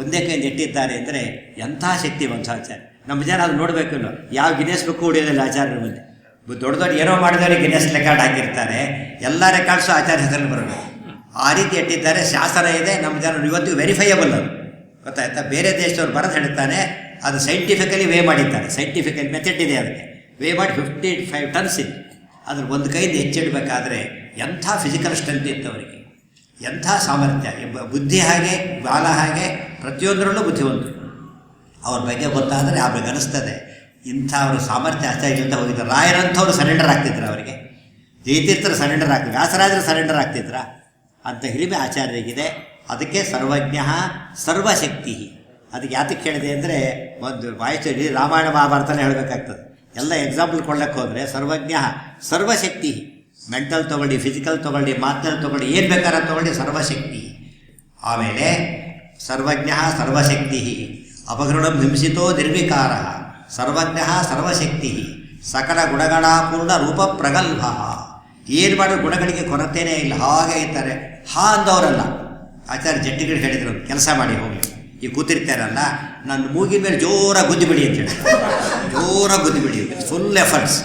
ಒಂದೇ ಕೈಯಿಂದ ಎಟ್ಟಿದ್ದಾರೆ ಅಂದರೆ ಎಂಥ ಶಕ್ತಿ ಮಧ್ವಾಚಾರ್ಯ. ನಮ್ಮ ಜನ ಅದು ನೋಡಬೇಕಲ್ಲ. ಯಾವ ಗಿನ್ನೆಸ್ ಬುಕ್ ಹೊಡಿಯೋದಿಲ್ಲ ಆಚಾರ್ಯರ ಮುಂದೆ. ದೊಡ್ಡ ಏನೋ ಮಾಡಿದವರಿಗೆ ಗಿನ್ನೆಸ್ ರೆಕಾರ್ಡ್ ಹಾಕಿರ್ತಾರೆ. ಎಲ್ಲ ರೆಕಾರ್ಡ್ಸು ಆಚಾರ್ಯ ಹೆಸರಲ್ಲಿ ಬರಬೇಕು. ಆ ರೀತಿ ಎಟ್ಟಿದ್ದಾರೆ. ಶಾಸನ ಇದೆ. ನಮ್ಮ ಜನ ಇವತ್ತಿಗೂ ವೆರಿಫೈಯಬಲ್ ಅದು, ಗೊತ್ತಾಯ್ತಾ? ಬೇರೆ ದೇಶದವ್ರು ಬರೋದು ಹೇಳ್ತಾನೆ, ಅದು ಸೈಂಟಿಫಿಕಲಿ ವೇ ಮಾಡಿದ್ದಾರೆ. ಸೈಂಟಿಫಿಕಲ್ ಮೆಥಡ್ ಇದೆ, ಅದಕ್ಕೆ ವೇ ಮಾಡಿ 55 ಟನ್ಸ್ ಇದೆ. ಅದ್ರ ಒಂದು ಕೈಯಿಂದ ಹೆಚ್ಚಿಡಬೇಕಾದ್ರೆ ಎಂಥ ಫಿಸಿಕಲ್ ಸ್ಟ್ರೆಂತ್ ಇತ್ತು ಅವರಿಗೆ, ಎಂಥ ಸಾಮರ್ಥ್ಯ. ಬುದ್ಧಿ ಹಾಗೆ, ಬಾಲ ಹಾಗೆ, ಪ್ರತಿಯೊಂದರಲ್ಲೂ ಬುದ್ಧಿವಂತರು. ಅವ್ರ ಬಗ್ಗೆ ಗೊತ್ತಾದರೆ ಅವ್ರಿಗೆ ಅನಿಸ್ತದೆ ಇಂಥ ಅವರು ಸಾಮರ್ಥ್ಯ ಆಚಾರ್ಯ ಅಂತ ಹೋಗಿದ್ದಾರೆ. ರಾಯರಂಥವ್ರು ಸರೆಂಡರ್ ಆಗ್ತಿದ್ರು ಅವರಿಗೆ. ಜಯತೀರ್ಥರು ಸರೆಂಡರ್ ಆಗ್ತಿದ್ರು, ವ್ಯಾಸರಾಜರು ಸರೆಂಡರ್ ಆಗ್ತಿದ್ರ ಅಂತ ಹಿರಿಮೆ ಆಚಾರ್ಯರಿಗಿದೆ. ಅದಕ್ಕೆ ಸರ್ವಜ್ಞ ಸರ್ವಶಕ್ತಿ. ಅದಕ್ಕೆ ಯಾತಕ್ಕೆ ಹೇಳಿದೆ ಅಂದರೆ, ಒಂದು ವಾಯುಚರಿ ರಾಮಾಯಣ ಮಹಾಭಾರತನೇ ಹೇಳಬೇಕಾಗ್ತದೆ. ಎಲ್ಲ ಎಕ್ಸಾಂಪಲ್ ಕೊಡ್ಲಿಕ್ಕೆ ಹೋದರೆ ಸರ್ವಜ್ಞ ಸರ್ವಶಕ್ತಿ. ಮೆಂಟಲ್ ತೊಗೊಳ್ಳಿ, ಫಿಸಿಕಲ್ ತೊಗೊಳ್ಳಿ, ಮಾತಲ್ಲಿ ತೊಗೊಳ್ಳಿ, ಏನು ಬೇಕಾದ್ರೆ ತೊಗೊಳ್ಳಿ, ಸರ್ವಶಕ್ತಿ. ಆಮೇಲೆ ಸರ್ವಜ್ಞ ಸರ್ವಶಕ್ತಿ ಅಪಗೃಣಂ ಹಿಂಸಿತೋ ನಿರ್ವಿಕಾರ. ಸರ್ವಜ್ಞ ಸರ್ವಶಕ್ತಿ ಸಕಲ ಗುಣಗಣಾಪೂರ್ಣ ರೂಪ ಪ್ರಗಲ್ಭ. ಏನು ಮಾಡೋ ಗುಣಗಳಿಗೆ ಕೊರತೆಯೇ ಇಲ್ಲ, ಹಾಗೆ ಇರ್ತಾರೆ. ಅಂದವರಲ್ಲ. ಆಚಾರ್ಯ ಜಟ್ಟಿಗಳು ಹೇಳಿದರು, ಕೆಲಸ ಮಾಡಿ ಹೋಗಲಿ, ಈಗ ಕೂತಿರ್ತಾರಲ್ಲ, ನನ್ನ ಮೂಗಿನ ಮೇಲೆ ಜೋರಾಗಿ ಗುದ್ದು ಬಿಡಿ ಅಂತ ಹೇಳಿ. ಜೋರಾಗಿ ಗುದ್ದು ಬಿಡಿ, ಫುಲ್ ಎಫರ್ಟ್ಸ್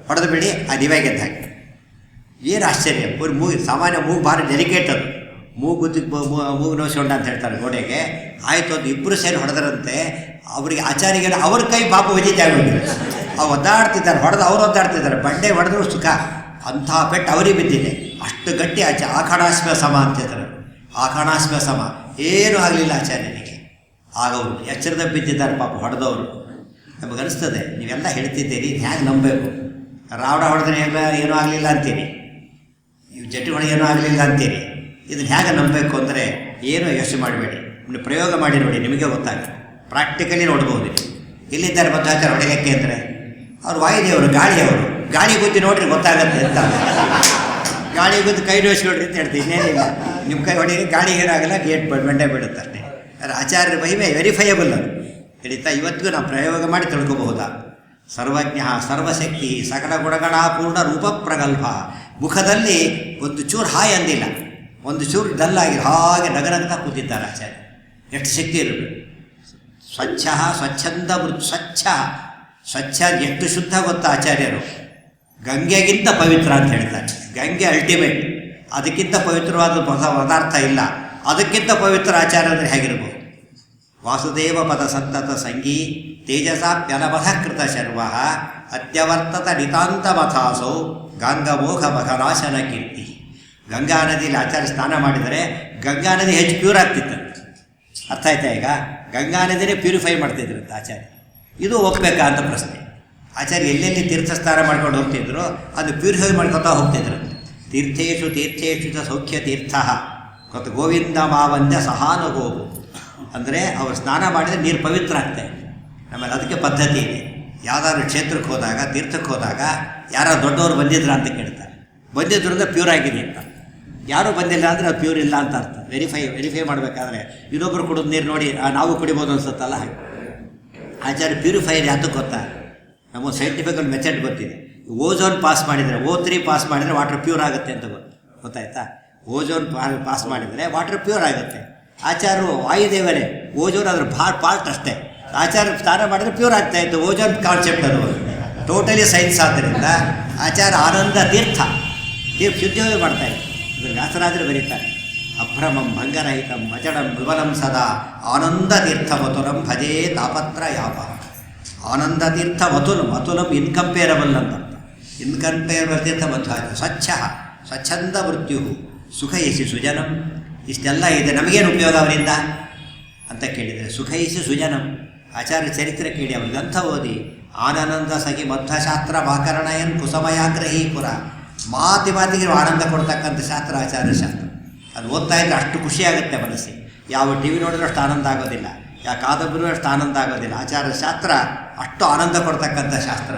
ಹೊಡೆದು ಬಿಡಿ, ಅದು ಇವಾಗ ಎದ್ದು ಹಾಕಿ. ಏನು ಆಶ್ಚರ್ಯ! ಮೂಗು ಸಾಮಾನ್ಯ ಮೂಗು ಭಾರಿ ಡೆಲಿಕೇಟ್ ಅದು. ಮೂಗು ನೋಸೊಂಡ ಅಂತ ಹೇಳ್ತಾರೆ ಗೋಡೆಗೆ. ಆಯಿತು, ಅದು ಇಬ್ಬರು ಸೇರಿ ಹೊಡೆದರಂತೆ. ಅವರಿಗೆ ಆಚಾರ್ಯಗೆ ಅವ್ರ ಕೈ ಪಾಪ ವಿಜಿತಾಗಿ ಹೋಗಿದೆ. ಅವ್ರು ಒದ್ದಾಡ್ತಿದ್ದಾರೆ, ಹೊಡೆದು ಅವ್ರು ಒದ್ದಾಡ್ತಿದ್ದಾರೆ. ಬಂಡೆ ಹೊಡೆದ್ರು ಸುಖ, ಅಂಥ ಪೆಟ್ಟು ಅವರಿಗೆ ಬಿದ್ದಿದೆ. ಅಷ್ಟು ಗಟ್ಟಿ ಆಖಾಣಾಸ್ಮ ಸಮ ಅಂತಿದ್ದಾರೆ. ಆಖಾಣಾಸ್ಮ ಸಮ ಏನೂ ಆಗಲಿಲ್ಲ ಆಚಾರ್ಯನಿಗೆ. ಆಗ ಅವರು ಎಚ್ಚರದ ಬಿದ್ದಿದ್ದಾರೆ ಪಾಪ ಹೊಡೆದವರು. ನಮಗನಿಸ್ತದೆ, ನೀವೆಲ್ಲ ಹೇಳ್ತಿದ್ದೀರಿ, ಇದು ಹೇಗೆ ನಂಬಬೇಕು? ರಾವಣ ಹೊಡೆದ್ರೆ ಏನೂ ಆಗಲಿಲ್ಲ ಅಂತೀರಿ, ಇವು ಜಟ್ಟಿ ಹೊಡೆದು ಏನೂ ಆಗಲಿಲ್ಲ ಅಂತೀರಿ. ಇದನ್ನು ಹೇಗೆ ನಂಬಬೇಕು ಅಂದರೆ ಏನೂ ಯೋಚನೆ ಮಾಡಬೇಡಿ, ನೀವು ಪ್ರಯೋಗ ಮಾಡಿ ನೋಡಿ, ನಿಮಗೆ ಗೊತ್ತಾಗುತ್ತೆ. ಪ್ರಾಕ್ಟಿಕಲಿ ನೋಡ್ಬೋದು. ಇಲ್ಲಿದ್ದಾರೆ ಮಧ್ವಾಚಾರ್ಯ ಹೊಡೆಯಕ್ಕೆ ಅಂದರೆ ಅವ್ರು ವಾಯುದೇವರು, ಗಾಳಿಯವರು. ಗಾಳಿ ಗುದ್ದಿ ನೋಡ್ರಿ ಗೊತ್ತಾಗತ್ತೆ ಅಂತ. ಗಾಳಿ ಗುದ್ದು ಕೈ ನೋಡ್ರಿ ಅಂತ ಹೇಳ್ತೀವಿ, ಇನ್ನೇನಿಲ್ಲ. ನಿಮ್ಮ ಕೈ ಹೊಡೆಯಕ್ಕೆ ಗಾಳಿ ಏನಾಗಲ್ಲ, ಗೇಟ್ ಬಂಡೆ ಬಿಡುತ್ತೆ ಅಷ್ಟೇ. ಆದರೆ ಆಚಾರ್ಯರ ಮಹಿಮೆ ವೆರಿಫೈಯಬಲ್ ಅದು. ಹಿಡಿತಾ ಇವತ್ತಿಗೂ ನಾವು ಪ್ರಯೋಗ ಮಾಡಿ ತಿಳ್ಕೋಬಹುದಾ? ಸರ್ವಜ್ಞ ಸರ್ವಶಕ್ತಿ ಸಕಲ ಗುಣಗಣಾಪೂರ್ಣ ರೂಪ ಪ್ರಗಲ್ಭ. ಮುಖದಲ್ಲಿ ಒಂದು ಚೂರು ಹಾಯ್ ಅಂದಿಲ್ಲ, ಒಂದು ಚೂರು ಡಲ್ಲಾಗಿ ಹಾಗೆ ನಗನಗ್ತಾ ಕೂತಿದ್ದಾರೆ ಆಚಾರ್ಯ. ಎಷ್ಟು ಶಕ್ತಿ ಇರಬೇಕು! ಸ್ವಚ್ಛ ಸ್ವಚ್ಛಂದ ಸ್ವಚ್ಛ ಎಷ್ಟು ಶುದ್ಧ ಗೊತ್ತಾ ಆಚಾರ್ಯರು? ಗಂಗೆಗಿಂತ ಪವಿತ್ರ ಅಂತ ಹೇಳ್ತಾರೆ. ಗಂಗೆ ಅಲ್ಟಿಮೇಟ್, ಅದಕ್ಕಿಂತ ಪವಿತ್ರವಾದ ಪದಾರ್ಥ ಇಲ್ಲ. ಅದಕ್ಕಿಂತ ಪವಿತ್ರ ಆಚಾರ್ಯ ಅಂದರೆ ಹೇಗಿರ್ಬೋದು? ವಾಸುದೇವ ಪದ ಸಂತತ ಸಂಗೀ ತೇಜಸಾಪ್ಯನವಧ ಕೃತ ಶರ್ವ ಅತ್ಯವರ್ತತ ನಿತಾಂತ ಮಥಾಸೌ ಗಂಗಮೋಘ ಮಘನಾಶನ ಕೀರ್ತಿ. ಗಂಗಾ ನದಿಯಲ್ಲಿ ಆಚಾರ್ಯ ಸ್ನಾನ ಮಾಡಿದರೆ ಗಂಗಾ ನದಿ ಹೆಚ್ಚು ಪ್ಯೂರ್ ಆಗ್ತಿತ್ತು. ಅರ್ಥ ಆಯ್ತಾ? ಈಗ ಗಂಗಾ ನದಿನೇ ಪ್ಯೂರಿಫೈ ಮಾಡ್ತಿದ್ರಂತೆ ಆಚಾರ್ಯ. ಇದು ಒಪ್ಪಬೇಕಾ ಅಂತ ಪ್ರಶ್ನೆ. ಆಚಾರ್ಯ ಎಲ್ಲೆಲ್ಲಿ ತೀರ್ಥ ಸ್ನಾನ ಮಾಡ್ಕೊಂಡು ಹೋಗ್ತಿದ್ರು ಅದು ಪ್ಯೂರಿಫೈ ಮಾಡ್ಕೊತಾ ಹೋಗ್ತಿದ್ರಂತೆ. ತೀರ್ಥೇಶು ಚ ಸೌಖ್ಯ ತೀರ್ಥ ಗೊತ್ತು. ಗೋವಿಂದ ಮಾವಂದ್ಯ ಸಹಾನುಭೋಗು ಅಂದರೆ ಅವರು ಸ್ನಾನ ಮಾಡಿದರೆ ನೀರು ಪವಿತ್ರ ಆಗ್ತದೆ. ನಮ್ಮಲ್ಲಿ ಅದಕ್ಕೆ ಪದ್ಧತಿ ಇದೆ. ಯಾವುದಾದ್ರು ಕ್ಷೇತ್ರಕ್ಕೆ ಹೋದಾಗ, ತೀರ್ಥಕ್ಕೆ ಹೋದಾಗ ಯಾರೋ ದೊಡ್ಡವರು ಬಂದಿದ್ರ ಅಂತ ಕೇಳ್ತಾರೆ. ಬಂದಿದ್ರು ಅಂದರೆ ಪ್ಯೂರ್ ಆಗಿದೆ ಅಂತ. ಯಾರೂ ಬಂದಿಲ್ಲ ಅಂದರೆ ಅದು ಪ್ಯೂರ್ ಇಲ್ಲ ಅಂತ ಅರ್ಥ. ವೆರಿಫೈ ಮಾಡಬೇಕಾದ್ರೆ ಇನ್ನೊಬ್ಬರು ಕುಡಿದು ನೀರು ನೋಡಿ ನಾವು ಕುಡಿಬೋದು ಅನ್ಸುತ್ತಲ್ಲ ಹಾಗೆ. ಆಚಾರ್ಯ ಪ್ಯೂರಿಫೈಯರ್ ಯಾತಕ್ಕೆ ಗೊತ್ತಾ? ನಮಗೆ ಸೈಂಟಿಫಿಕಲ್ ಮೆಥಡ್ ಗೊತ್ತಿದೆ. ಓಝೋನ್ ಪಾಸ್ ಮಾಡಿದರೆ, O3 ಪಾಸ್ ಮಾಡಿದರೆ ವಾಟರ್ ಪ್ಯೂರ್ ಆಗುತ್ತೆ ಅಂತ ಗೊತ್ತಾಯ್ತಾ? ಓಝೋನ್ ಪಾಸ್ ಮಾಡಿದರೆ ವಾಟರ್ ಪ್ಯೂರ್ ಆಗುತ್ತೆ. ಆಚಾರ್ಯರು ವಾಯುದೇವರೇ, ಓಝೋನ್ ಅದ್ರ ಪಾರ್ಟ್ ಅಷ್ಟೇ. ಆಚಾರ್ಯ ಸ್ನಾನ ಮಾಡಿದರೆ ಪ್ಯೂರ್ ಆಗ್ತಾ ಇತ್ತು. ಓಝೋನ್ ಕಾನ್ಸೆಪ್ಟ್ ಅದು ಟೋಟಲಿ ಸೈನ್ಸ್. ಆದ್ದರಿಂದ ಆಚಾರ್ಯ ಆನಂದ ತೀರ್ಥ ಶುದ್ಧವೇ ಮಾಡ್ತಾಯಿತ್ತು. ಇದ್ರ ವ್ಯಾಸರಾಜರು ಬರೀತಾರೆ, ಅಭ್ರಮಂ ಭಂಗರಹಿತಂ ಅಚಡಂ ವಿಮಲಂ ಸದಾ ಆನಂದ ತೀರ್ಥ ಮತುಲಂ ಭಜೇ ತಾಪತ್ರ ಯಾಪ. ಆನಂದ ತೀರ್ಥ ಮತುಲಂ ಇನ್ಕಂಪೇರಬಲ್ ಅಂತ. ಇನ್ಕಂಪೇರಬಲ್ ತೀರ್ಥ ಮಧ್ವಾಚ ಸ್ವಚ್ಛಂದ ಮೃತ್ಯು ಸುಖಯಿಸಿ ಸುಜನಂ. ಇಷ್ಟೆಲ್ಲ ಇದೆ, ನಮಗೇನು ಉಪಯೋಗ ಅವರಿಂದ ಅಂತ ಕೇಳಿದರೆ, ಸುಖಯಿಸಿ ಸುಜನಂ. ಆಚಾರ್ಯ ಚರಿತ್ರೆ ಕೇಳಿ, ಅವ್ರ ಗ್ರಂಥ ಓದಿ, ಆನಂದ ಸಖಿ ಮಧ್ವಶಾಸ್ತ್ರ ವಾಕರಣಯನ್ ಕುಸಮಯಾಗ್ರಹಿ ಪುರ. ಮಾತಿಗೆ ಆನಂದ ಕೊಡ್ತಕ್ಕಂಥ ಶಾಸ್ತ್ರ ಆಚಾರ್ಯ ಶಾಸ್ತ್ರ. ಅದು ಓದ್ತಾ ಇದ್ರೆ ಅಷ್ಟು ಖುಷಿಯಾಗುತ್ತೆ ಮನಸ್ಸಿಗೆ. ಯಾವ ಟಿ ವಿ ನೋಡಿದ್ರೆ ಅಷ್ಟು ಆನಂದ ಆಗೋದಿಲ್ಲ, ಯಾವ ಕಾದಂಬರಿ ಅಷ್ಟು ಆನಂದ ಆಗೋದಿಲ್ಲ. ಆಚಾರ್ಯ ಶಾಸ್ತ್ರ ಅಷ್ಟು ಆನಂದ ಕೊಡ್ತಕ್ಕಂಥ ಶಾಸ್ತ್ರ.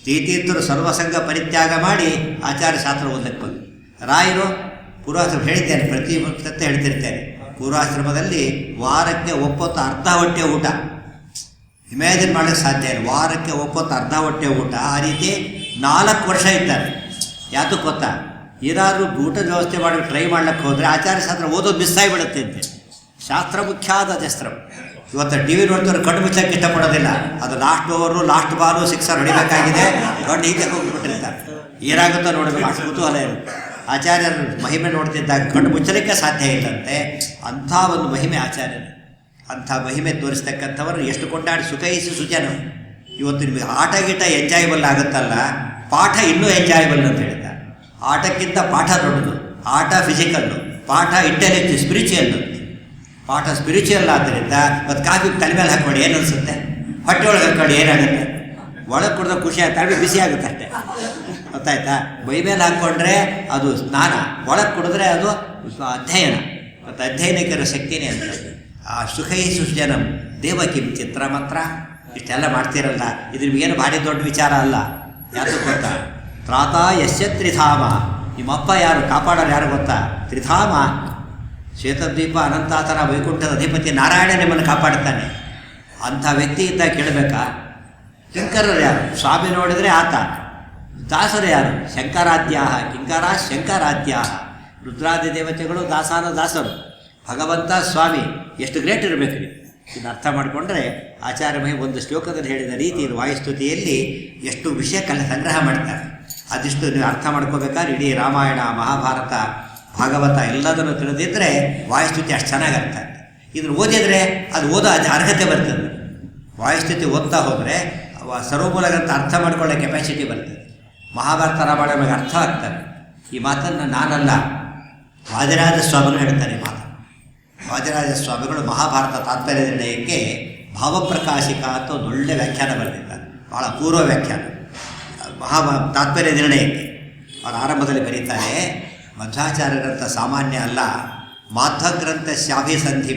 ತೀರ್ಥರು ಸರ್ವಸಂಗ ಪರಿತ್ಯಾಗ ಮಾಡಿ ಆಚಾರ್ಯ ಶಾಸ್ತ್ರ ಓದಕ್ಕೆ ಬಂದು. ರಾಯರು ಪೂರ್ವಾಶ್ರಮ ಹೇಳಿದ್ದೇನೆ, ಪ್ರತಿ ಸತ್ಯ ಹೇಳ್ತಿರ್ತೇನೆ. ಪೂರ್ವಾಶ್ರಮದಲ್ಲಿ ವಾರಕ್ಕೆ ಒಪ್ಪತ್ತು ಅರ್ಧ ಹೊಟ್ಟೆ ಊಟ. ಇಮ್ಯಾಜಿನ್ ಮಾಡೋಕ್ಕೆ ಸಾಧ್ಯ ಇಲ್ಲ. ವಾರಕ್ಕೆ ಒಪ್ಪತ್ತು ಅರ್ಧ ಹೊಟ್ಟೆ ಊಟ. ಆ ರೀತಿ 4 ವರ್ಷ ಇದ್ದಾರೆ. ಯಾತಕ್ಕೆ ಗೊತ್ತಾ? ಏನಾದರೂ ಊಟದ ವ್ಯವಸ್ಥೆ ಮಾಡಿ ಟ್ರೈ ಮಾಡ್ಲಿಕ್ಕೆ ಹೋದರೆ ಆಚಾರ್ಯ ಶಾಸ್ತ್ರ ಓದೋದು ಮಿಸ್ ಆಗಿಬಿಡುತ್ತೆ ಅಂತೆ. ಶಾಸ್ತ್ರ ಮುಖ್ಯಾದ ಶಸ್ತ್ರ. ಇವತ್ತು ಟಿ ವಿ ನೋಡ್ತಾರೆ, ಕಣ್ಣು ಮುಚ್ಚಕ್ಕೆ ಇಷ್ಟಪಡೋದಿಲ್ಲ. ಅದು last over, last ball, sixer ಹೊಡಿಬೇಕಾಗಿದೆ, ಕಣ್ಣು ಹೀಗೆ ಹೋಗ್ಬಿಟ್ಟಿರ್ತಾರೆ. ಏನಾಗುತ್ತೋ ನೋಡಬೇಕು, ಅಷ್ಟು ಕುತೂಹಲ ಇರುತ್ತೆ. ಆಚಾರ್ಯರು ಮಹಿಮೆ ನೋಡ್ತಿದ್ದಾಗ ಕಣ್ಣು ಮುಚ್ಚಲಿಕ್ಕೆ ಸಾಧ್ಯ ಇಲ್ಲಂತೆ. ಅಂಥ ಒಂದು ಮಹಿಮೆ ಆಚಾರ್ಯರು. ಅಂಥ ಮಹಿಮೆ ತೋರಿಸ್ತಕ್ಕಂಥವರು ಎಷ್ಟು ಕೊಂಡಾಡಿ ಸುಖಯಿಸಿ ಸುಜನ. ಇವತ್ತು ನಿಮಗೆ ಆಟ ಗೀಟ ಎಂಜಾಯಬಲ್ ಆಗುತ್ತಲ್ಲ, ಪಾಠ ಇನ್ನೂ ಎಂಜಾಯಬಲ್ ಅಂತ ಹೇಳಿದ್ದಾರೆ. ಆಟಕ್ಕಿಂತ ಪಾಠ ದೊಡ್ಡದು. ಆಟ ಫಿಸಿಕಲ್ಲು, ಪಾಠ ಇಂಟೆಲೆಕ್ಚು ಸ್ಪಿರಿಚುವಲ್ಲು. ಪಾಠ ಸ್ಪಿರಿಚುವಲ್ ಆದ್ದರಿಂದ ಮತ್ತು ಕಾಫಿ ತಲೆ ಮೇಲೆ ಹಾಕ್ಕೊಂಡು ಏನು ಅನಿಸುತ್ತೆ? ಹೊಟ್ಟೆ ಒಳಗೆ ಹಾಕ್ಕೊಂಡು ಏನಾಗುತ್ತೆ? ಒಳಗೆ ಕುಡಿದ ಖುಷಿ ಆಗುತ್ತೆ, ತಲೆ ಬಿಸಿ ಆಗುತ್ತೆ ಅಷ್ಟೇ. ಗೊತ್ತಾಯ್ತಾ? ಮೈ ಮೇಲೆ ಹಾಕ್ಕೊಂಡ್ರೆ ಅದು ಸ್ನಾನ, ಒಳಗೆ ಕುಡಿದ್ರೆ ಅದು ಅಧ್ಯಯನ. ಮತ್ತು ಅಧ್ಯಯನಕ್ಕಿರೋ ಶಕ್ತಿನೇ ಅಂತ. ಆ ಸುಖಯಿಸು ಜನಂ ದೇವಕಿಂ ಚಿತ್ರ ಮಾತ್ರ. ಇಷ್ಟೆಲ್ಲ ಮಾಡ್ತೀರಲ್ಲ, ಇದು ನಿಮಗೇನು ಭಾರಿ ದೊಡ್ಡ ವಿಚಾರ ಅಲ್ಲ. ಯಾರು ಗೊತ್ತಾ? ತ್ರಾತ ಯಶ್ಯ ತ್ರಿಧಾಮ. ನಿಮ್ಮಪ್ಪ ಯಾರು? ಕಾಪಾಡೋರು ಯಾರು ಗೊತ್ತಾ? ತ್ರಿಧಾಮ. ಶ್ವೇತದ್ವೀಪ ಅನಂತಾತರ ವೈಕುಂಠದ ಅಧಿಪತಿ ನಾರಾಯಣ ನಿಮ್ಮನ್ನು ಕಾಪಾಡುತ್ತಾನೆ. ಅಂಥ ವ್ಯಕ್ತಿಯಿಂದ ಕೇಳಬೇಕಾ? ಕಿಂಕರರು ಯಾರು? ಸ್ವಾಮಿ ನೋಡಿದರೆ ಆತ. ದಾಸರು ಯಾರು? ಶಂಕರಾದ್ಯಾ. ಕಿಂಕರ ಶಂಕರಾದ್ಯಾ. ರುದ್ರಾದಿ ದೇವತೆಗಳು ದಾಸಾನ ದಾಸರು. ಭಗವಂತ ಸ್ವಾಮಿ. ಎಷ್ಟು ಗ್ರೇಟ್ ಇರಬೇಕು ನೀವು. ಇದನ್ನು ಅರ್ಥ ಮಾಡಿಕೊಂಡ್ರೆ ಆಚಾರ್ಯ ಮಹಿ ಒಂದು ಶ್ಲೋಕದಲ್ಲಿ ಹೇಳಿದ ರೀತಿ ಇದು ವಾಯುಸ್ತುತಿಯಲ್ಲಿ ಎಷ್ಟು ವಿಷಯ ಸಂಗ್ರಹ ಮಾಡ್ತಾರೆ. ಅದಿಷ್ಟು ನೀವು ಅರ್ಥ ಮಾಡ್ಕೋಬೇಕಾದ್ರೆ ಇಡೀ ರಾಮಾಯಣ, ಮಹಾಭಾರತ, ಭಾಗವತ ಎಲ್ಲದನ್ನು ತಿಳಿದಿದ್ದರೆ ವಾಯುಸ್ತುತಿ ಅಷ್ಟು ಚೆನ್ನಾಗಿ ಅರ್ಥ ಆಗ್ತದೆ. ಇದನ್ನು ಓದಿದರೆ ಅದು ಓದೋ ಅರ್ಹತೆ ಬರ್ತದೆ. ವಾಯುಸ್ತುತಿ ಓದ್ತಾ ಹೋದರೆ ಸರ್ವಮೂಲ ಗ್ರಂಥ ಅರ್ಥ ಮಾಡ್ಕೊಳ್ಳೋ ಕೆಪಾಸಿಟಿ ಬರ್ತದೆ. ಮಹಾಭಾರತ ರಾಮಾಯಣ ನಮಗೆ ಅರ್ಥ ಆಗ್ತದೆ. ಈ ಮಾತನ್ನು ನಾನಲ್ಲ, ವಾದಿರಾಜ ಸ್ವಾಮಿಗಳು ಹೇಳ್ತಾರೆ. ಈ ಮಾತು ವಾದಿರಾಜ ಸ್ವಾಮಿಗಳು ಮಹಾಭಾರತ ತಾತ್ಪರ್ಯ ನಿರ್ಣಯಕ್ಕೆ ಭಾವಪ್ರಕಾಶಿಕ ಅಂತ ಒಂದು ಒಳ್ಳೆಯ ವ್ಯಾಖ್ಯಾನ ಬರೆದಿದ್ದಾರೆ. ಭಾಳ ಪೂರ್ವ ವ್ಯಾಖ್ಯಾನ ತಾತ್ಪರ್ಯ ನಿರ್ಣಯಕ್ಕೆ. ಅವರ ಆರಂಭದಲ್ಲಿ ಬರೀತಾರೆ, ಮಧ್ವಾಚಾರ್ಯರಂಥ ಸಾಮಾನ್ಯ ಅಲ್ಲ. ಮಾಧ್ವಗ್ರಂಥ ಶಾಭಿಸಂಧಿ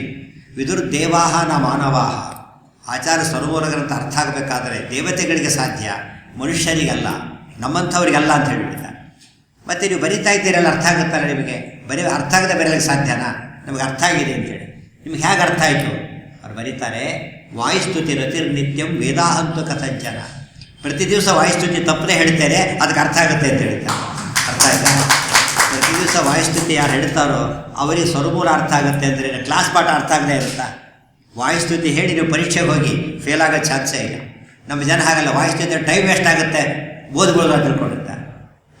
ವಿದುರ್ದೇವಾಹ ನ ಮಾನವಾಹ. ಆಚಾರ್ಯ ಸರ್ವಮೂಲ ಗ್ರಂಥ ಅರ್ಥ ಆಗಬೇಕಾದರೆ ದೇವತೆಗಳಿಗೆ ಸಾಧ್ಯ, ಮನುಷ್ಯರಿಗಲ್ಲ, ನಮ್ಮಂಥವ್ರಿಗಲ್ಲ ಅಂತ ಹೇಳಿಬಿಡ್ತಾರೆ. ಮತ್ತು ನೀವು ಬರಿತಾ ಇದ್ದೀರಲ್ಲ, ಅರ್ಥ ಆಗುತ್ತಲ್ಲ ನಿಮಗೆ? ಅರ್ಥ ಆಗದೆ ಬರೆಯಲಿಕ್ಕೆ ಸಾಧ್ಯನಾ? ನಮಗೆ ಅರ್ಥ ಆಗಿದೆ ಅಂತೇಳಿ. ನಿಮ್ಗೆ ಹೇಗೆ ಅರ್ಥ ಆಯಿತು? ಅವ್ರು ಬರೀತಾರೆ, ವಾಯುಸ್ತುತಿ ರತಿರ್ನಿತ್ಯಂ ವೇದಾಹಂತು ಕಥಂಚನ. ಪ್ರತಿ ದಿವಸ ವಾಯುಸ್ತುತಿ ತಪ್ಪದೆ ಹೇಳ್ತೇನೆ, ಅದಕ್ಕೆ ಅರ್ಥ ಆಗುತ್ತೆ ಅಂತ ಹೇಳ್ತಾರೆ. ಅರ್ಥ ಆಯ್ತಾ? ಪ್ರತಿ ದಿವಸ ವಾಯುಸ್ತುತಿ ಯಾರು ಹೇಳ್ತಾರೋ ಅವರಿಗೆ ಸ್ವರಮೂಲ ಅರ್ಥ ಆಗುತ್ತೆ ಅಂದರೆ ಕ್ಲಾಸ್ ಪಾಠ ಅರ್ಥ ಆಗದೆ ಇರುತ್ತಾ? ವಾಯುಸ್ತುತಿ ಹೇಳಿ ನೀವು ಪರೀಕ್ಷೆಗೆ ಹೋಗಿ ಫೇಲ್ ಆಗೋ ಚಾನ್ಸೇ ಇಲ್ಲ. ನಮ್ಮ ಜನ ಹಾಗಲ್ಲ. ವಾಯುಸ್ತುತಿ ಟೈಮ್ ವೇಸ್ಟ್ ಆಗುತ್ತೆ, ಓದ್ಬೋದು ಅಂತ ತಿಳ್ಕೊಂಡಿರ್ತಾರೆ.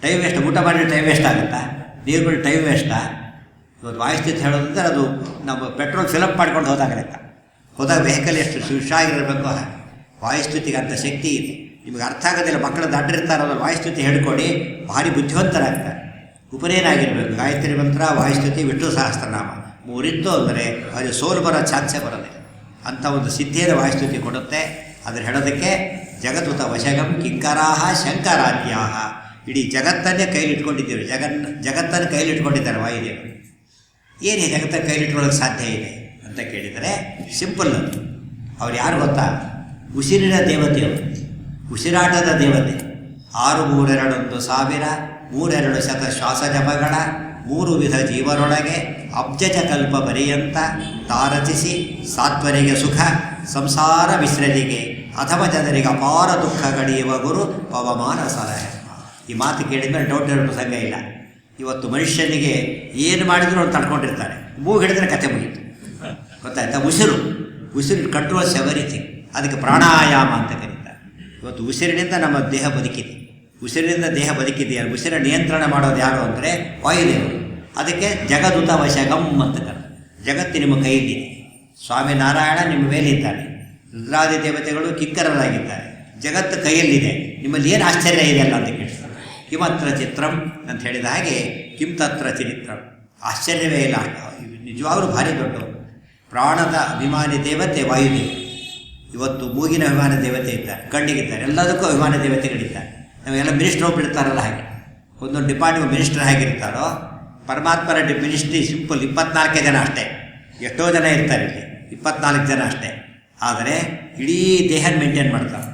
ಟೈಮ್ ವೇಸ್ಟ್, ಊಟ ಮಾಡಿದ್ರೆ ಟೈಮ್ ವೇಸ್ಟ್ ಆಗುತ್ತಾ? ನೀರು ಬಿಟ್ಟು ಟೈಮ್ ವೇಸ್ಟಾ? ಇವತ್ತು ವಾಯುಸ್ಥಿತಿ ಹೇಳೋದಂದ್ರೆ ಅದು ನಮ್ಮ ಪೆಟ್ರೋಲ್ ಫಿಲಪ್ ಮಾಡ್ಕೊಂಡು ಹೋದಾಗ ವೆಹಿಕಲ್ ಎಷ್ಟು ಹುಷಾಗಿರಬೇಕು. ವಾಯುಸ್ಥಿತಿಗೆ ಅಂಥ ಶಕ್ತಿ ಇದೆ. ನಿಮಗೆ ಅರ್ಥ ಆಗೋದಿಲ್ಲ. ಮಕ್ಕಳು ದಡ್ಡಿರ್ತಾರೆ, ಅದನ್ನು ವಾಯುಸ್ಥಿತಿ ಹೇಳ್ಕೊಡಿ, ಭಾರಿ ಬುದ್ಧಿವಂತರಾಗ್ತಾರೆ. ಉಪನಯನಾಗಿರಬೇಕು. ಗಾಯತ್ರಿ ಮಂತ್ರ, ವಾಯುಸ್ಥಿತಿ, ವಿಷ್ಣು ಸಹಸ್ರನಾಮ ಮೂರಿತ್ತು ಅಂದರೆ ಅದು ಸೋಲು ಬರೋ ಚಾನ್ಸೇ ಬರೋದಿಲ್ಲ. ಅಂಥ ಒಂದು ಸಿದ್ಧಿಯನ್ನು ವಾಯುಸ್ಥಿತಿ ಕೊಡುತ್ತೆ. ಅದನ್ನು ಹೇಳೋದಕ್ಕೆ ಜಗತ್ವತ ವಶಗಂ ಕಿಂಕರಾಹ ಶಂಕರಾದ್ಯಾಹ. ಇಡೀ ಜಗತ್ತನ್ನೇ ಕೈಲಿಟ್ಕೊಂಡಿದ್ದೀವಿ. ಜಗತ್ತನ್ನು ಕೈಲಿಟ್ಕೊಂಡಿದ್ದಾರೆ ವಾಯುದೇವರು. ಏನು ಜಗತ್ತನ್ನು ಕೈಲಿಟ್ಕೊಳ್ಳೋಕ್ಕೆ ಸಾಧ್ಯ ಇದೆ ಅಂತ ಕೇಳಿದರೆ ಸಿಂಪಲ್ ಅದು. ಅವ್ರು ಯಾರು ಗೊತ್ತಾ? ಉಸಿರಿನ ದೇವತೆಯವರು, ಉಸಿರಾಟದ ದೇವತೆ. 6321000 32 ಶ್ವಾಸ ಜಪಗಳ 3 ವಿಧ ಜೀವರೊಳಗೆ ಅಬ್ಜಜ ಕಲ್ಪ ಬರೆಯಂತ ತಾರಚಿಸಿ ಸಾತ್ವರಿಗೆ ಸುಖ ಸಂಸಾರ ವಿಶ್ರಲಿಗೆ ಅಥವಾ ಜನರಿಗೆ ಅಪಾರ ದುಃಖ ಗಡಿಯುವ ಗುರು ಪವಮಾನ ಸಲಹೆ. ಈ ಮಾತು ಕೇಳಿದ್ಮೇಲೆ ಡೌಟ್ ಇರೋ ಪ್ರಸಂಗ ಇಲ್ಲ. ಇವತ್ತು ಮನುಷ್ಯನಿಗೆ ಏನು ಮಾಡಿದ್ರು ಅವ್ನು ತಡ್ಕೊಂಡಿರ್ತಾನೆ. ಮೂಗು ಹಿಡಿದ್ರೆ ಕತೆ ಮುಗೀತು, ಗೊತ್ತಾಯ್ತಾ? ಉಸಿರು ಕಂಟ್ರೋಲ್ಸ್ ಎವರಿಥಿಂಗ್. ಅದಕ್ಕೆ ಪ್ರಾಣಾಯಾಮ ಅಂತ ಕರೀತಾರೆ. ಇವತ್ತು ಉಸಿರಿನಿಂದ ನಮ್ಮ ದೇಹ ಬದುಕಿದೆ. ಉಸಿರಿನಿಂದ ದೇಹ ಬದುಕಿದೆಯಾ? ಉಸಿರ ನಿಯಂತ್ರಣ ಮಾಡೋದು ಯಾರು ಅಂದರೆ ವಾಯುದೇವರು. ಅದಕ್ಕೆ ಜಗದುತ ವಶಗಂ ಅಂತ ಕರೀತಾರೆ. ಜಗತ್ತು ನಿಮ್ಮ ಕೈಯಲ್ಲಿದೆ. ಸ್ವಾಮಿ ನಾರಾಯಣ ನಿಮ್ಮ ಮೇಲಿದ್ದಾನೆ, ರುದ್ರಾದಿ ದೇವತೆಗಳು ಕಿಕ್ಕರರಾಗಿದ್ದಾರೆ. ಜಗತ್ತು ಕೈಯಲ್ಲಿದೆ. ನಿಮ್ಮಲ್ಲಿ ಏನು ಆಶ್ಚರ್ಯ ಇದೆಯಲ್ಲ ಅಂತ ಕೇಳ್ತಾರೆ. ಕಿಮತ್ರ ಚಿತ್ರಂ ಅಂತ ಹೇಳಿದ ಹಾಗೆ ಕಿಂ ತತ್ರ ಚರಿತ್ರಂ. ಆಶ್ಚರ್ಯವೇ ಇಲ್ಲ. ನಿಜವಾಗ್ಲೂ ಭಾರಿ ದೊಡ್ಡವರು. ಪ್ರಾಣದ ಅಭಿಮಾನಿ ದೇವತೆ ವಾಯುದೇವ. ಇವತ್ತು ಮೂಗಿನ ಅಭಿಮಾನ ದೇವತೆ ಇದ್ದಾರೆ, ಕಣ್ಣಿಗಿದ್ದಾರೆ, ಎಲ್ಲದಕ್ಕೂ ಅಭಿಮಾನ ದೇವತೆಗಳಿದ್ದಾರೆ. ನಾವೆಲ್ಲ ಮಿನಿಸ್ಟ್ರ್ ಬಿಡ್ತಾರಲ್ಲ ಹಾಗೆ, ಒಂದೊಂದು ಡಿಪಾರ್ಟ್ಮೆಂಟ್ ಮಿನಿಸ್ಟರ್ ಹೇಗಿರ್ತಾರೋ ಪರಮಾತ್ಮರ ಮಿನಿಸ್ಟ್ರಿ ಸಿಂಪಲ್ 24 ಜನ ಅಷ್ಟೇ. ಎಷ್ಟೋ ಜನ ಇರ್ತಾರೆ ಇಲ್ಲಿ, 24 ಜನ ಅಷ್ಟೇ. ಆದರೆ ಇಡೀ ದೇಹ ಮೇಂಟೈನ್ ಮಾಡ್ತಾರೆ.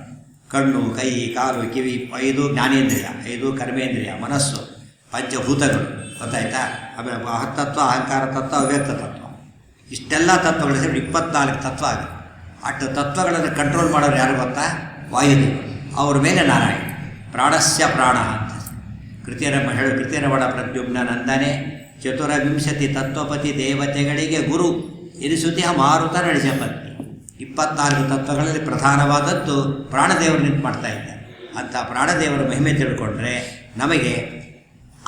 ಕಣ್ಣು, ಕೈ, ಕಾಲು, ಕಿವಿ, 5 ಜ್ಞಾನೇಂದ್ರಿಯ, 5 ಕರ್ಮೇಂದ್ರಿಯ, ಮನಸ್ಸು, ಪಂಚಭೂತಗಳು, ಗೊತ್ತಾಯ್ತಾ? ಆಮೇಲೆ ಮಹತ್ತತ್ವ, ಅಹಂಕಾರ ತತ್ವ, ಅವ್ಯಕ್ತ ತತ್ವ, ಇಷ್ಟೆಲ್ಲ ತತ್ವಗಳು ಸೇರಿ 24 ತತ್ವ ಆಗುತ್ತೆ. ಅಷ್ಟು ತತ್ವಗಳನ್ನು ಕಂಟ್ರೋಲ್ ಮಾಡೋರು ಯಾರು ಗೊತ್ತಾ? ವಾಯುದೇವ. ಅವ್ರ ಮೇಲೆ ನಾರಾಯಣ. ಪ್ರಾಣಸ್ಯ ಪ್ರಾಣ ಅಂತ ಕೃತಿಯರಮಣ ಪ್ರದ್ಯುಮ್ನ ನಂದನೆ 24 ತತ್ವಪತಿ ದೇವತೆಗಳಿಗೆ ಗುರು ಎನಿಸುತ್ತೀಹ ಮಾರುತ ನಡೆಸಪತ್ನಿ. 24 ತತ್ವಗಳಲ್ಲಿ ಪ್ರಧಾನವಾದದ್ದು ಪ್ರಾಣದೇವರು ನಿಂತು ಮಾಡ್ತಾ ಇದ್ದಾರೆ. ಅಂಥ ಪ್ರಾಣದೇವರ ಮಹಿಮೆ ತಿಳ್ಕೊಂಡ್ರೆ ನಮಗೆ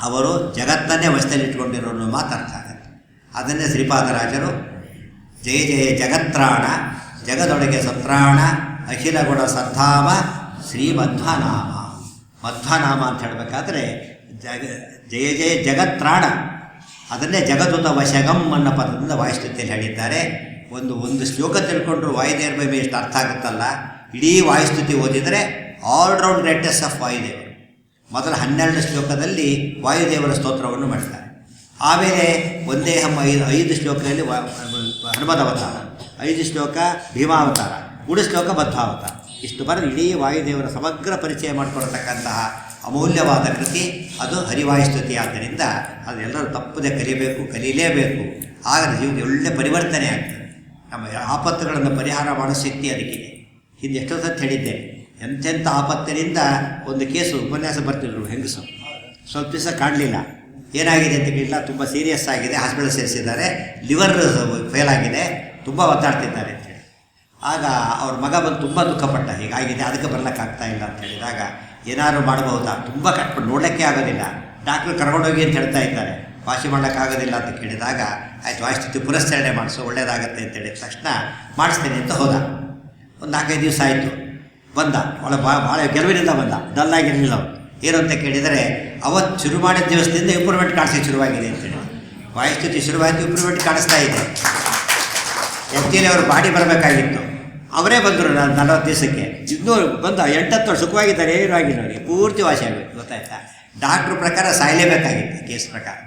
ಅವರು ಜಗತ್ತನ್ನೇ ವಶದಲ್ಲಿಟ್ಕೊಂಡಿರೋನು ಮಾತಾಡ್ತಾ ಆಗುತ್ತೆ. ಅದನ್ನೇ ಶ್ರೀಪಾದರಾಜರು ಜಯ ಜಯ ಜಗತ್ರಾಣ ಜಗದೊಳಗೆ ಸತ್ರಾಣ ಅಖಿಲ ಗುಣ ಸದ್ಧಾಮ ಶ್ರೀ ಮಧ್ವನಾಮ. ಮಧ್ವನಾಮ ಅಂತ ಹೇಳಬೇಕಾದ್ರೆ ಜಯ ಜಯ ಜಗತ್ರಾಣ, ಅದನ್ನೇ ಜಗದುತ ವಶಗಂ ಅನ್ನೋ ಪದದಿಂದ ವಾಯುಸ್ತುತಿಯಲ್ಲಿ ಹೇಳಿದ್ದಾರೆ. ಒಂದು ಶ್ಲೋಕ ತಿಳ್ಕೊಂಡ್ರು ವಾಯುದೇವರ ಮೇಲೆ ಎಷ್ಟು ಅರ್ಥ ಆಗುತ್ತಲ್ಲ. ಇಡೀ ವಾಯುಸ್ತುತಿ ಓದಿದರೆ ಆಲ್ರೌಂಡ್ ಗ್ರೇಟೆಸ್ಟ್ ಆಫ್ ವಾಯುದೇವರು. ಮೊದಲ 12 ಶ್ಲೋಕದಲ್ಲಿ ವಾಯುದೇವರ ಸ್ತೋತ್ರವನ್ನು ಮಾಡ್ತಾರೆ. ಆಮೇಲೆ ಒಂದೇ 5 ಶ್ಲೋಕದಲ್ಲಿ ಹನುಮದವತಾರ, 5 ಶ್ಲೋಕ ಭೀಮಾವತಾರ, 3 ಶ್ಲೋಕ ಮಧ್ವಾವತಾರ. ಇಷ್ಟು ಬರೆದು ಇಡೀ ವಾಯುದೇವರ ಸಮಗ್ರ ಪರಿಚಯ ಮಾಡಿಕೊಡ್ತಕ್ಕಂತಹ ಅಮೂಲ್ಯವಾದ ಕೃತಿ ಅದು ಹರಿವಾಯುಸ್ತುತಿ. ಆದ್ದರಿಂದ ಅದೆಲ್ಲರೂ ತಪ್ಪದೆ ಕಲಿಯಲೇಬೇಕು. ಆಗ ಜೀವನ ಒಳ್ಳೆ ಪರಿವರ್ತನೆ ಆಗ್ತದೆ. ನಮ್ಮ ಆಪತ್ತುಗಳನ್ನು ಪರಿಹಾರ ಮಾಡೋ ಶಕ್ತಿ ಅದಕ್ಕಿದೆ. ಹಿಂದೆ ಎಷ್ಟೋ ಸತ್ತು ಹೇಳಿದ್ದೇನೆ, ಎಂತೆಂಥ ಆಪತ್ತಿನಿಂದ ಒಂದು ಕೇಸು ಉಪನ್ಯಾಸ ಬರ್ತಿದ್ರು. ಹೆಂಗಸು ಸ್ವಲ್ಪ ದಿವಸ ಕಾಣಲಿಲ್ಲ, ಏನಾಗಿದೆ ಅಂತ ಕೇಳಿಲ್ಲ, ತುಂಬ ಸೀರಿಯಸ್ ಆಗಿದೆ, ಹಾಸ್ಪಿಟಲ್ ಸೇರಿಸಿದ್ದಾರೆ, ಲಿವರ್ ಫೇಲ್ ಆಗಿದೆ, ತುಂಬ ಒತ್ತಾಡ್ತಿದ್ದಾರೆ ಅಂತೇಳಿ. ಆಗ ಅವ್ರ ಮಗ ಬಂದು ತುಂಬ ದುಃಖಪಟ್ಟ, ಹೀಗಾಗಿದೆ, ಅದಕ್ಕೆ ಬರ್ಲಿಕ್ಕಾಗ್ತಾ ಇಲ್ಲ ಅಂತ ಹೇಳಿದಾಗ ಏನಾದ್ರು ಮಾಡಬಹುದಾ? ತುಂಬ ಕಟ್ಬಿಟ್ಟು ನೋಡಲಿಕ್ಕೆ ಆಗೋದಿಲ್ಲ, ಡಾಕ್ಟ್ರು ಕರ್ಕೊಂಡೋಗಿ ಅಂತ ಹೇಳ್ತಾ ಇದ್ದಾರೆ, ವಾಸಿ ಮಾಡೋಕ್ಕಾಗೋದಿಲ್ಲ ಅಂತ ಕೇಳಿದಾಗ ಆಯ್ತು ವಾಯುಸ್ತುತಿ ಪುರಸ್ಕರಣೆ ಮಾಡಿಸೋ ಒಳ್ಳೇದಾಗತ್ತೆ ಅಂತ ಹೇಳಿದ ತಕ್ಷಣ ಮಾಡಿಸ್ತೇನೆ ಅಂತ ಹೋದ. ಒಂದು 4-5 ದಿವಸ ಆಯಿತು, ಬಂದ. ಭಾಳ ಗೆಲುವಿನಿಂದ ಬಂದ, ಡಲ್ಲಾಗಿರಲಿಲ್ಲ. ಏನು ಅಂತ ಕೇಳಿದರೆ ಅವತ್ತು ಶುರು ಮಾಡಿದ ದಿವಸದಿಂದ ಇಂಪ್ರೂವ್ಮೆಂಟ್ ಕಾಣಿಸೋಕ್ಕೆ ಶುರುವಾಗಿದೆ ಅಂತೇಳಿ. ವಾಯುಸ್ತುತಿ ಶುರುವಾಯಿತು, ಇಂಪ್ರೂವ್ಮೆಂಟ್ ಕಾಣಿಸ್ತಾ ಇದೆ. ಆ್ಯಕ್ಚುಲಿ ಅವರು ಬಾಡಿ ಬರಬೇಕಾಗಿತ್ತು, ಅವರೇ ಬಂದರು 40 ದಿವಸಕ್ಕೆ. ಇನ್ನೂ ಬಂದ 8-10 ವರ್ಷ ಸುಖವಾಗಿದ್ದಾರೆ, ಏನೂ ಆಗಿಲ್ಲ ಅವರಿಗೆ, ಪೂರ್ತಿ ವಾಸಿ ಆಗಬೇಕು. ಗೊತ್ತಾಯ್ತಾ? ಡಾಕ್ಟ್ರ್ ಪ್ರಕಾರ ಸಾಯಲೇಬೇಕಾಗಿತ್ತು ಕೇಸ್ ಪ್ರಕಾರ.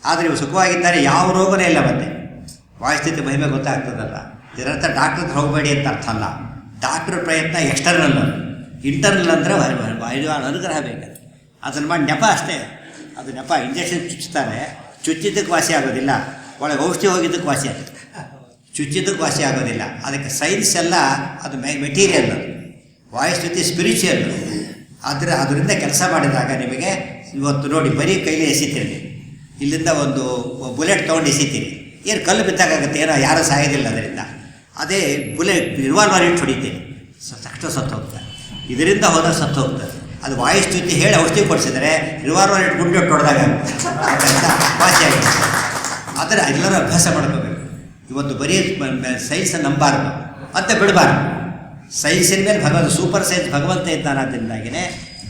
ಆದರೆ ಇವು ಸುಖವಾಗಿದ್ದಾರೆ, ಯಾವ ರೋಗನೇ ಇಲ್ಲ. ಬಂದೆ ವಾಯುಸ್ಥಿತಿ ಮಹಿಮೆ ಗೊತ್ತಾಗ್ತದಲ್ಲ. ಇದರರ್ಥ ಡಾಕ್ಟ್ರ್ ಹತ್ರ ಹೋಗಬೇಡಿ ಅಂತ ಅರ್ಥ ಅಲ್ಲ. ಡಾಕ್ಟ್ರ್ ಪ್ರಯತ್ನ ಎಕ್ಸ್ಟರ್ನಲ್, ಇಂಟರ್ನಲ್ ಅಂದರೆ ಅನುಗ್ರಹ ಬೇಕಾದ್ರೆ ಅದನ್ನು ಮಾಡಿ ನೆಪ ಅಷ್ಟೇ. ಅದು ನೆಪ. ಇಂಜೆಕ್ಷನ್ ಚುಚ್ಚುತ್ತಾರೆ, ಚುಚ್ಚಿದ್ದಕ್ಕೆ ವಾಸಿ ಆಗೋದಿಲ್ಲ, ಒಳಗೆ ಔಷಧಿ ಹೋಗಿದ್ದಕ್ಕೆ ವಾಸಿ ಆಗುತ್ತೆ. ಚುಚ್ಚಿದ್ದಕ್ಕೆ ವಾಸಿ ಆಗೋದಿಲ್ಲ. ಅದಕ್ಕೆ ಸೈನ್ಸ್ ಎಲ್ಲ ಅದು ಮೆಟೀರಿಯಲ್, ವಾಯುಸ್ಥಿತಿ ಸ್ಪಿರಿಚುವಲ್. ಅದರಿಂದ ಕೆಲಸ ಮಾಡಿದಾಗ ನಿಮಗೆ ಇವತ್ತು ನೋಡಿ ಬರೀ ಕೈಲಿ ಎಸಿತೀರಿ, ಇಲ್ಲಿಂದ ಒಂದು ಬುಲೆಟ್ ತೊಗೊಂಡು ಎಸಿತೀರಿ, ಏನು ಕಲ್ಲು ಬಿದ್ದಾಗುತ್ತೆ, ಏನೋ ಯಾರೂ ಸಾಯೋದಿಲ್ಲ ಅದರಿಂದ. ಅದೇ ಬುಲೆಟ್ ರಿವಾಲ್ವರ್ ಇಟ್ಟು ಹೊಡಿತೀರಿ, ತಕ್ಷಣ ಸತ್ತು ಹೋಗ್ತಾರೆ. ಇದರಿಂದ ಹೋದಾಗ ಸತ್ತು ಹೋಗ್ತದೆ. ಅದು ವಾಯುಸ್ಥಿತಿ ಹೇಳಿ ಔಷಧಿ ಕೊಡಿಸಿದರೆ ರಿವಾಲ್ವರ್ ಇಟ್ಟು ಗುಂಡು ಹೊಡೆದಾಗ ವಾಸಿ ಆಗುತ್ತೆ. ಆದರೆ ಎಲ್ಲರೂ ಅಭ್ಯಾಸ ಮಾಡ್ಕೋಬೇಕು. ಇವತ್ತು ಬರೀ ಸೈನ್ಸನ್ನು ನಂಬಾರ್ದು ಮತ್ತೆ ಬಿಡಬಾರ್ದು. ಸೈನ್ಸಿನ ಮೇಲೆ ಭಗವಂತ, ಸೂಪರ್ ಸೈನ್ಸ್ ಭಗವಂತ ಇದ್ದಾನದ್ರಿಂದಾಗಿಯೇ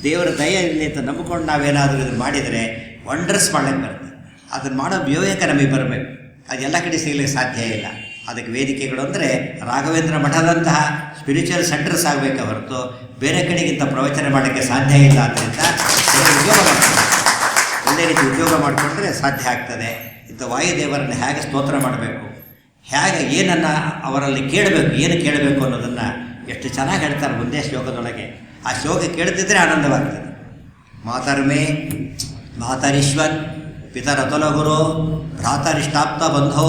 ದೇವರ ದಯ ಇರಲಿ ಅಂತ ನಂಬಿಕೊಂಡು ನಾವೇನಾದರೂ ಇದನ್ನು ಮಾಡಿದರೆ ವಂಡರ್ಸ್ ಮಾಡಲಿಕ್ಕೆ ಬರುತ್ತೆ. ಅದನ್ನು ಮಾಡೋ ವಿವೇಕ ನಮಗೆ ಬರಬೇಕು. ಅದು ಎಲ್ಲ ಕಡೆ ಸಿಗಲಿಕ್ಕೆ ಸಾಧ್ಯ ಇಲ್ಲ. ಅದಕ್ಕೆ ವೇದಿಕೆಗಳು ಅಂದರೆ ರಾಘವೇಂದ್ರ ಮಠದಂತಹ ಸ್ಪಿರಿಚುವಲ್ ಸೆಂಟರ್ಸ್ ಆಗಬೇಕೆ ಹೊರತು ಬೇರೆ ಕಡೆಗಿಂತ ಪ್ರವಚನ ಮಾಡೋಕ್ಕೆ ಸಾಧ್ಯ ಇಲ್ಲ. ಆದ್ದರಿಂದ ಉದ್ಯೋಗ ಮಾಡ್ತಾರೆ, ಒಳ್ಳೆ ರೀತಿ ಉದ್ಯೋಗ ಮಾಡಿಕೊಂಡ್ರೆ ಸಾಧ್ಯ ಆಗ್ತದೆ. ಇಂಥ ವಾಯುದೇವರನ್ನು ಹೇಗೆ ಸ್ತೋತ್ರ ಮಾಡಬೇಕು, ಹೇಗೆ ಏನನ್ನು ಅವರಲ್ಲಿ ಕೇಳಬೇಕು, ಏನು ಕೇಳಬೇಕು ಅನ್ನೋದನ್ನು ಎಷ್ಟು ಚೆನ್ನಾಗಿ ಹೇಳ್ತಾರೆ ಮುಂದೆ ಶ್ಲೋಕದೊಳಗೆ. ಆ ಶ್ಲೋಕ ಕೇಳ್ತಿದ್ರೆ ಆನಂದವಾಗ್ತದೆ. ಮಾತರ್ಮೇ ಮಾತರಿಶ್ವನ್ ಪಿತರತುಲಗುರು ಭ್ರಾತರಿಷ್ಟಾಪ್ತ ಬಂಧೋ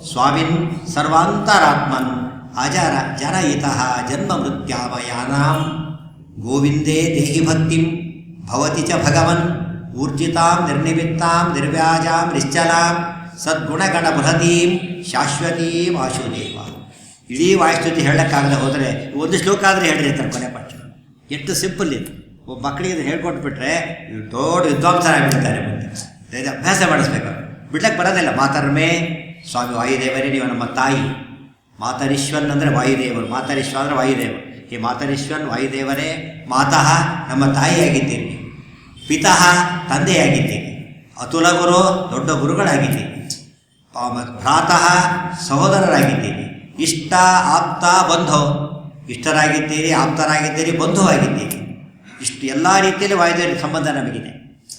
ಸ್ವಾಮಿನ್ ಸರ್ವಾಂತರಾತ್ಮನ್ ಅಜರ ಜನಯಿತಃ ಜನ್ಮ ಮೃತ್ಯಾಮಯಾನಾಂ ಗೋವಿಂದೇ ದೇಹಿ ಭಕ್ತಿಂ ಭವತಿ ಚ ಭಗವನ್ ಊರ್ಜಿತಾಂ ನಿರ್ನಿಮಿತ್ತಾಂ ನಿರ್ವ್ಯಾಜಾಂ ನಿಶ್ಚಲಾಂ ಸದ್ಗುಣಗಣ ಬೃಹತೀಂ ಶಾಶ್ವತೀಂ ವಾಸುದೇವ. ಇಡೀ ವಾಯುಸ್ತುತಿ ಹೇಳೋಕ್ಕಾಗದೆ ಹೋದರೆ ಒಂದು ಶ್ಲೋಕ ಆದರೆ ಹೇಳಿರ್ತಾರೆ ಕೊನೆ ಪಕ್ಷ. ಎಷ್ಟು ಸಿಂಪಲ್ ಇದು. ಒಬ್ಬ ಮಕ್ಕಳಿಗೆ ಇದು ಹೇಳ್ಕೊಟ್ಬಿಟ್ರೆ ದೊಡ್ಡ ವಿದ್ವಾಂಸರಾಗಿಬಿಡ್ತಾರೆ. ಮುಂದೆ ಇದು ಅಭ್ಯಾಸ ಮಾಡಿಸ್ಬೇಕು. ಬಿಡ್ಲಕ್ಕೆ ಬರೋದಿಲ್ಲ. ಮಾತರ್ಮೇ ಸ್ವಾಮಿ ವಾಯುದೇವರೇ ನೀವು ನಮ್ಮ ತಾಯಿ. ಮಾತರಿಶ್ವನ್ ಅಂದರೆ ವಾಯುದೇವರು, ಮಾತರಿಶ್ವ ಅಂದರೆ ವಾಯುದೇವರು. ಈ ಮಾತರಿಶ್ವನ್ ವಾಯುದೇವರೇ, ಮಾತಃ ನಮ್ಮ ತಾಯಿಯಾಗಿದ್ದೀರಿ, ಪಿತಃ ತಂದೆಯಾಗಿದ್ದೀರಿ, ಅತುಲಗುರು ದೊಡ್ಡ ಗುರುಗಳಾಗಿದ್ದೀರಿ, ಭ್ರಾತಃ ಸಹೋದರರಾಗಿದ್ದೀರಿ, ಇಷ್ಟ ಆಪ್ತ ಬಂಧು ಇಷ್ಟರಾಗಿದ್ದೀರಿ, ಆಪ್ತರಾಗಿದ್ದೀರಿ, ಬಂಧುವಾಗಿದ್ದೀರಿ. ಇಷ್ಟು ಎಲ್ಲ ರೀತಿಯಲ್ಲಿ ವಾಯುದೇವರಿಗೆ ಸಂಬಂಧ ನಮಗಿದೆ.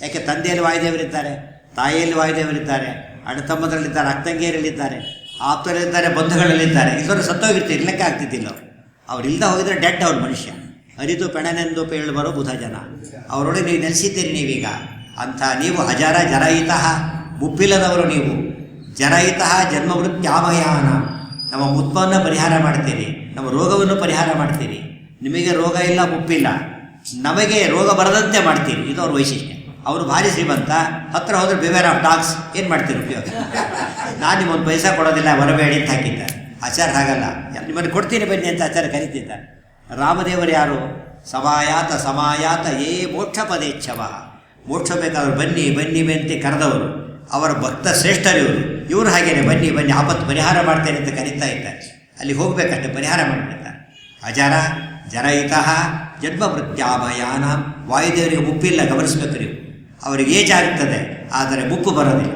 ಯಾಕೆ ತಂದೆಯಲ್ಲಿ ವಾಯುದೇವರಿದ್ದಾರೆ, ತಾಯಿಯಲ್ಲಿ ವಾಯುದೇವರಿದ್ದಾರೆ, ಅಣ್ಣ ತಮ್ಮದರಲ್ಲಿದ್ದಾರೆ, ಅಕ್ಕಂಗಿಯರಲ್ಲಿದ್ದಾರೆ, ಆಪ್ತರಲ್ಲಿದ್ದಾರೆ, ಬಂಧುಗಳಲ್ಲಿದ್ದಾರೆ. ಇದನ್ನು ಸತ್ತೋಗಿರ್ತೀರಿ, ಇರ್ಲಿಕ್ಕೆ ಆಗ್ತಿದ್ದಿಲ್ಲ ಅವರು. ಅವರಿಲ್ಲದೆ ಹೋಗಿದ್ರೆ ಡೆಡ್ ಅವ್ರ ಮನುಷ್ಯ. ಅರಿತು ಪೆಣನೆಂದು ಪೇಳುವರು ಬುಧ ಜನ. ಅವರೊಳಗೆ ನೀವು ನೆಲೆಸಿದ್ದೀರಿ. ನೀವೀಗ ಅಂಥ ನೀವು ಅಜರ ಜರಯಿತಃ ಮುಪ್ಪಿಲ್ಲದವರು. ನೀವು ಜರಯಿತಃ ಜನ್ಮ ಮೃತ್ಯಾಮಯಾನ. ನಮ್ಮ ಮುಪ್ಪನ್ನು ಪರಿಹಾರ ಮಾಡ್ತೀರಿ, ನಮ್ಮ ರೋಗವನ್ನು ಪರಿಹಾರ ಮಾಡ್ತೀರಿ. ನಿಮಗೆ ರೋಗ ಇಲ್ಲ, ಮುಪ್ಪಿಲ್ಲ, ನಮಗೆ ರೋಗ ಬರದಂತೆ ಮಾಡ್ತೀರಿ. ಇದು ಅವ್ರ ವೈಶಿಷ್ಟ್ಯ. ಅವರು ಭಾರಿ ಶ್ರೀಮಂತ, ಹತ್ತಿರ ಹೋದ್ರೆ ಬಿವೇರ್ ಆಫ್ ಡಾಗ್ಸ್. ಏನು ಮಾಡ್ತೀರಿ ಉಪಯೋಗ? ನಾನು ನಿಮ್ಮೊಂದು ಪೈಸಾ ಕೊಡೋದಿಲ್ಲ, ಬರಬೇಡಿ ಅಂತ ಹಾಕಿದ್ದಾರೆ. ಆಚಾರ ಹಾಗಲ್ಲ, ನಿಮ್ಮನ್ನು ಕೊಡ್ತೀನಿ ಬನ್ನಿ ಅಂತ ಆಚಾರ ಕರೀತಿದ್ದಾರೆ. ರಾಮದೇವರು ಯಾರು? ಸಮಾಯಾತ ಸಮಾಯಾತ ಏ ಮೋಕ್ಷ ಪದೇಚ್ಛವ. ಮೋಕ್ಷ ಬೇಕಾದ್ರು ಬನ್ನಿ ಬನ್ನಿ ಅಂತ ಕರೆದವರು. ಅವರ ಭಕ್ತ ಶ್ರೇಷ್ಠರಿವರು. ಇವರು ಹಾಗೇನೆ ಬನ್ನಿ ಬನ್ನಿ ಆಪತ್ತು ಪರಿಹಾರ ಮಾಡ್ತೇನೆ ಅಂತ ಕರೀತಾ ಇದ್ದಾರೆ. ಅಲ್ಲಿ ಹೋಗಬೇಕಷ್ಟೆ, ಪರಿಹಾರ ಮಾಡಿಬಿಡ್ತಾರೆ. ಅಜರ ಜರಯಿತಃ ಜನ್ಮ ಮೃತ್ಯಾಮಯಾನ. ವಾಯುದೇವರಿಗೆ ಮುಪ್ಪಿಲ್ಲ, ಗಮನಿಸ್ಬೇಕು ನೀವು. ಅವರಿಗೆ ಏಜ್ ಆಗ್ತದೆ, ಆದರೆ ಮುಪ್ಪು ಬರೋದಿಲ್ಲ.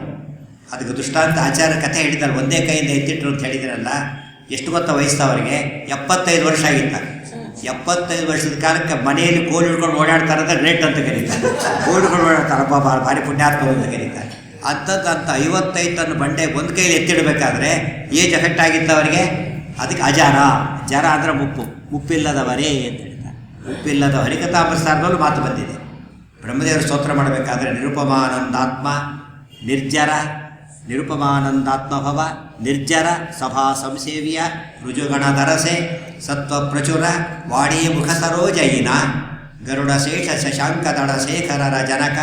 ಅದಕ್ಕೆ ದೃಷ್ಟಾಂತ ಆಚಾರ ಕಥೆ ಹೇಳಿದ್ದಾರೆ. ಒಂದೇ ಕೈಯಿಂದ ಎತ್ತಿಟ್ರು ಅಂತ ಹೇಳಿದ್ರಲ್ಲ, ಎಷ್ಟು ಗೊತ್ತ ವಯಸ್ಸು ಅವರಿಗೆ? 75 ವರ್ಷ ಆಗಿತ್ತ. 75 ವರ್ಷದ ಕಾಲಕ್ಕೆ ಮನೆಯಲ್ಲಿ ಕೋಲ್ ಹಿಡ್ಕೊಂಡು ಓಡಾಡ್ತಾರೆ ಅಂದರೆ ಗ್ರೇಟ್ ಅಂತ ಕರೀತಾರೆ. ಕೋಲ್ ಹಿಡ್ಕೊಂಡು ಓಡಾಡ್ತಾರೆ, ಭಾರಿ ಪುಣ್ಯಾತ್ಮ ಅಂತ ಕರೀತಾರೆ. ಅಂಥದ್ದು 55 ಟನ್ ಬಂಡೆ ಒಂದು ಕೈಯಲ್ಲಿ ಎತ್ತಿಡಬೇಕಾದ್ರೆ ಏಜ್ ಎಫೆಕ್ಟ್ ಆಗಿತ್ತು ಅವರಿಗೆ. ಅದಕ್ಕೆ ಅಜಾರ, ಜರ ಅಂದರೆ ಮುಪ್ಪು, ಮುಪ್ಪಿಲ್ಲದವರೇ ಅಂತ ಹೇಳ್ತಾರೆ. ಮುಪ್ಪಿಲ್ಲದ ಹರಿಕಥಾಮೃತಸಾರದಲ್ಲೂ ಮಾತು ಬಂದಿದೆ. ಬ್ರಹ್ಮದೇವರು ಸ್ತೋತ್ರ ಮಾಡಬೇಕಾದ್ರೆ ನಿರುಪಮಾನಂದಾತ್ಮ ನಿರ್ಜರ, ನಿರುಪಮಾನಂದಾತ್ಮಭವ ನಿರ್ಜರ ಸಭಾ ಸಂಸೇವ್ಯ ರುಜುಗಣಧರಸೆ ಸತ್ವ ಪ್ರಚುರ ವಾಡಿ ಮುಖ ಸರೋಜಯಿನ ಗರುಡ ಶೇಷ ಶಶಾಂಕದಳ ಶೇಖರರ ಜನಕ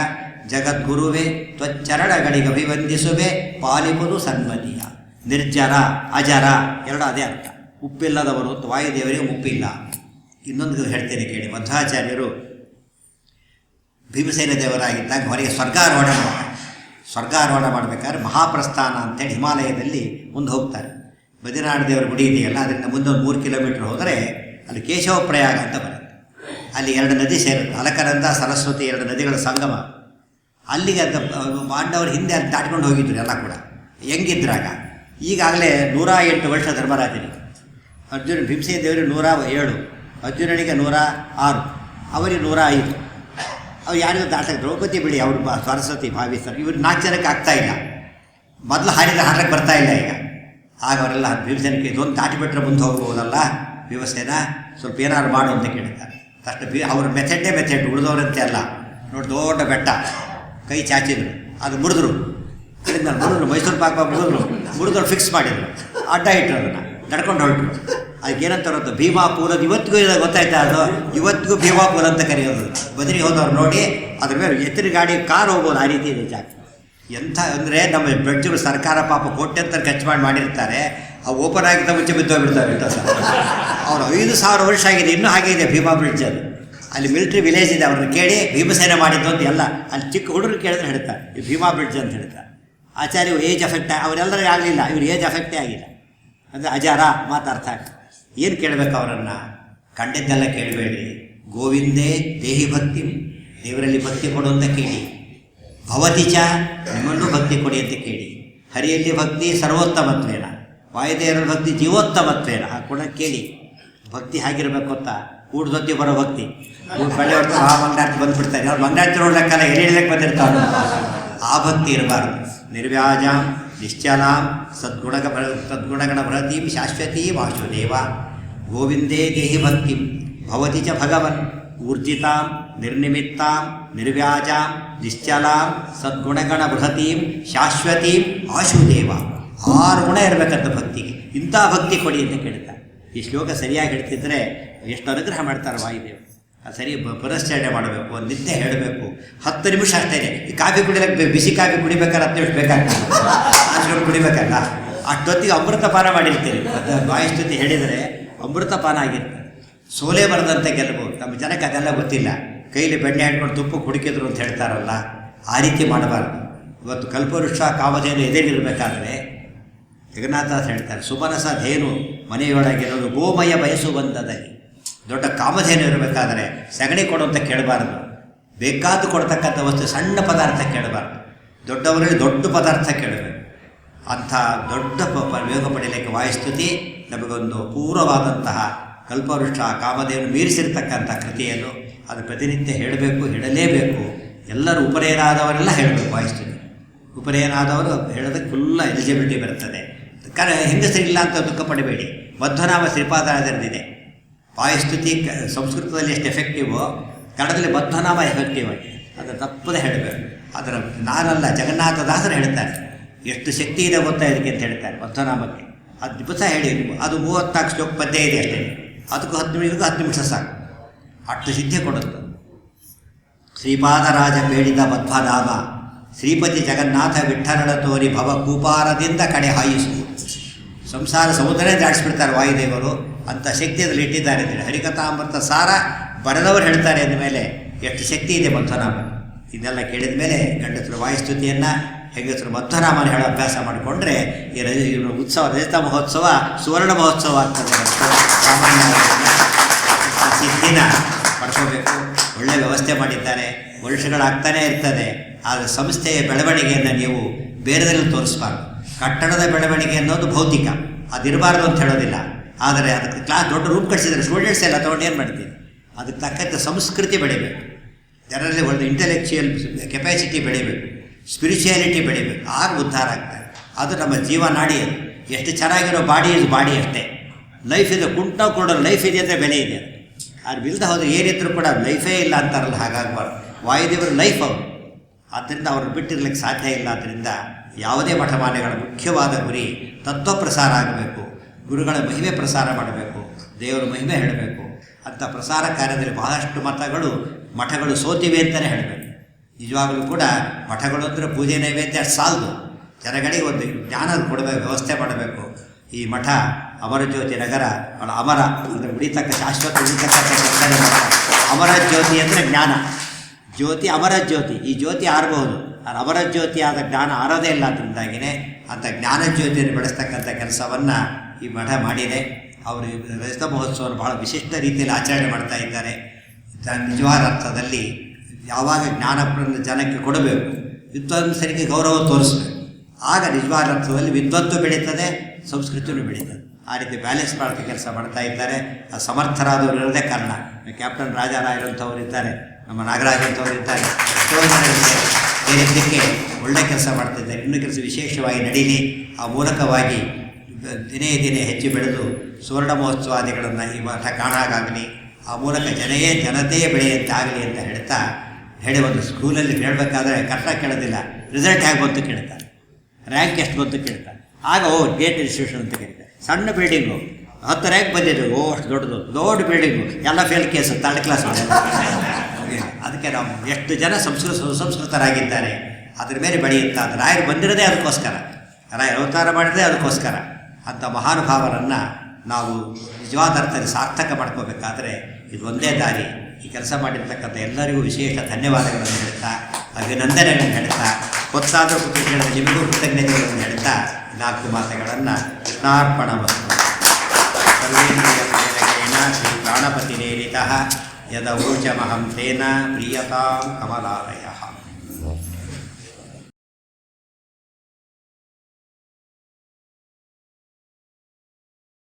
ಜಗದ್ಗುರುವೆ ತ್ವಚ್ಚರಣಗಳಿಗಭಿವಂದಿಸುವೆ ಪಾಲಿಪುದು ಸನ್ಮತಿಯ. ನಿರ್ಜರ ಅಜರ ಎರಡು ಅದೇ ಅರ್ಥ. ಮುಪ್ಪಿಲ್ಲದವರು ಅಂತ ವಾಯುದೇವರಿಗೆ ಮುಪ್ಪಿಲ್ಲ. ಇನ್ನೊಂದು ಹೇಳ್ತೇನೆ ಕೇಳಿ. ಮಧ್ವಾಚಾರ್ಯರು ಭೀಮಸೇನ ದೇವರಾಗಿದ್ದಾಗ ಹೊರಗೆ ಸ್ವರ್ಗಾರೋಹಣ ಮಾಡ್ತಾರೆ. ಸ್ವರ್ಗಾರೋಹಣ ಮಾಡಬೇಕಾದ್ರೆ ಮಹಾಪ್ರಸ್ಥಾನ ಅಂತೇಳಿ ಹಿಮಾಲಯದಲ್ಲಿ ಮುಂದೆ ಹೋಗ್ತಾರೆ. ಬದ್ರಿನಾಥ ದೇವರ ಗುಡಿ ಇದೆಯಲ್ಲ, ಅದರಿಂದ ಮುಂದೆ ಒಂದು 3 ಕಿಲೋಮೀಟ್ರ್ ಹೋದರೆ ಅಲ್ಲಿ ಕೇಶವ ಪ್ರಯಾಗ ಅಂತ ಬರುತ್ತೆ. ಅಲ್ಲಿ 2 ನದಿ ಸೇರುತ್ತೆ, ಅಲಕನಂದ ಸರಸ್ವತಿ 2 ನದಿಗಳ ಸಂಗಮ. ಅಲ್ಲಿಗೆ ಅಂತ ಪಾಂಡವರು ಹಿಂದೆ ಅಲ್ಲಿ ದಾಟ್ಕೊಂಡು ಹೋಗಿದ್ರು ಎಲ್ಲ ಕೂಡ ಹೆಂಗಿದ್ರಾಗ. ಈಗಾಗಲೇ 108 ವರ್ಷ ಧರ್ಮರಾಜನಿಗೆ. ಅರ್ಜುನ ಭೀಮಸೇನ ದೇವರಿಗೆ 107, ಅರ್ಜುನನಿಗೆ 106, ಅವರಿಗೆ 105. ಅವ್ರು ಯಾರಿಗೂ ದಾಟಕ್ಕೆ ದ್ರೌಪದಿ ಬಿಡಿ, ಅವರು ಸರಸ್ವತಿ ಭಾವಿಸ್ತಾರೆ. ಇವ್ರು 4 ಜನಕ್ಕೆ ಆಗ್ತಾಯಿಲ್ಲ. ಮೊದಲು ಹಾಡಕ್ಕೆ ಬರ್ತಾ ಇಲ್ಲ ಈಗ. ಆಗ ಅವರೆಲ್ಲ ಭೀಮಸೇನಕ್ಕೆ ಇದೊಂದು ದಾಟಿಬಿಟ್ರೆ ಮುಂದೆ ಹೋಗ್ಬೋದಲ್ಲ ಭೀಮಸೇನ, ಸ್ವಲ್ಪ ಏನಾದ್ರು ಮಾಡು ಅಂತ ಕೇಳ್ತಾರೆ. ತಕ್ಷಣ ಅವ್ರ ಮೆಥಡೇ ಮೆಥಡ್, ಉಳಿದವರಂತೆ ಅಲ್ಲ. ನೋಡಿ ದೊಡ್ಡ ಬೆಟ್ಟ, ಕೈ ಚಾಚಿದ್ರು, ಅದು ಮುರಿದ್ರು. ಮುರಿದ್ರು, ಮೈಸೂರು ಪಾಕ ಮುರಿದ್ರು ಫಿಕ್ಸ್ ಮಾಡಿದ್ರು, ಅಡ್ಡ ಇಟ್ಟರು, ಅದನ್ನು ನಡ್ಕೊಂಡು ಹೊರಟರು. ಅದಕ್ಕೇನಂತ ಬರುತ್ತೆ ಭೀಮಾಪೂಲದ. ಇವತ್ತಿಗೂ ಗೊತ್ತಾಯ್ತಾ? ಅದು ಇವತ್ತಿಗೂ ಭೀಮಾಪೂಲ ಅಂತ ಕರೆಯೋದು. ಬದ್ರಿಗೆ ಹೋದವ್ರು ನೋಡಿ, ಅದ್ರ ಮೇಲೆ ಎತ್ತಿನ ಗಾಡಿ ಕಾರ್ ಹೋಗ್ಬೋದು, ಆ ರೀತಿ ಇದೆ ಜಾಗ. ಎಂಥ ಅಂದರೆ ನಮ್ಮ ಬ್ರಿಡ್ಜ್ಗಳು ಸರ್ಕಾರ ಪಾಪ ಕೋಟ್ಯಂತರ ಖರ್ಚು ಮಾಡಿರ್ತಾರೆ. ಅವು ಓಪನ್ ಆಗಿದ್ದ ಮುಂಚೆ ಬಿದ್ದೋಗ್ಬಿಡ್ತಾವೆ ಇಂಥ ಸರ್. ಅವ್ರು 5,000 ವರ್ಷ ಆಗಿದೆ, ಇನ್ನೂ ಹಾಗೆ ಇದೆ ಭೀಮಾ ಬ್ರಿಡ್ಜ್. ಅದು ಅಲ್ಲಿ ಮಿಲಿಟ್ರಿ ವಿಲೇಜ್ ಇದೆ, ಅವ್ರನ್ನ ಕೇಳಿ ಭೀಮಸೇನ ಮಾಡಿದ್ದು ಅಂತ ಎಲ್ಲ ಅಲ್ಲಿ ಚಿಕ್ಕ ಹುಡುಗರು ಕೇಳಿದ್ರೆ ಹೇಳ್ತಾರೆ ಈ ಭೀಮಾ ಬ್ರಿಡ್ಜ್ ಅಂತ ಹೇಳ್ತಾರೆ. ಆಚಾರ್ಯ ಏಜ್ ಎಫೆಕ್ಟ್ ಅವರೆಲ್ಲರಿಗೂ ಆಗಲಿಲ್ಲ, ಇವ್ರು ಏಜ್ ಎಫೆಕ್ಟೇ ಆಗಿಲ್ಲ. ಅಂದರೆ ಅಜಾರ ಮಾತಾಡ್ತಾ ಏನು ಕೇಳಬೇಕು ಅವರನ್ನು? ಕಂಡಿದ್ದೆಲ್ಲ ಕೇಳಬೇಡಿ. ಗೋವಿಂದೇ ದೇಹಿ ಭಕ್ತಿ, ದೇವರಲ್ಲಿ ಭಕ್ತಿ ಕೊಡು ಅಂತ ಕೇಳಿ. ಭವತಿ ಚ, ನಿಮ್ಮಲ್ಲೂ ಭಕ್ತಿ ಕೊಡಿ ಅಂತ ಕೇಳಿ. ಹರಿಯಲ್ಲಿ ಭಕ್ತಿ ಸರ್ವೋತ್ತಮತ್ವೇನ, ವಾಯುದೇವರ ಭಕ್ತಿ ಜೀವೋತ್ತಮತ್ವೇನ ಕೂಡ ಕೇಳಿ. ಭಕ್ತಿ ಹೇಗಿರಬೇಕು ಅಂತ, ಕೂಡ್ದೊತ್ತಿ ಬರೋ ಭಕ್ತಿ. ಬಳ್ಳಿ ಹೊಡ್ತಾರೆ, ಆ ಮಂಗಳಾರತಿ ಬಂದುಬಿಡ್ತಾರೆ. ಅವ್ರು ಮಂಗಳಾರತಿ ನೋಡ್ಲಿಕ್ಕಲ್ಲ, ಎಲ್ಲಿಡ್ಲಿಕ್ಕೆ ಬಂದಿರ್ತಾರೆ. ಆ ಭಕ್ತಿ ಇರಬಾರ್ದು. ನಿರ್ವ್ಯಾಜಾಂ ನಿಶ್ಚಲಾಂ ಸದ್ಗುಣಗಣ ಬೃಹತೀಂ ಶಾಶ್ವತೀ ವಾಸುದೇವ. ಗೋವಿಂದೇ ದೇಹಿ ಭಕ್ತಿಂ ಭವತಿ ಚ ಭಗವನ್ ಊರ್ಜಿತಾಂ ನಿರ್ನಿಮಿತ್ತಾಂ ನಿರ್ವ್ಯಾಜಾಂ ನಿಶ್ಚಲಾಂ ಸದ್ಗುಣಗಣ ಬೃಹತೀಂ ಶಾಶ್ವತೀಂ ಆಶುದೇವ. 6 ಗುಣ ಇರಬೇಕಂತ ಭಕ್ತಿಗೆ. ಇಂಥ ಭಕ್ತಿ ಕೊಡಿ ಅಂತ ಕೇಳ್ತಾರೆ. ಈ ಶ್ಲೋಕ ಸರಿಯಾಗಿ ಹೇಳ್ತಿದ್ರೆ ಎಷ್ಟು ಅನುಗ್ರಹ ಮಾಡ್ತಾರೆ ವಾಯುದೇವರು. ಸರಿ ಪುನಶ್ಚರಣೆ ಮಾಡಬೇಕು, ನಿದ್ದೆ ಹೇಳಬೇಕು. 10 ನಿಮಿಷ ಅಷ್ಟೇ. ಈ ಕಾಫಿ ಕುಡಿಯೋಕ್ಕೆ ಬಿಸಿ ಕಾಫಿ ಕುಡಿಬೇಕಾದ್ರೆ 10 ನಿಮಿಷ ಬೇಕಾಗ್ತದೆ, ಆಚರಣೆ ಕುಡಿಬೇಕಲ್ಲ. ಅಷ್ಟೊತ್ತಿಗೆ ಅಮೃತಪಾನ ಮಾಡಿರ್ತೀರಿ. ವಾಯುಸ್ತುತಿ ಹೇಳಿದರೆ ಅಮೃತಪಾನ ಆಗಿರ್ತದೆ. ಸೋಲೆ ಬರದಂತೆ ಗೆಲ್ಲಬಹುದು. ನಮ್ಮ ಜನಕ್ಕೆ ಅದೆಲ್ಲ ಗೊತ್ತಿಲ್ಲ. ಕೈಲಿ ಬೆಣ್ಣೆ ಹಿಡ್ಕೊಂಡು ತುಪ್ಪ ಕುಡಿಕಿದ್ರು ಅಂತ ಹೇಳ್ತಾರಲ್ಲ, ಆ ರೀತಿ ಮಾಡಬಾರ್ದು. ಇವತ್ತು ಕಲ್ಪವೃಕ್ಷ ಕಾಮಧೇನು ಎದೆಲಿರಬೇಕಾದ್ರೆ ಜಗನ್ನಾಥದಾಸ್ ಹೇಳ್ತಾರೆ, ಸುಮನಸ ಧೇನು ಮನೆಯೊಳಗಿರೋದು ಗೋಮಯ ಬಯಸು ಬಂದದಲ್ಲಿ. ದೊಡ್ಡ ಕಾಮಧೇನು ಇರಬೇಕಾದರೆ ಸಗಣಿ ಕೊಡು ಅಂತ ಕೇಳಬಾರ್ದು. ಬೇಕಾದ್ದು ಕೊಡ್ತಕ್ಕಂಥ ವಸ್ತು ಸಣ್ಣ ಪದಾರ್ಥ ಕೇಳಬಾರ್ದು. ದೊಡ್ಡವರಲ್ಲಿ ದೊಡ್ಡ ಪದಾರ್ಥ ಕೇಳಬೇಕು. ಅಂಥ ದೊಡ್ಡ ಯೋಗ ಪಡೆಯಲಿಕ್ಕೆ ವಾಯುಸ್ತುತಿ ನಮಗೊಂದು ಪೂರ್ವವಾದಂತಹ ಕಲ್ಪವೃಕ್ಷ ಕಾಮಧೇನು ಮೀರಿಸಿರ್ತಕ್ಕಂಥ ಕೃತಿಯನ್ನು ಅದು ಪ್ರತಿನಿತ್ಯ ಹೇಳಬೇಕು, ಹೇಳಲೇಬೇಕು. ಎಲ್ಲರೂ ಉಪನಯನಾದವರೆಲ್ಲ ಹೇಳಬೇಕು ವಾಯುಸ್ತುತಿ. ಉಪನಯನಾದವರು ಹೇಳೋದಕ್ಕೆ ಫುಲ್ಲ ಎಲಿಜಿಬಿಲಿಟಿ ಬರ್ತದೆ. ಹೆಂಗಸರಿಲ್ಲ ಅಂತ ದುಃಖ ಪಡಬೇಡಿ. ಮಧ್ವನಾಮ ಶ್ರೀಪಾದರಾಜರದಿದೆ. ವಾಯುಸ್ತುತಿ ಸಂಸ್ಕೃತದಲ್ಲಿ ಎಷ್ಟು ಎಫೆಕ್ಟಿವೋ ಕನ್ನಡದಲ್ಲಿ ಮಧ್ವನಾಮ ಎಫೆಕ್ಟಿವ್ ಆಗಿ ಅದನ್ನು ತಪ್ಪದೇ ಹೇಳಬೇಕು. ಅದರ ನಾನಲ್ಲ, ಜಗನ್ನಾಥದಾಸರು ಹೇಳ್ತಾರೆ. ಎಷ್ಟು ಶಕ್ತಿ ಇದೆ ಗೊತ್ತಾ ಇದಕ್ಕೆ ಅಂತ ಹೇಳ್ತಾರೆ ಮಧ್ವನಾಮಕ್ಕೆ. ಅದು ದಿವಸ ಹೇಳಿ. ಅದು 34 ಶ್ಲೋಕ ಪದ್ಯ ಇದೆ ಅಷ್ಟೇ. ಅದಕ್ಕೂ 10 ನಿಮಿಷ ಸಾಕು. ಅಷ್ಟು ಸಿದ್ಧಿ ಕೊಡುತ್ತೆ. ಶ್ರೀಪಾದರಾಜ ಬೇಡಿದ ಮಧ್ವನಾಮ ಶ್ರೀಪತಿ ಜಗನ್ನಾಥ ವಿಠ್ಠಲನ ತೋರಿ ಭವ ಕೂಪಾರದಿಂದ ಕಡೆ ಹಾಯಿಸು. ಸಂಸಾರ ಸಮುದ್ರನೇ ದಾಟಿಸ್ಬಿಡ್ತಾರೆ ವಾಯುದೇವರು. ಅಂಥ ಶಕ್ತಿ ಅದರಲ್ಲಿ ಇಟ್ಟಿದ್ದಾರೆ ಅಂತೇಳಿ ಹರಿಕಥಾಮೃತ ಸಾರ ಬರೆದವರು ಹೇಳ್ತಾರೆ. ಅಂದಮೇಲೆ ಎಷ್ಟು ಶಕ್ತಿ ಇದೆ ಮಧ್ವನಾಮ. ಇದೆಲ್ಲ ಕೇಳಿದ ಮೇಲೆ ಗಂಡಸರು ವಾಯುಸ್ತುತಿಯನ್ನು, ಹೆಂಗಸರು ಮಧ್ವನಾಮನ ಹೇಳೋ ಅಭ್ಯಾಸ ಮಾಡಿಕೊಂಡ್ರೆ ಈ ಉತ್ಸವ, ರಜತ ಮಹೋತ್ಸವ ಸುವರ್ಣ ಮಹೋತ್ಸವ ಆಗ್ತದೆ. ಸಾಮಾನ್ಯ ಸಿದ್ಧಿನ ಪಡ್ಕೋಬೇಕು. ಒಳ್ಳೆಯ ವ್ಯವಸ್ಥೆ ಮಾಡಿದ್ದಾರೆ. ವರ್ಷಗಳಾಗ್ತಾನೇ ಇರ್ತದೆ. ಆದರೆ ಸಂಸ್ಥೆಯ ಬೆಳವಣಿಗೆಯನ್ನು ನೀವು ಬೇರೆದಲ್ಲಿ ತೋರಿಸ್ಬಾರ್ದು. ಕಟ್ಟಡದ ಬೆಳವಣಿಗೆ ಅನ್ನೋದು ಭೌತಿಕ, ಅದಿರಬಾರ್ದು ಅಂತ ಹೇಳೋದಿಲ್ಲ. ಆದರೆ ಅದಕ್ಕೆ ಕ್ಲಾಸ್ ದೊಡ್ಡ ರೂಮ್ ಕಟ್ಟಿಸಿದ್ರೆ ಸ್ಟೂಡೆಂಟ್ಸ್ ಎಲ್ಲ ತೊಗೊಂಡು ಏನು ಮಾಡ್ತೀವಿ? ಅದಕ್ಕೆ ತಕ್ಕಂಥ ಸಂಸ್ಕೃತಿ ಬೆಳಿಬೇಕು. ಜನರಲ್ಲಿ ಒಂದು ಇಂಟೆಲೆಕ್ಚುಯಲ್ ಕೆಪಾಸಿಟಿ ಬೆಳಿಬೇಕು, ಸ್ಪಿರಿಚುಯಾಲಿಟಿ ಬೆಳಿಬೇಕು. ಆಗ ಉದ್ಧಾರ ಆಗ್ತಾರೆ. ಅದು ನಮ್ಮ ಜೀವನಾಡಿ. ಅದು ಎಷ್ಟು ಚೆನ್ನಾಗಿರೋ ಬಾಡಿ ಇದು ಬಾಡಿ ಅಷ್ಟೇ. ಲೈಫ್ ಇದೆ, ಕುಂಟ ಕೊಡೋ ಲೈಫ್ ಇದೆ ಅಂದರೆ ಬೆಲೆ ಇದೆ. ಅದು ಬಿಲ್ದ ಹೋದ್ರೆ ಏನಿದ್ರು ಕೂಡ ಲೈಫೇ ಇಲ್ಲ ಅಂತಾರಲ್ಲ, ಹಾಗಾಗಬಾರ್ದು. ವಾಯುದೇವರು ಲೈಫ್ ಅವರು. ಆದ್ದರಿಂದ ಅವ್ರನ್ನ ಬಿಟ್ಟಿರ್ಲಿಕ್ಕೆ ಸಾಧ್ಯ ಇಲ್ಲ. ಆದ್ದರಿಂದ ಯಾವುದೇ ಮಠಮಾನ್ಯಗಳ ಮುಖ್ಯವಾದ ಗುರಿ ತತ್ವ ಪ್ರಸಾರ ಆಗಬೇಕು, ಗುರುಗಳ ಮಹಿಮೆ ಪ್ರಸಾರ ಮಾಡಬೇಕು, ದೇವರ ಮಹಿಮೆ ಹೇಳಬೇಕು. ಅಂಥ ಪ್ರಸಾರ ಕಾರ್ಯದಲ್ಲಿ ಬಹಳಷ್ಟು ಮಠಗಳು ಸೋತಿವೆ ಅಂತಲೇ ಹೇಳಬೇಕು. ನಿಜವಾಗಲೂ ಕೂಡ ಮಠಗಳು ಅಂದರೆ ಪೂಜೆ ನೈವೇದ್ಯ ಸಾಲದು. ಜನಗಳಿಗೆ ಒಂದು ಜ್ಞಾನ ಕೊಡಬೇಕು, ವ್ಯವಸ್ಥೆ ಮಾಡಬೇಕು. ಈ ಮಠ ಅಮರಜ್ಯೋತಿ ನಗರ ಭಾಳ ಅಮರ ಅಂದರೆ ಉಳಿತಕ್ಕ ಶಾಶ್ವತ ಉಳಿತಕ್ಕಂಥ ಕೆಲಸ. ಅಮರ ಜ್ಯೋತಿ ಅಂದರೆ ಜ್ಞಾನ ಜ್ಯೋತಿ, ಅಮರ ಜ್ಯೋತಿ. ಈ ಜ್ಯೋತಿ ಆರಬಹುದು, ಅದು ಅಮರ ಜ್ಯೋತಿಯಾದ ಜ್ಞಾನ ಆರೋದೇ ಇಲ್ಲ. ಅದರಿಂದಾಗಿಯೇ ಅಂಥ ಜ್ಞಾನ ಜ್ಯೋತಿಯನ್ನು ಬೆಳೆಸ್ತಕ್ಕಂಥ ಕೆಲಸವನ್ನು ಈ ಮಠ ಮಾಡಿದೆ. ಅವರು ರಜತ ಮಹೋತ್ಸವವನ್ನು ಭಾಳ ವಿಶಿಷ್ಟ ರೀತಿಯಲ್ಲಿ ಆಚರಣೆ ಮಾಡ್ತಾ ಇದ್ದಾರೆ. ನಿಜವಾದ ಅರ್ಥದಲ್ಲಿ ಯಾವಾಗ ಜ್ಞಾನವನ್ನು ಜನಕ್ಕೆ ಕೊಡಬೇಕು, ವಿದ್ವಾಂಸರಿಗೆ ಗೌರವ ತೋರಿಸ್ಬೇಕು. ಆಗ ನಿಜವಾದ ಅರ್ಥದಲ್ಲಿ ವಿದ್ವತ್ತು ಬೆಳೀತದೆ, ಸಂಸ್ಕೃತಿಯೂ ಬೆಳೀತದೆ. ಆ ರೀತಿ ಬ್ಯಾಲೆನ್ಸ್ ಮಾಡೋಕ್ಕೆ ಕೆಲಸ ಮಾಡ್ತಾ ಇದ್ದಾರೆ. ಆ ಸಮರ್ಥರಾದವರು ಇರೋದೇ ಕಾರಣ. ಕ್ಯಾಪ್ಟನ್ ರಾಜಾರಾಯರಂಥವ್ರು ಇದ್ದಾರೆ, ನಮ್ಮ ನಾಗರಾಜ್ ಅಂತವ್ರು ಇದ್ದಾರೆ. ಎಷ್ಟೋ ಜನ ಬೇರೆದ್ದಕ್ಕೆ ಒಳ್ಳೆ ಕೆಲಸ ಮಾಡ್ತಿದ್ದಾರೆ. ಇನ್ನೂ ಕೆಲಸ ವಿಶೇಷವಾಗಿ ನಡೀಲಿ. ಆ ಮೂಲಕವಾಗಿ ದಿನೇ ದಿನೇ ಹೆಚ್ಚು ಬೆಳೆದು ಸುವರ್ಣ ಮಹೋತ್ಸವಾದಿಗಳನ್ನು ಈ ಮಠ ಕಾಣಾಗಲಿ. ಆ ಮೂಲಕ ಜನತೆಯೇ ಬೆಳೆಯಂತೆ ಆಗಲಿ ಅಂತ ಹೇಳಿ ಒಂದು ಸ್ಕೂಲಲ್ಲಿ ಹೇಳಬೇಕಾದ್ರೆ ಕಷ್ಟ ಕೇಳೋದಿಲ್ಲ, ರಿಸಲ್ಟ್ ಹೇಗೆ ಬಂತು ಕೇಳ್ತಾರೆ, ರ್ಯಾಂಕ್ ಎಷ್ಟು ಬಂತು ಕೇಳ್ತಾರೆ. ಆಗ ಗೇಟ್ ಇನ್ಸ್ಟಿಟ್ಯೂಷನ್ ಅಂತ ಕರೀತಾರೆ. ಸಣ್ಣ ಬಿಲ್ಡಿಂಗು 10 ರ್ಯಾಂಕ್ ಬಂದಿದ್ದು, ಅಷ್ಟು ದೊಡ್ಡ ಬಿಲ್ಡಿಂಗು, ಎಲ್ಲ ಫೇಲ್ ಕೇಸು, 3rd ಕ್ಲಾಸ್. ಅದಕ್ಕೆ ನಾವು ಎಷ್ಟು ಜನ ಸುಸಂಸ್ಕೃತರಾಗಿದ್ದಾರೆ, ಅದ್ರ ಮೇಲೆ ಬೆಳೆಯುತ್ತಾ. ಅದು ರಾಯರು ಬಂದಿರೋದೇ ಅದಕ್ಕೋಸ್ಕರ, ರಾಯರು ಅವತಾರ ಮಾಡಿದ್ರೆ ಅದಕ್ಕೋಸ್ಕರ. ಅಂಥ ಮಹಾನುಭಾವರನ್ನು ನಾವು ನಿಜವಾದ ಅರ್ಥದಲ್ಲಿ ಸಾರ್ಥಕ ಮಾಡ್ಕೋಬೇಕಾದ್ರೆ ಇದು ಒಂದೇ ದಾರಿ. ಈ ಕೆಲಸ ಮಾಡಿರ್ತಕ್ಕಂಥ ಎಲ್ಲರಿಗೂ ವಿಶೇಷ ಧನ್ಯವಾದಗಳನ್ನು ಹೇಳ್ತಾ, ಅಭಿನಂದನೆಗಳನ್ನು ಹೇಳ್ತಾ, ಗೊತ್ತಾದ ಕೃತಿಗಳನ್ನು ನಿಮಗೂ ಕೃತಜ್ಞತೆಗಳನ್ನು ಹೇಳ್ತಾ 4 ಮಾತುಗಳನ್ನು ಕೃಷ್ಣಾರ್ಪಣ ವಸ್ತು. ಸರ್ವೇಂದ್ರಿಯೇಣ ಶ್ರೀ ಪ್ರಾಣಪತಿರೇರಿತಃ ಯದ ಊರ್ಜಮಹಂ ತೇನ ಪ್ರಿಯತಾಂ ಕಮಲಾಲಯ.